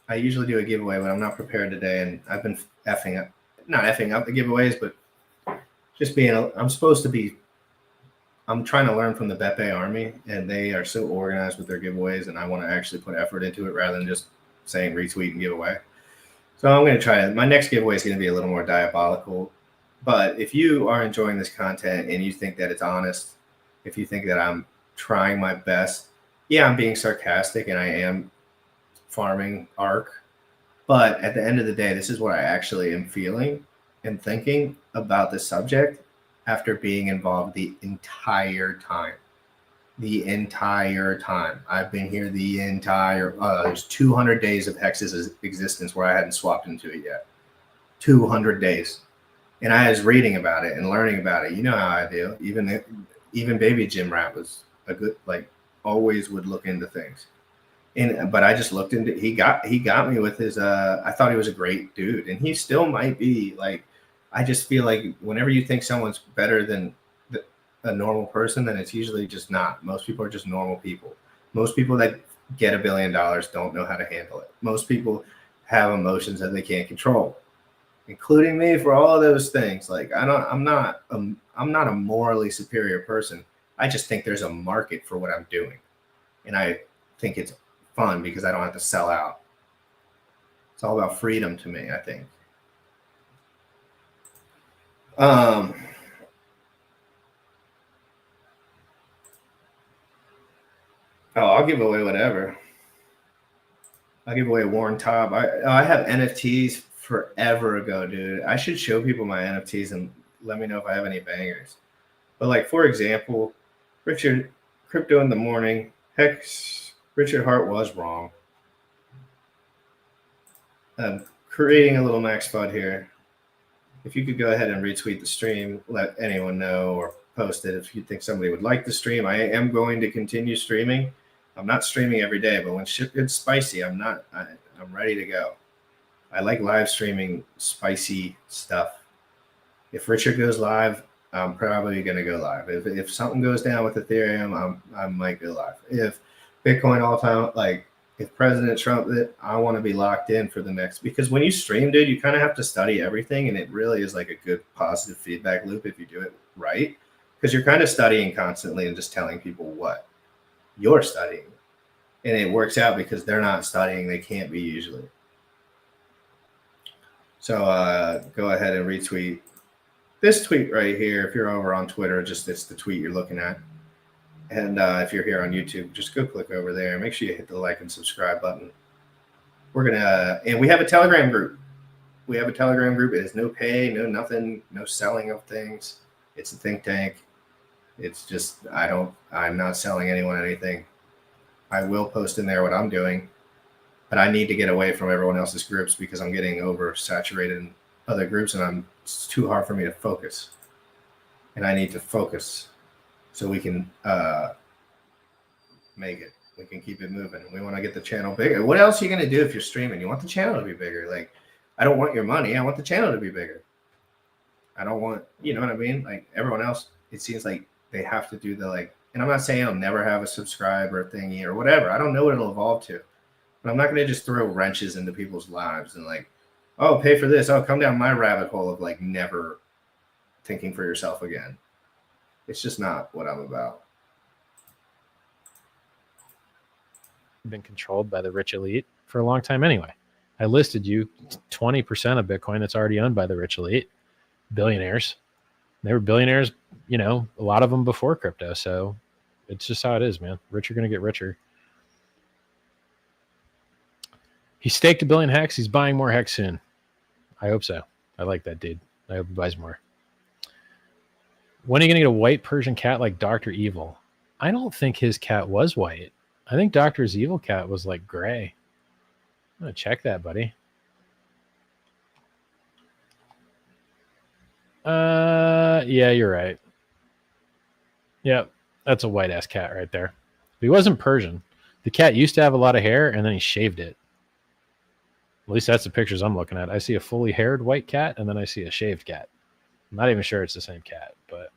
I usually do a giveaway, but I'm not prepared today, and I've been not effing up the giveaways, but just I'm trying to learn from the Beppe army, and they are so organized with their giveaways, and I want to actually put effort into it rather than just saying retweet and give away. So I'm going to try it. My next giveaway is going to be a little more diabolical. But if you are enjoying this content and you think that it's honest, if you think that I'm trying my best, yeah, I'm being sarcastic and I am farming ARC. But at the end of the day, this is what I actually am feeling and thinking about the subject after being involved the entire time. The entire time. I've been here the entire, there's 200 days of Hex's existence where I hadn't swapped into it yet. 200 days. And I was reading about it and learning about it. You know how I do. Even baby Jim Rat was a good, like, always would look into things. But I just looked into, he got me with his, I thought he was a great dude. And he still might be. Like, I just feel like whenever you think someone's better than a normal person, then it's usually just not. Most people are just normal people. Most people that get $1 billion don't know how to handle it. Most people have emotions that they can't control, including me, for all of those things. Like, I'm not a morally superior person. I just think there's a market for what I'm doing, and I think it's fun because I don't have to sell out. It's all about freedom to me, I think. Oh, I'll give away whatever. I'll give away Warren Top. I have NFTs forever ago, dude. I should show people my NFTs and let me know if I have any bangers. But like, for example, Richard, Crypto in the Morning, Hex, Richard Hart was wrong. Creating a little Max FUD here. If you could go ahead and retweet the stream, let anyone know, or post it if you think somebody would like the stream. I am going to continue streaming. I'm not streaming every day, but when shit gets spicy, I'm ready to go. I like live streaming spicy stuff. If Richard goes live, I'm probably going to go live. If something goes down with Ethereum, I might go live. If Bitcoin all time, like if President Trump, I want to be locked in for the next, because when you stream, dude, you kind of have to study everything, and it really is like a good positive feedback loop if you do it right, because you're kind of studying constantly and just telling people what you're studying, and it works out because they're not studying. They can't be usually. So go ahead and retweet this tweet right here. If you're over on Twitter, it's the tweet you're looking at. And if you're here on YouTube, just go click over there. Make sure you hit the like and subscribe button. And we have a Telegram group. We have a Telegram group. It is no pay, no nothing, no selling of things. It's a think tank. It's just, I'm not selling anyone anything. I will post in there what I'm doing, but I need to get away from everyone else's groups because I'm getting oversaturated in other groups, and it's too hard for me to focus. And I need to focus so we can make it. We can keep it moving. We want to get the channel bigger. What else are you going to do if you're streaming? You want the channel to be bigger. Like, I don't want your money. I want the channel to be bigger. I don't want, you know what I mean? Like everyone else, it seems like they have to do the like, and I'm not saying I'll never have a subscriber thingy or whatever. I don't know what it'll evolve to, but I'm not going to just throw wrenches into people's lives and like, oh, pay for this. Oh, come down my rabbit hole of like never thinking for yourself again. It's just not what I'm about. Been controlled by the rich elite for a long time anyway. I listed you 20% of Bitcoin that's already owned by the rich elite, billionaires. They were billionaires, you know, a lot of them before crypto. So it's just how it is, man. Rich are going to get richer. He staked 1 billion hex. He's buying more hex soon. I hope so. I like that dude. I hope he buys more. When are you going to get a white Persian cat like Dr. Evil? I don't think his cat was white. I think Dr.'s evil cat was like gray. I'm going to check that, buddy. Yeah, you're right. Yep, that's a white ass cat right there. But he wasn't Persian. The cat used to have a lot of hair and then he shaved it. At least that's the pictures I'm looking at. I see a fully haired white cat and then I see a shaved cat. I'm not even sure it's the same cat, but.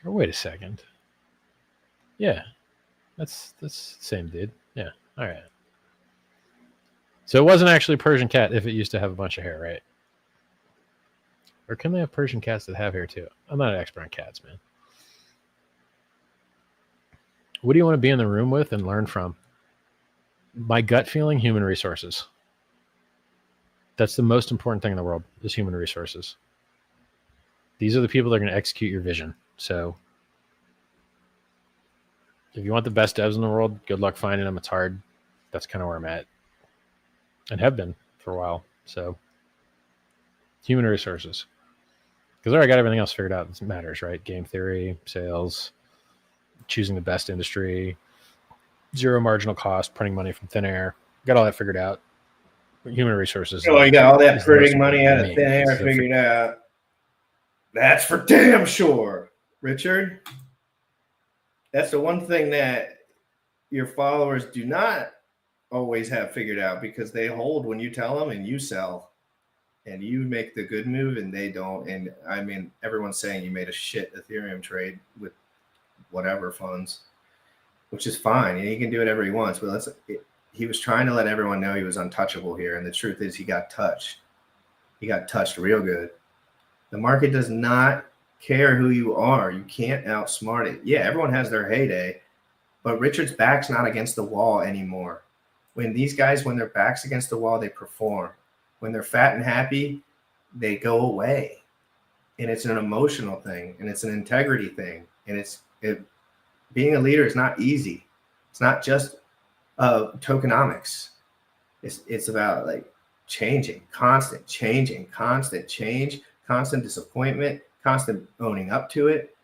Or wait a second. Yeah, that's the same dude. Yeah, all right. So it wasn't actually a Persian cat if it used to have a bunch of hair, right? Or can they have Persian cats that have hair too? I'm not an expert on cats, man. What do you want to be in the room with and learn from? My gut feeling, human resources. That's the most important thing in the world is human resources. These are the people that are going to execute your vision. So if you want the best devs in the world, good luck finding them. It's hard. That's kind of where I'm at and have been for a while. So human resources. Because I already got everything else figured out that matters, right? Game theory, sales, choosing the best industry, zero marginal cost, printing money from thin air. Got all that figured out. But human resources. Oh, you got all that printing money out of thin air figured out. That's for damn sure, Richard. That's the one thing that your followers do not always have figured out because they hold when you tell them and you sell. And you make the good move and they don't. And I mean, everyone's saying you made a shit Ethereum trade with whatever funds, which is fine. And he can do whatever he wants. But he was trying to let everyone know he was untouchable here. And the truth is he got touched. He got touched real good. The market does not care who you are. You can't outsmart it. Yeah, everyone has their heyday. But Richard's back's not against the wall anymore. When these guys, when their back's against the wall, they perform. When they're fat and happy, they go away. And it's an emotional thing. And it's an integrity thing. And being a leader is not easy. It's not just tokenomics. It's about like changing, constant changing, constant change, constant disappointment, constant owning up to it.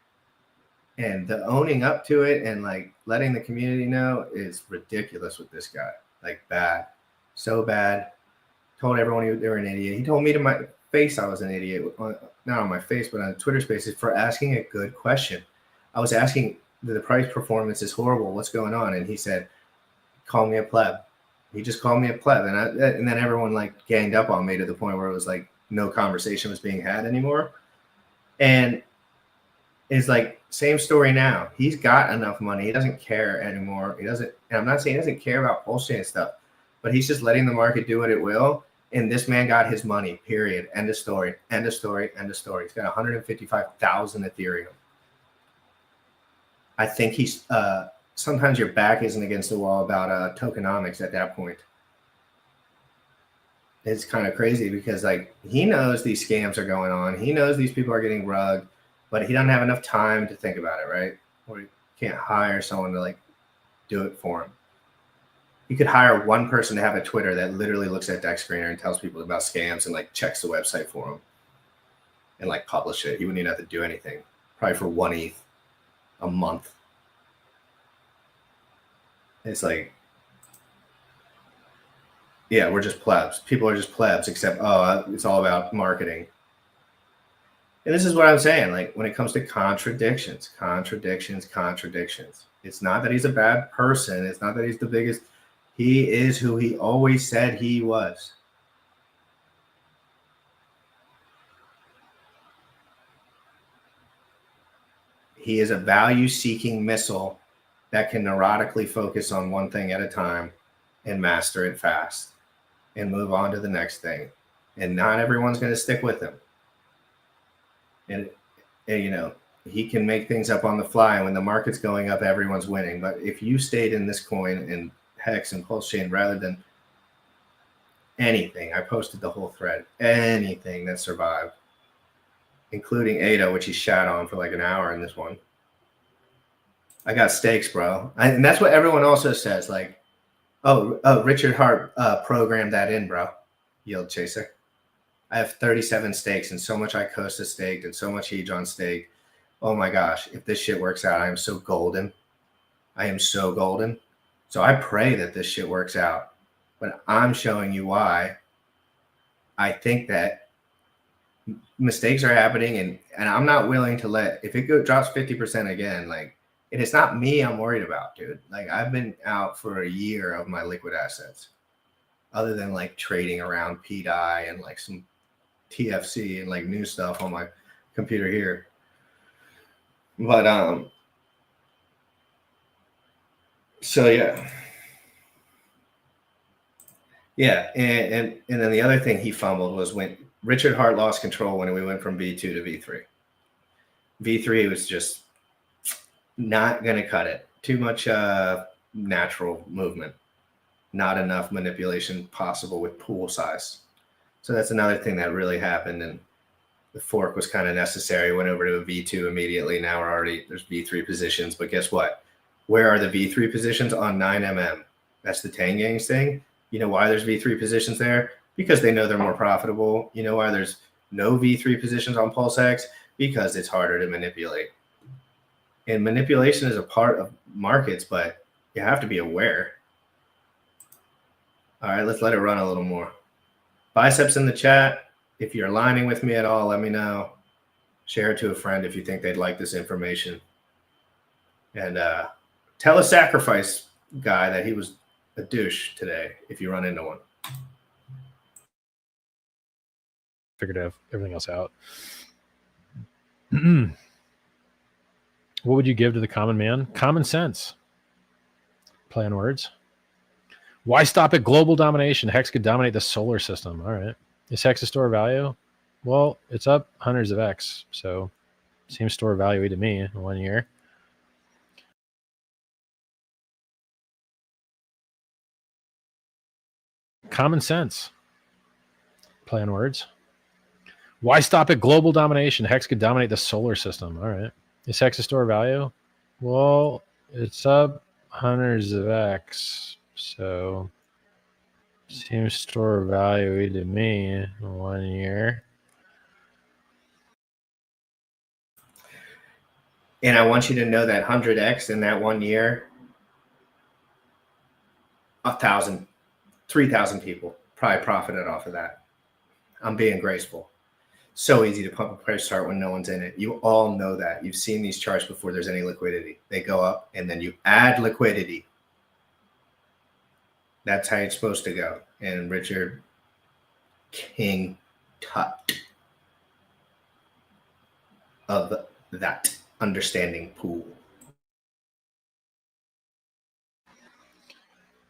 And the owning up to it and like letting the community know is ridiculous with this guy. Like bad. So bad. Told everyone they were an idiot. He told me to my face I was an idiot. Not on my face, but on Twitter Spaces for asking a good question. I was asking, the price performance is horrible. What's going on? And he said, call me a pleb. He just called me a pleb. And then everyone like ganged up on me to the point where it was like no conversation was being had anymore. And it's like, same story now. He's got enough money. He doesn't care anymore. He doesn't, and I'm not saying he doesn't care about PulseChain stuff, but he's just letting the market do what it will. And this man got his money, period. End of story. End of story. End of story. He's got 155,000 Ethereum. I think he's sometimes your back isn't against the wall about tokenomics at that point. It's kind of crazy because like he knows these scams are going on. He knows these people are getting rugged, but he doesn't have enough time to think about it, right? Or he can't hire someone to like do it for him. You could hire one person to have a Twitter that literally looks at Deck Screener and tells people about scams and like checks the website for them and like publish it. He wouldn't even have to do anything. Probably for 1 ETH a month. It's like, yeah, we're just plebs. People are just plebs, except, it's all about marketing. And this is what I'm saying. Like when it comes to contradictions. It's not that he's a bad person. It's not that he's the biggest. He is who he always said he was. He is a value-seeking missile that can neurotically focus on one thing at a time and master it fast and move on to the next thing. And not everyone's going to stick with him. And you know, he can make things up on the fly. When the market's going up, everyone's winning. But if you stayed in this coin and Hex and PulseChain rather than anything. I posted the whole thread. Anything that survived, including ADA, which he shat on for like an hour in this one. I got stakes, bro. And that's what everyone also says. Like, oh, Richard Hart programmed that in, bro. Yield chaser. I have 37 stakes and so much Icosa staked and so much Hedron staked. Oh my gosh, if this shit works out, I am so golden. I am so golden. So I pray that this shit works out. But I'm showing you why I think that mistakes are happening, and I'm not willing to let, if it drops 50% again, like, and it's not me I'm worried about, dude. Like, I've been out for a year of my liquid assets, other than like trading around PDI and like some TFC and like new stuff on my computer here. But so yeah, and then the other thing he fumbled was when Richard Hart lost control when we went from V2 to V3. V3 was just not going to cut it. Too much natural movement, not enough manipulation possible with pool size. So that's another thing that really happened, and the fork was kind of necessary. Went over to a V2 immediately. Now we're already, there's V3 positions, but guess what? Where are the V3 positions on 9mm? That's the Tangangs thing. You know why there's V3 positions there? Because they know they're more profitable. You know why there's no V3 positions on PulseX? Because it's harder to manipulate. And manipulation is a part of markets, but you have to be aware. All right, let's let it run a little more. Biceps in the chat. If you're aligning with me at all, let me know. Share it to a friend if you think they'd like this information. And tell a sacrifice guy that he was a douche today if you run into one. Figured everything else out. What would you give to the common man? Common sense. Play on words. Why stop at global domination? Hex could dominate the solar system. All right. Is Hex a store of value? Well, it's up hundreds of X. So seems store of value to me in 1 year. Common sense. Play on words. Why stop at global domination? Hex could dominate the solar system. All right. Is Hex a store of value? Well, it's up hundreds of X. So seems store of value to me in 1 year. And I want you to know that 100X in that 1 year, 1,000, 3,000 people probably profited off of that. I'm being graceful. So easy to pump a price chart when no one's in it. You all know that. You've seen these charts before there's any liquidity. They go up and then you add liquidity. That's how it's supposed to go. And Richard King Tut of that understanding pool.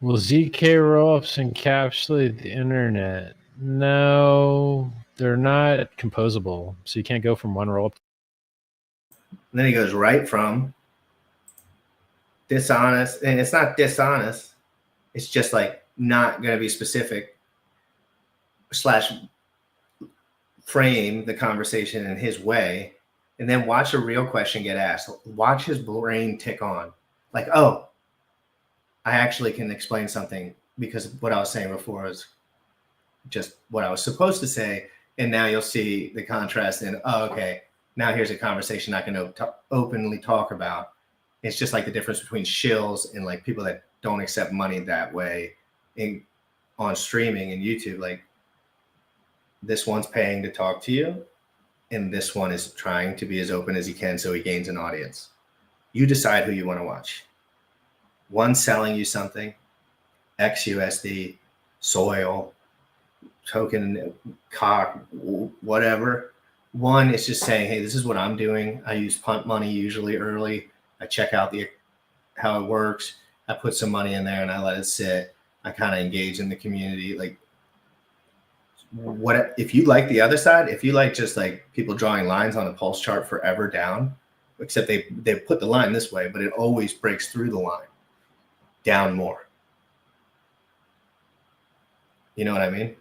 Will ZK rollups encapsulate the internet? No, they're not composable. So you can't go from one rollup. And then he goes right from dishonest, and it's not dishonest. It's just like not going to be specific / frame the conversation in his way. And then watch a real question get asked. Watch his brain tick on. Like, oh, I actually can explain something because what I was saying before was just what I was supposed to say. And now you'll see the contrast in, oh, okay, now here's a conversation I can openly talk about. It's just like the difference between shills and like people that don't accept money that way on streaming and YouTube. Like, this one's paying to talk to you, and this one is trying to be as open as he can so he gains an audience. You decide who you want to watch. One selling you something, XUSD, soil, token, cock, whatever. One is just saying, hey, this is what I'm doing. I use punt money usually early. I check out how it works. I put some money in there and I let it sit. I kind of engage in the community. Like, what if you like the other side? If you like just like people drawing lines on a pulse chart forever down, except they put the line this way, but it always breaks through the line down more. You know what I mean?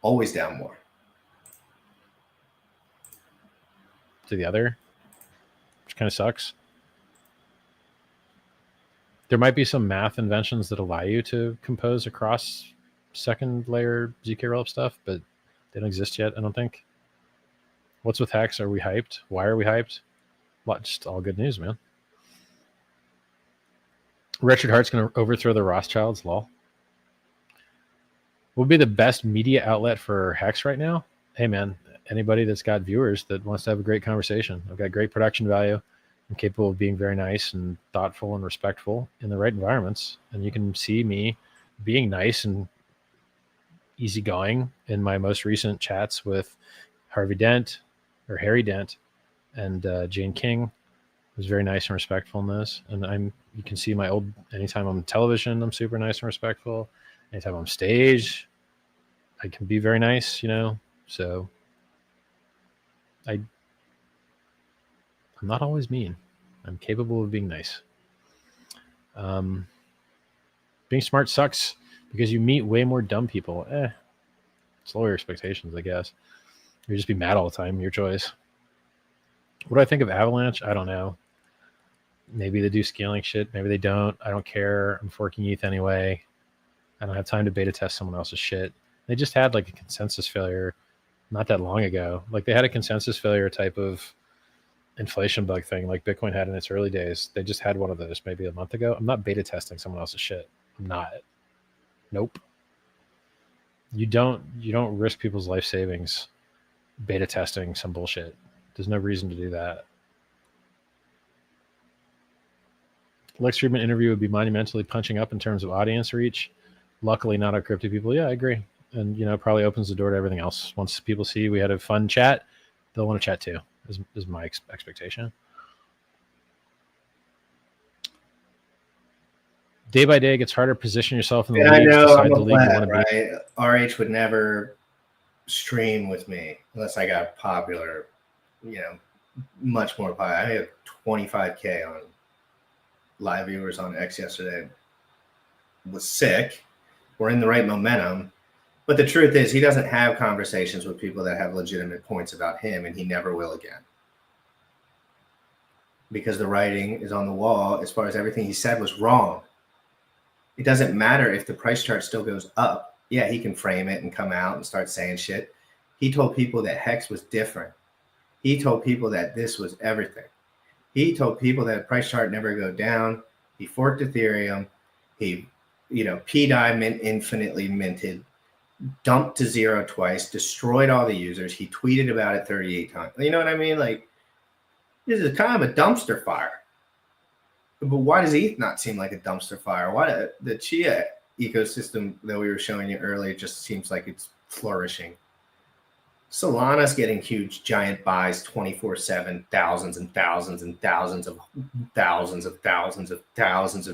Always down more. To the other, which kind of sucks. There might be some math inventions that allow you to compose across second layer ZK rollup stuff, but they don't exist yet, I don't think. What's with Hex? Are we hyped? Why are we hyped? What? Just all good news, man. Richard Hart's going to overthrow the Rothschilds. Lol. What would be the best media outlet for Hex right now? Hey, man, anybody that's got viewers that wants to have a great conversation. I've got great production value. I'm capable of being very nice and thoughtful and respectful in the right environments. And you can see me being nice and easygoing in my most recent chats with Harvey Dent or Harry Dent and Jane King. Was very nice and respectful in this. And you can see my old, anytime I'm on television, I'm super nice and respectful. Anytime I'm stage, I can be very nice, you know? So I'm not always mean. I'm capable of being nice. Being smart sucks because you meet way more dumb people. It's lower your expectations, I guess. You'll just be mad all the time. Your choice. What do I think of Avalanche? I don't know. Maybe they do scaling shit. Maybe they don't. I don't care. I'm forking ETH anyway. I don't have time to beta test someone else's shit. They just had like a consensus failure not that long ago. Like they had a consensus failure type of inflation bug thing like Bitcoin had in its early days. They just had one of those maybe a month ago. I'm not beta testing someone else's shit. I'm not. Nope. You don't risk people's life savings beta testing some bullshit. There's no reason to do that. Lex Friedman interview would be monumentally punching up in terms of audience reach. Luckily, not our crypto people. Yeah, I agree. And, you know, probably opens the door to everything else. Once people see we had a fun chat, they'll want to chat too, is my expectation. Day by day, it gets harder to position yourself in the league. I know, decide I'm the league you glad, want to be. right? RH would never stream with me unless I got popular, you know, much more popular. I have 25K on live viewers on X yesterday. Was sick. We're in the right momentum. But the truth is he doesn't have conversations with people that have legitimate points about him, and he never will again. Because the writing is on the wall as far as everything he said was wrong. It doesn't matter if the price chart still goes up. Yeah, he can frame it and come out and start saying shit. He told people that Hex was different. He told people that this was everything. He told people that the price chart never go down. He forked Ethereum. He, you know, P-Diamond infinitely minted, dumped to zero twice, destroyed all the users. He tweeted about it 38 times. You know what I mean? Like, this is kind of a dumpster fire. But why does ETH not seem like a dumpster fire? Why the Chia ecosystem that we were showing you earlier just seems like it's flourishing. Solana's getting huge, giant buys 24/7, thousands and thousands and thousands of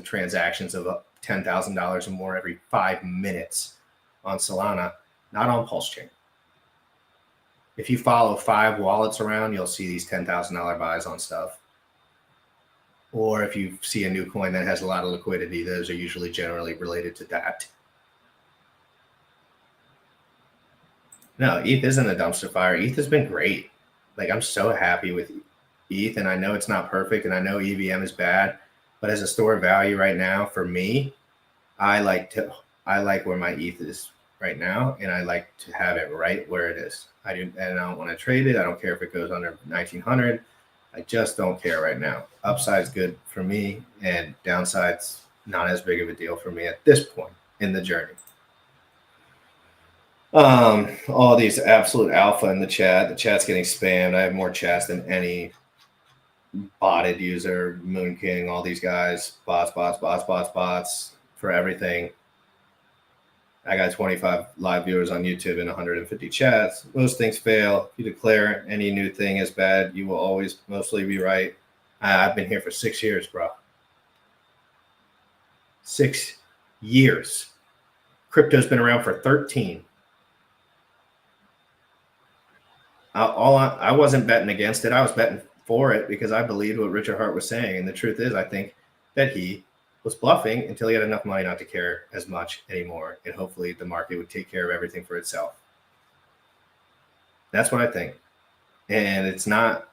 transactions of $10,000 or more every 5 minutes on Solana, not on PulseChain. If you follow 5 wallets around, you'll see these $10,000 buys on stuff. Or if you see a new coin that has a lot of liquidity, those are usually generally related to that. No, ETH isn't a dumpster fire. ETH has been great. Like, I'm so happy with ETH, and I know it's not perfect, and I know EVM is bad, but as a store of value right now, for me, I like where my ETH is right now, and I like to have it right where it is. I don't want to trade it. I don't care if it goes under 1900. I just don't care right now. Upside's good for me, and downside's not as big of a deal for me at this point in the journey. All these absolute alpha in the chat. The chat's getting spammed. I have more chats than any botted user. Moon King, all these guys, bots for everything. I got 25 live viewers on YouTube and 150 chats. Most things fail. If you declare any new thing as bad, you will always mostly be right. I've been here for 6 years, bro. 6 years. Crypto's been around for 13. I wasn't betting against it. I was betting for it because I believed what Richard Hart was saying. And the truth is, I think that he was bluffing until he had enough money not to care as much anymore. And hopefully the market would take care of everything for itself. That's what I think. And it's not,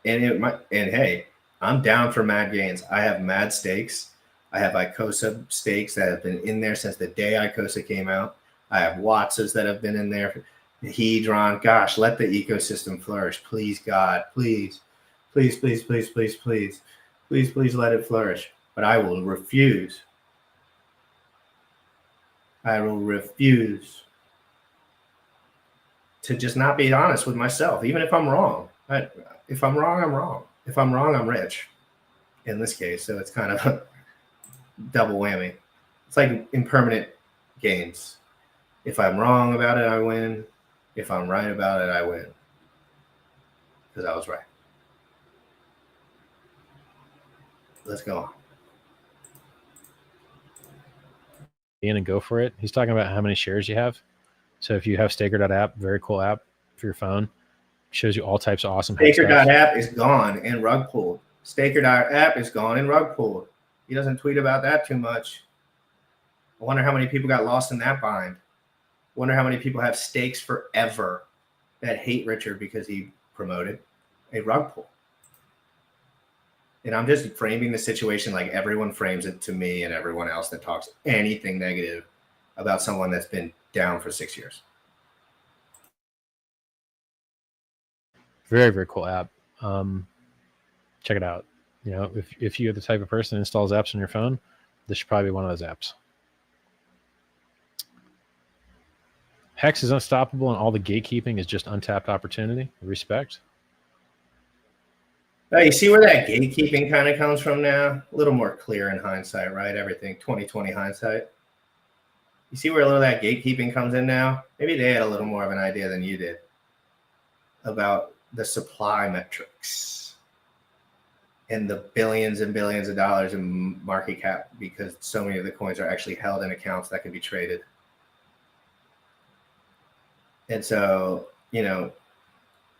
and hey, I'm down for mad gains. I have mad stakes. I have ICOSA stakes that have been in there since the day ICOSA came out. I have Watsas that have been in there. Hedron, gosh, let the ecosystem flourish. Please, God, please, please, please, please, please, please, please, please let it flourish. But I will refuse. I will refuse to just not be honest with myself, even if I'm wrong. If I'm wrong, I'm wrong. If I'm wrong, I'm rich in this case. So it's kind of a double whammy. It's like impermanent gains. If I'm wrong about it, I win. If I'm right about it, I win. Because I was right. Let's go on. In and go for it. He's talking about how many shares you have. So if you have Staker.app, very cool app for your phone, shows you all types of awesome Staker.app is gone and rug pulled. Staker.app is gone and rug pulled. He doesn't tweet about that too much. I wonder how many people got lost in that bind. I wonder how many people have stakes forever that hate Richard because he promoted a rug pull. And I'm just framing the situation like everyone frames it to me and everyone else that talks anything negative about someone that's been down for 6 years. Very, very cool app. Check it out. You know, if you're the type of person that installs apps on your phone, this should probably be one of those apps. Hex is unstoppable and all the gatekeeping is just untapped opportunity. Respect. You see where that gatekeeping kind of comes from now? A little more clear in hindsight, right? Everything 2020 hindsight. You see where a little of that gatekeeping comes in now? Maybe they had a little more of an idea than you did about the supply metrics and the billions and billions of dollars in market cap because so many of the coins are actually held in accounts that can be traded. And so, you know,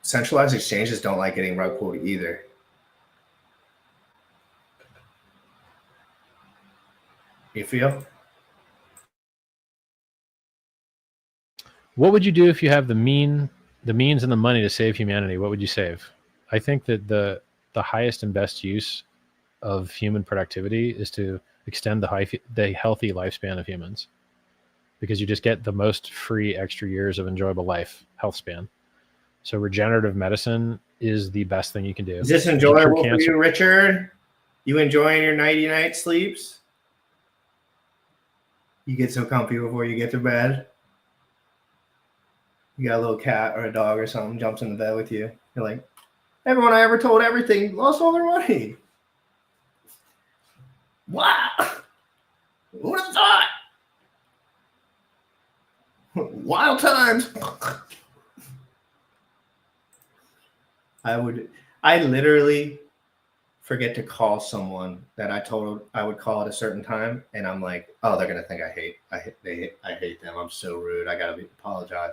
centralized exchanges don't like getting rug pulled either. You feel? What would you do if you have the means and the money to save humanity? What would you save? I think that the highest and best use of human productivity is to extend the healthy lifespan of humans, because you just get the most free extra years of enjoyable life, health span. So regenerative medicine is the best thing you can do. Is this enjoyable for you, Richard? You enjoying your nighty-night sleeps? You get so comfy before you get to bed. You got a little cat or a dog or something jumps in the bed with you. You're like, everyone I ever told everything lost all their money. Wow. Who would have thought? Wild times. I literally forget to call someone that I told I would call at a certain time, and I'm like, oh, they're gonna think I hate them. I'm so rude. I gotta apologize.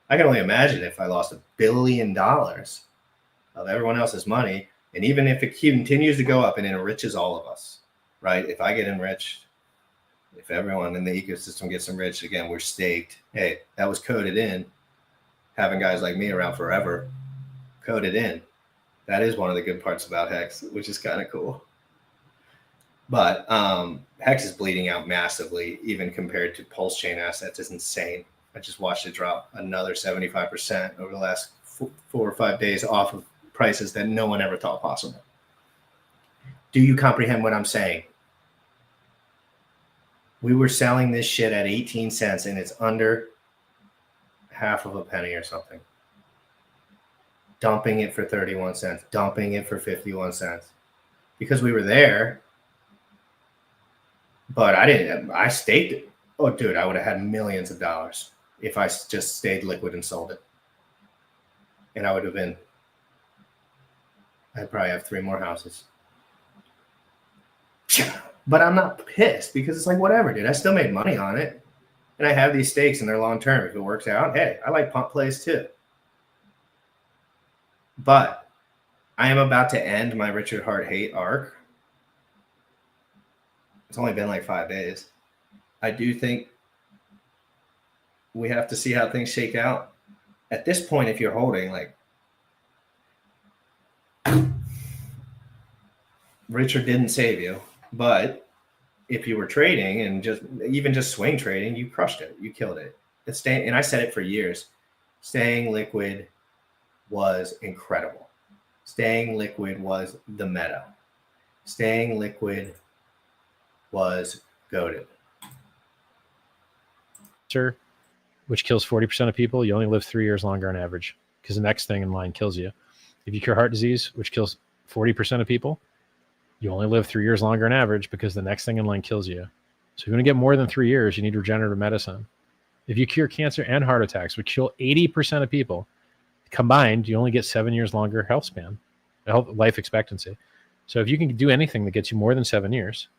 I can only imagine if I lost $1 billion of everyone else's money, and even if it continues to go up and it enriches all of us, right? If I get enriched, if everyone in the ecosystem gets enriched, again, we're staked. Hey, that was coded in. Having guys like me around forever, coded in. That is one of the good parts about Hex, which is kind of cool. But Hex is bleeding out massively, even compared to PulseChain assets. It's insane. I just watched it drop another 75% over the last 4 or 5 days off of prices that no one ever thought possible. Do you comprehend what I'm saying? We were selling this shit at 18 cents and it's under half of a penny or something. Dumping it for 31 cents, dumping it for 51 cents because we were there. But I staked it. Oh, dude, I would have had millions of dollars if I just stayed liquid and sold it. And I'd probably have 3 more houses. But I'm not pissed because it's like, whatever, dude. I still made money on it. And I have these stakes and they're long term. If it works out, hey, I like pump plays too. But I am about to end my Richard Hart hate arc. It's only been like 5 days. I do think we have to see how things shake out. At this point, if you're holding, like, Richard didn't save you, but if you were trading and just swing trading, you crushed it. You killed it. And I said it for years. Staying liquid was incredible. Staying liquid was the meta. Staying liquid was goated. Sir, which kills 40% of people, you only live 3 years longer on average because the next thing in line kills you. If you cure heart disease, which kills 40% of people, you only live 3 years longer on average because the next thing in line kills you. So if you want to get more than 3 years, you need regenerative medicine. If you cure cancer and heart attacks, which kill 80% of people, combined, you only get 7 years longer health span, life expectancy. So if you can do anything that gets you more than 7 years,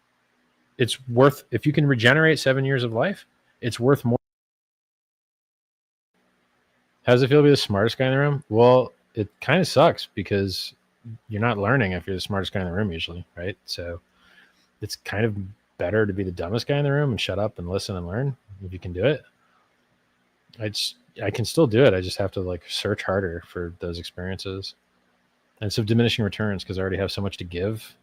it's worth, if you can regenerate 7 years of life, it's worth more. How does it feel to be the smartest guy in the room? Well, it kind of sucks because you're not learning if you're the smartest guy in the room usually, right? So it's kind of better to be the dumbest guy in the room and shut up and listen and learn if you can do it. I can still do it. I just have to like search harder for those experiences. And so diminishing returns because I already have so much to give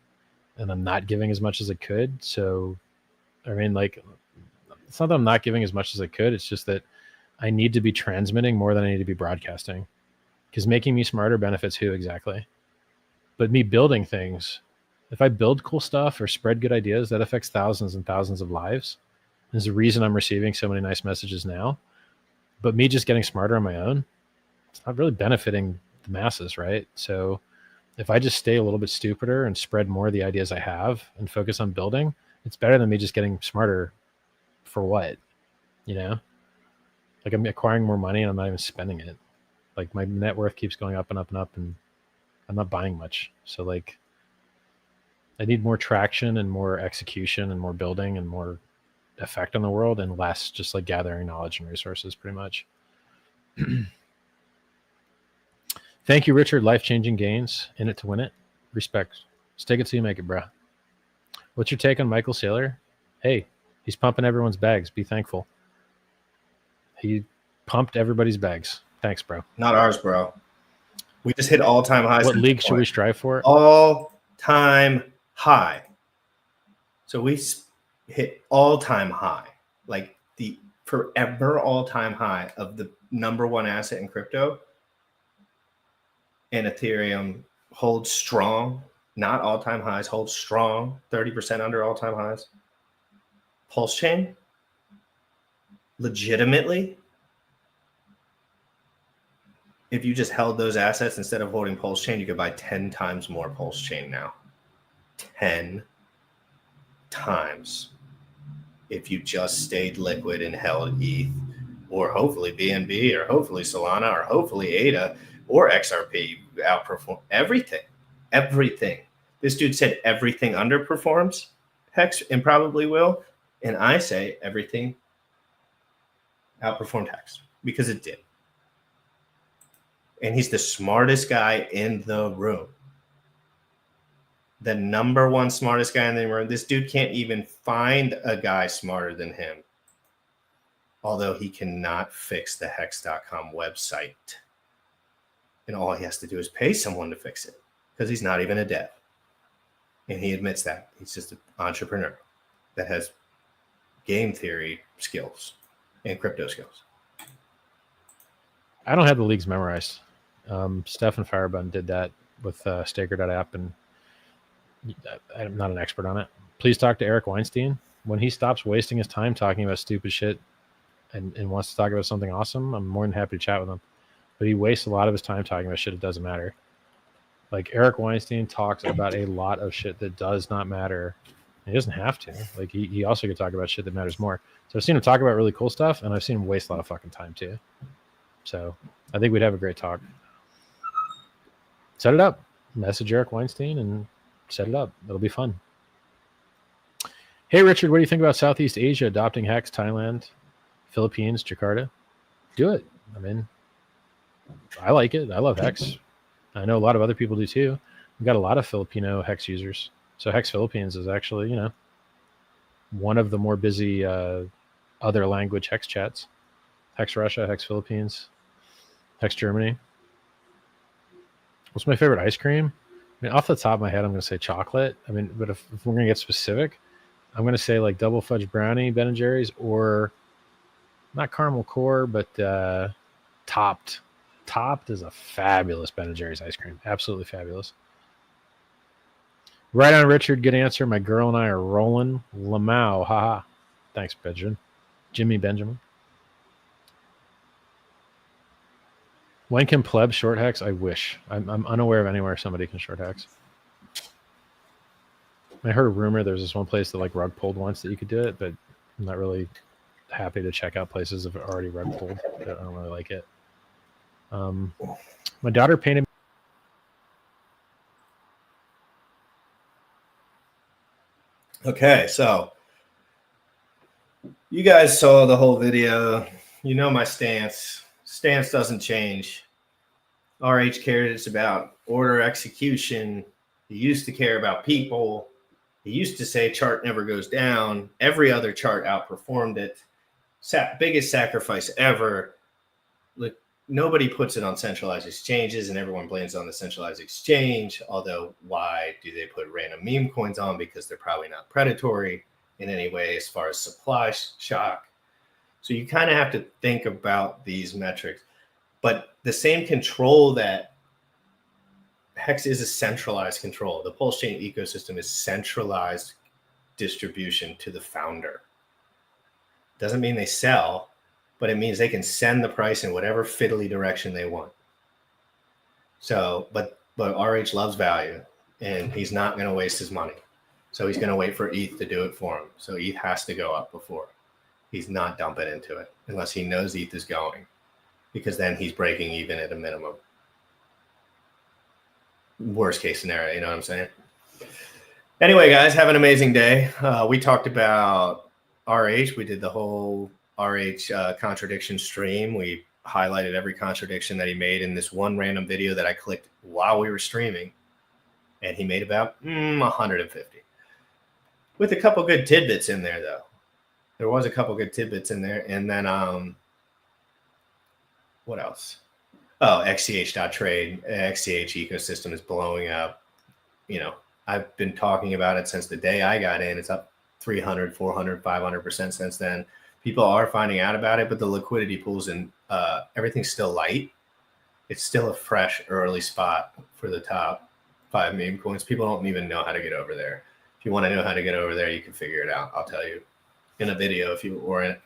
and I'm not giving as much as I could. So, I mean, like, it's not that I'm not giving as much as I could. It's just that I need to be transmitting more than I need to be broadcasting because making me smarter benefits who exactly? But me building things, if I build cool stuff or spread good ideas, that affects thousands and thousands of lives. There's a reason I'm receiving so many nice messages now. But me just getting smarter on my own, it's not really benefiting the masses, right? So if I just stay a little bit stupider and spread more of the ideas I have and focus on building, it's better than me just getting smarter for what, you know? Like I'm acquiring more money and I'm not even spending it. Like my net worth keeps going up and up and up and I'm not buying much. So like I need more traction and more execution and more building and more effect on the world and less just like gathering knowledge and resources pretty much. Thank you, Richard. Life-changing gains. In it to win it. Respect. Stake it till you make it, bro. What's your take on Michael Saylor? Hey, he's pumping everyone's bags. Be thankful. He pumped everybody's bags. Thanks, bro. Not ours, bro. We just hit all-time highs. What league should we strive for? All-time high. So we hit all-time high, like the forever all-time high of the number one asset in crypto. And Ethereum holds strong, not all-time highs, holds strong, 30% under all-time highs. PulseChain, legitimately, if you just held those assets instead of holding PulseChain, you could buy 10 times more PulseChain now. 10 times. If you just stayed liquid and held ETH, or hopefully BNB, or hopefully Solana, or hopefully ADA, or XRP, outperform everything. Everything. This dude said everything underperforms Hex and probably will. And I say everything outperformed Hex because it did. And he's the smartest guy in the room. The number one smartest guy in the room. This dude can't even find a guy smarter than him. Although he cannot fix the hex.com website. And all he has to do is pay someone to fix it because he's not even a dev. And he admits that. He's just an entrepreneur that has game theory skills and crypto skills. I don't have the leagues memorized. Stefan Firebun did that with Staker.app, and I'm not an expert on it. Please talk to Eric Weinstein. When he stops wasting his time talking about stupid shit and wants to talk about something awesome, I'm more than happy to chat with him. But he wastes a lot of his time talking about shit that doesn't matter. Like Eric Weinstein talks about a lot of shit that does not matter. He doesn't have to. Like he also could talk about shit that matters more. So I've seen him talk about really cool stuff, and I've seen him waste a lot of fucking time too. So I think we'd have a great talk. Set it up. Message Eric Weinstein and set it up. It'll be fun. Hey, Richard, what do you think about Southeast Asia adopting Hex, Thailand, Philippines, Jakarta? Do it. I mean, I like it. I love Hex. I know a lot of other people do too. We've got a lot of Filipino Hex users. So Hex Philippines is actually, one of the more busy other language hex chats. Hex Russia, Hex Philippines, Hex Germany. What's my favorite ice cream? I mean, off the top of my head, I'm going to say chocolate. I mean, but if we're going to get specific, I'm going to say like double fudge brownie, Ben and Jerry's, or not caramel core, but topped. Topped is a fabulous Ben and Jerry's ice cream. Absolutely fabulous. Right on, Richard. Good answer. My girl and I are rolling. Lamau. Haha. Thanks, Benjamin. Jimmy Benjamin. When can pleb short hex? I wish. I'm unaware of anywhere somebody can short hex. I heard a rumor there's this one place that like rug pulled once that you could do it, but I'm not really happy to check out places if it already rug pulled. I don't really like it. My daughter painted. Okay, so you guys saw the whole video. You know my stance. Stance doesn't change. RH cares about order execution. He used to care about people. He used to say chart never goes down. Every other chart outperformed it. Biggest sacrifice ever. Look, nobody puts it on centralized exchanges, and everyone blames it on the centralized exchange. Although, why do they put random meme coins on? Because they're probably not predatory in any way as far as supply shock. So you kind of have to think about these metrics. But the same control that Hex is a centralized control. The PulseChain ecosystem is centralized distribution to the founder. Doesn't mean they sell, but it means they can send the price in whatever fiddly direction they want. So, but RH loves value, and he's not going to waste his money. So he's going to wait for ETH to do it for him. So ETH has to go up before. He's not dumping into it unless he knows ETH is going, because then he's breaking even at a minimum. Worst case scenario, you know what I'm saying? Anyway, guys, have an amazing day. We talked about RH. We did the whole RH contradiction stream. We highlighted every contradiction that he made in this one random video that I clicked while we were streaming. And he made about 150. With a couple good tidbits in there, though. There was a couple good tidbits in there. And then, what else? Oh, XCH.trade. XCH ecosystem is blowing up. You know, I've been talking about it since the day I got in. It's up 300, 400, 500% since then. People are finding out about it, but the liquidity pools and everything's still light. It's still a fresh early spot for the top 5 meme coins. People don't even know how to get over there. If you want to know how to get over there, you can figure it out. I'll tell you in a video or in a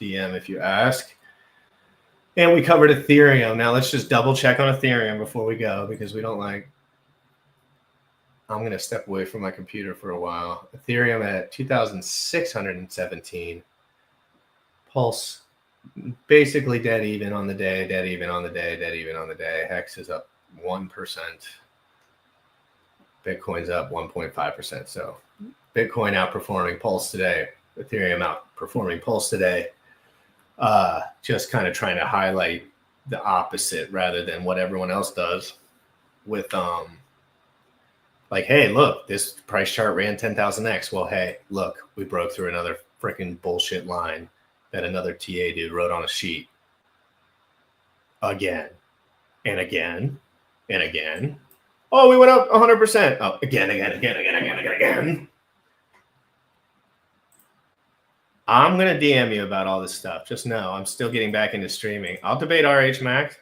DM if you ask. And we covered Ethereum. Now let's just double check on Ethereum before we go, because we don't like. I'm going to step away from my computer for a while. Ethereum at 2,617. Pulse basically dead even on the day, dead even on the day, dead even on the day. Hex is up 1%. Bitcoin's up 1.5%. So Bitcoin outperforming Pulse today. Ethereum outperforming Pulse today. Just kind of trying to highlight the opposite rather than what everyone else does with like, hey, look, this price chart ran 10,000x. Well, hey, look, we broke through another freaking bullshit line that another TA dude wrote on a sheet again and again and again. Oh, we went up 100%. Oh, again. I'm going to DM you about all this stuff. Just know I'm still getting back into streaming. I'll debate RH Max.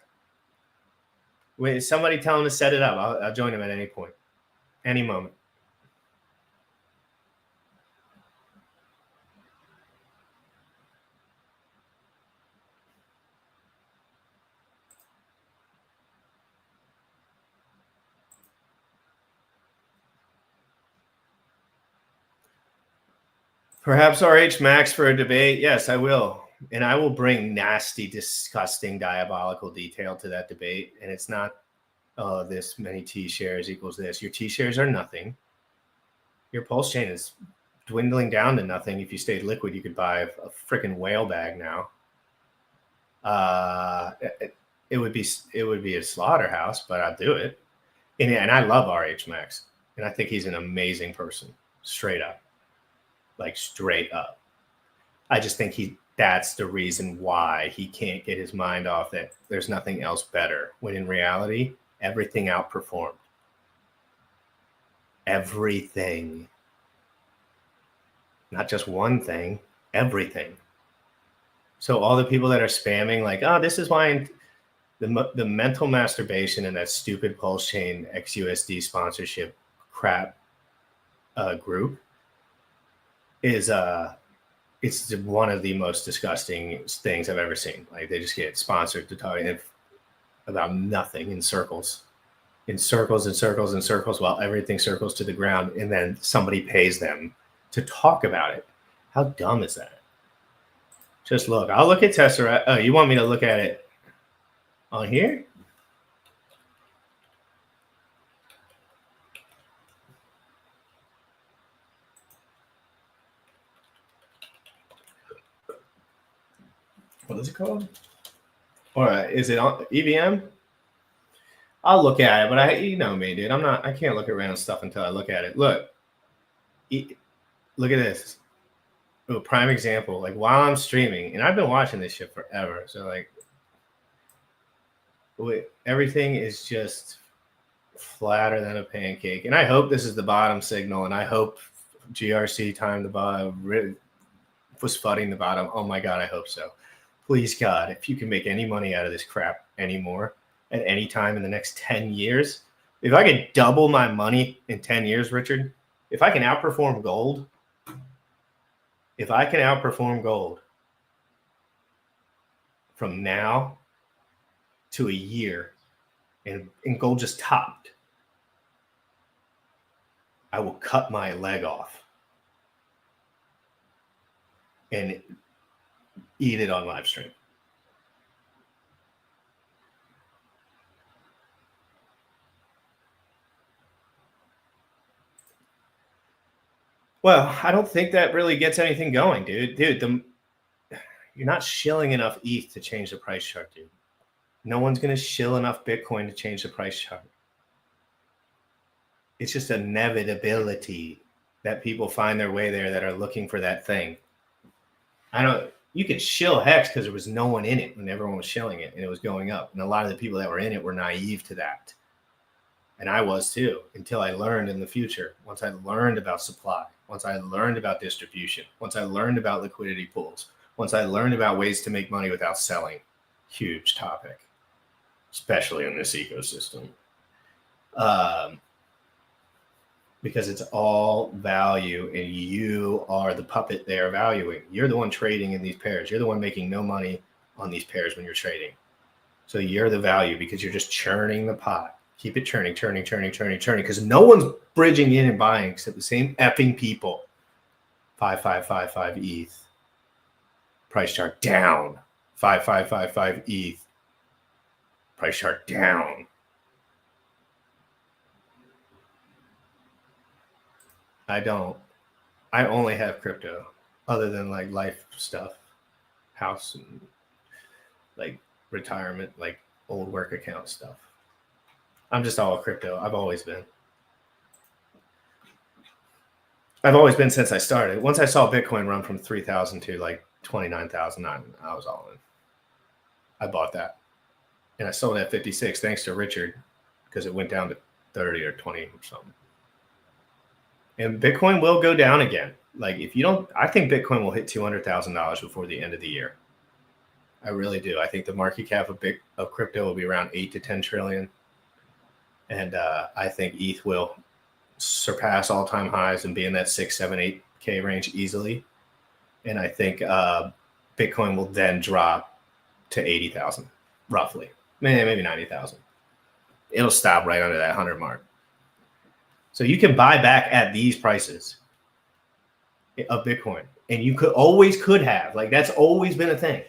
Wait, somebody tell him to set it up. I'll join him at any point, any moment. Perhaps RH Max for a debate. Yes, I will. And I will bring nasty, disgusting, diabolical detail to that debate. And it's not, oh, this many T shares equals this. Your T shares are nothing. Your PulseChain is dwindling down to nothing. If you stayed liquid, you could buy a freaking whale bag now. It would be a slaughterhouse, but I'll do it. And I love RH Max. And I think he's an amazing person, straight up. like straight up. I just think that's the reason why he can't get his mind off that there's nothing else better, when in reality, everything outperformed. Everything. Not just one thing, everything. So all the people that are spamming like, oh, this is why the mental masturbation in that stupid PulseChain XUSD sponsorship crap group is it's one of the most disgusting things I've ever seen. Like, they just get sponsored to talk about nothing in circles and circles while everything circles to the ground, and then somebody pays them to talk about it. How dumb is that? Just look. I'll look at Tesseract. Oh, you want me to look at it on here? What is it called? All right, is it on EVM? I'll look at it, but you know me, dude. I can't look at random stuff until I look at it. Look at this. Oh, prime example. Like, while I'm streaming, and I've been watching this shit forever, so like, everything is just flatter than a pancake. And I hope this is the bottom signal, and I hope GRC timed the bottom, was flooding the bottom. Oh my God, I hope so. Please, God, if you can make any money out of this crap anymore at any time in the next 10 years, if I could double my money in 10 years, Richard, if I can outperform gold, from now to a year, and gold just topped, I will cut my leg off and eat it on live stream. Well, I don't think that really gets anything going, dude. You're not shilling enough ETH to change the price chart, dude. No one's going to shill enough Bitcoin to change the price chart. It's just an inevitability that people find their way there that are looking for that thing. You could shill Hex because there was no one in it when everyone was shilling it and it was going up. And a lot of the people that were in it were naive to that. And I was too, until I learned in the future. Once I learned about supply, once I learned about distribution, once I learned about liquidity pools, once I learned about ways to make money without selling. Huge topic, especially in this ecosystem. Because it's all value, and you are the puppet they're valuing. You're the one trading in these pairs. You're the one making no money on these pairs when you're trading. So you're the value because you're just churning the pot. Keep it churning, because no one's bridging in and buying except the same effing people. 5555 ETH. Price chart down. 5555 ETH. Price chart down. I only have crypto, other than like life stuff, house and like retirement, like old work account stuff. I'm just all crypto. I've always been since I started. Once I saw Bitcoin run from 3,000 to like 29,000, I was all in. I bought that, and I sold at 56 thanks to Richard, because it went down to 30 or 20 or something. And Bitcoin will go down again. Like, I think Bitcoin will hit $200,000 before the end of the year. I really do. I think the market cap of crypto will be around 8 to 10 trillion. And I think ETH will surpass all-time highs and be in that 6, 7, 8K range easily. And I think Bitcoin will then drop to 80,000, roughly. Maybe 90,000. It'll stop right under that 100 mark. So you can buy back at these prices of Bitcoin, and you always could have. Like, that's always been a thing.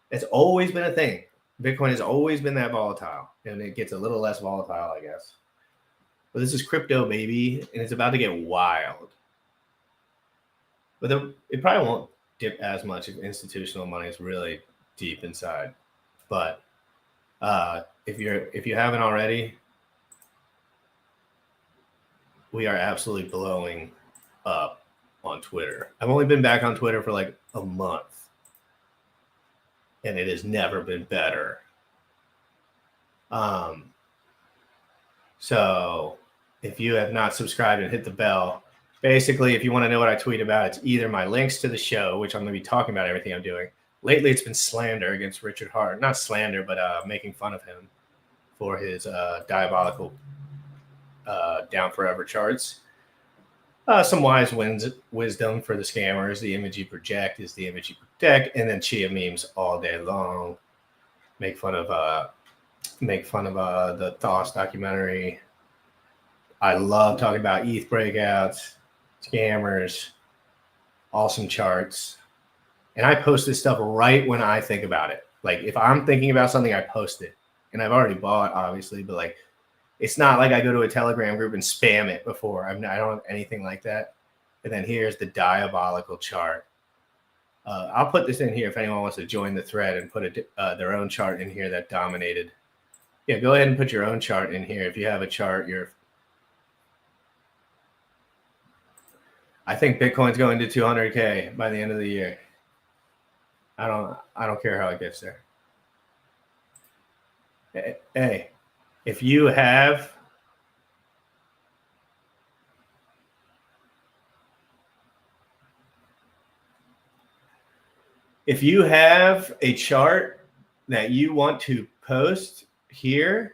It's always been a thing. Bitcoin has always been that volatile, and it gets a little less volatile, I guess. But this is crypto, baby, and it's about to get wild. But it probably won't dip as much if institutional money is really deep inside. But if you haven't already, we are absolutely blowing up on Twitter. I've only been back on Twitter for like a month, and it has never been better. So if you have not subscribed and hit the bell, basically, if you want to know what I tweet about, it's either my links to the show, which I'm going to be talking about everything I'm doing. Lately, it's been slander against Richard Hart. Not slander, but making fun of him for his diabolical down forever charts. Some wise wisdom for the scammers. The image you project is the image you protect. And then Chia memes all day long. Make fun of the Thos documentary. I love talking about ETH breakouts, scammers, awesome charts. And I post this stuff right when I think about it. Like if I'm thinking about something, I post it. And I've already bought, obviously, but like it's not like I go to a Telegram group and spam it before. I don't have anything like that. And then here's the diabolical chart. I'll put this in here if anyone wants to join the thread and put their own chart in here that dominated. Yeah, go ahead and put your own chart in here. If you have a chart, I think Bitcoin's going to 200K by the end of the year. I don't care how it gets there. Hey, if you have a chart that you want to post here,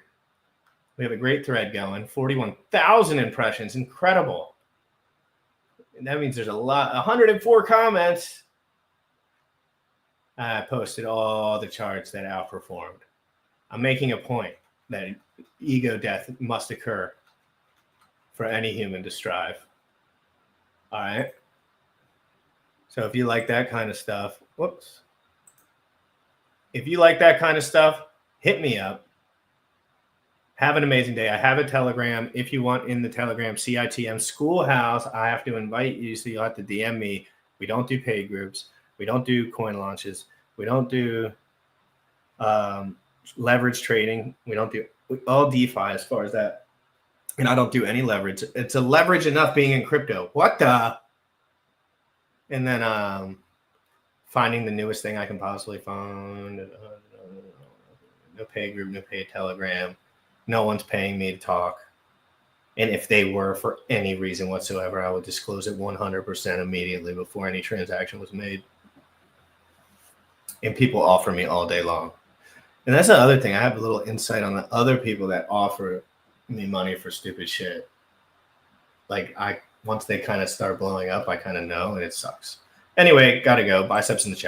we have a great thread going. 41,000 impressions, incredible. And that means there's 104 comments. I posted all the charts that outperformed. I'm making a point that ego death must occur for any human to strive. All right. So if you like that kind of stuff, if you like that kind of stuff, hit me up. Have an amazing day. I have a Telegram. If you want in the Telegram, CITM Schoolhouse, I have to invite you, so you'll have to DM me. We don't do paid groups. We don't do coin launches. We don't do leverage trading. We don't do all DeFi as far as that. And I don't do any leverage. It's a leverage enough being in crypto. What the? And then finding the newest thing I can possibly find. No paid group, no paid Telegram. No one's paying me to talk. And if they were for any reason whatsoever, I would disclose it 100% immediately before any transaction was made. And people offer me all day long. And that's the other thing. I have a little insight on the other people that offer me money for stupid shit. Like once they kind of start blowing up, I kind of know, and it sucks. Anyway, gotta go. Biceps in the chat.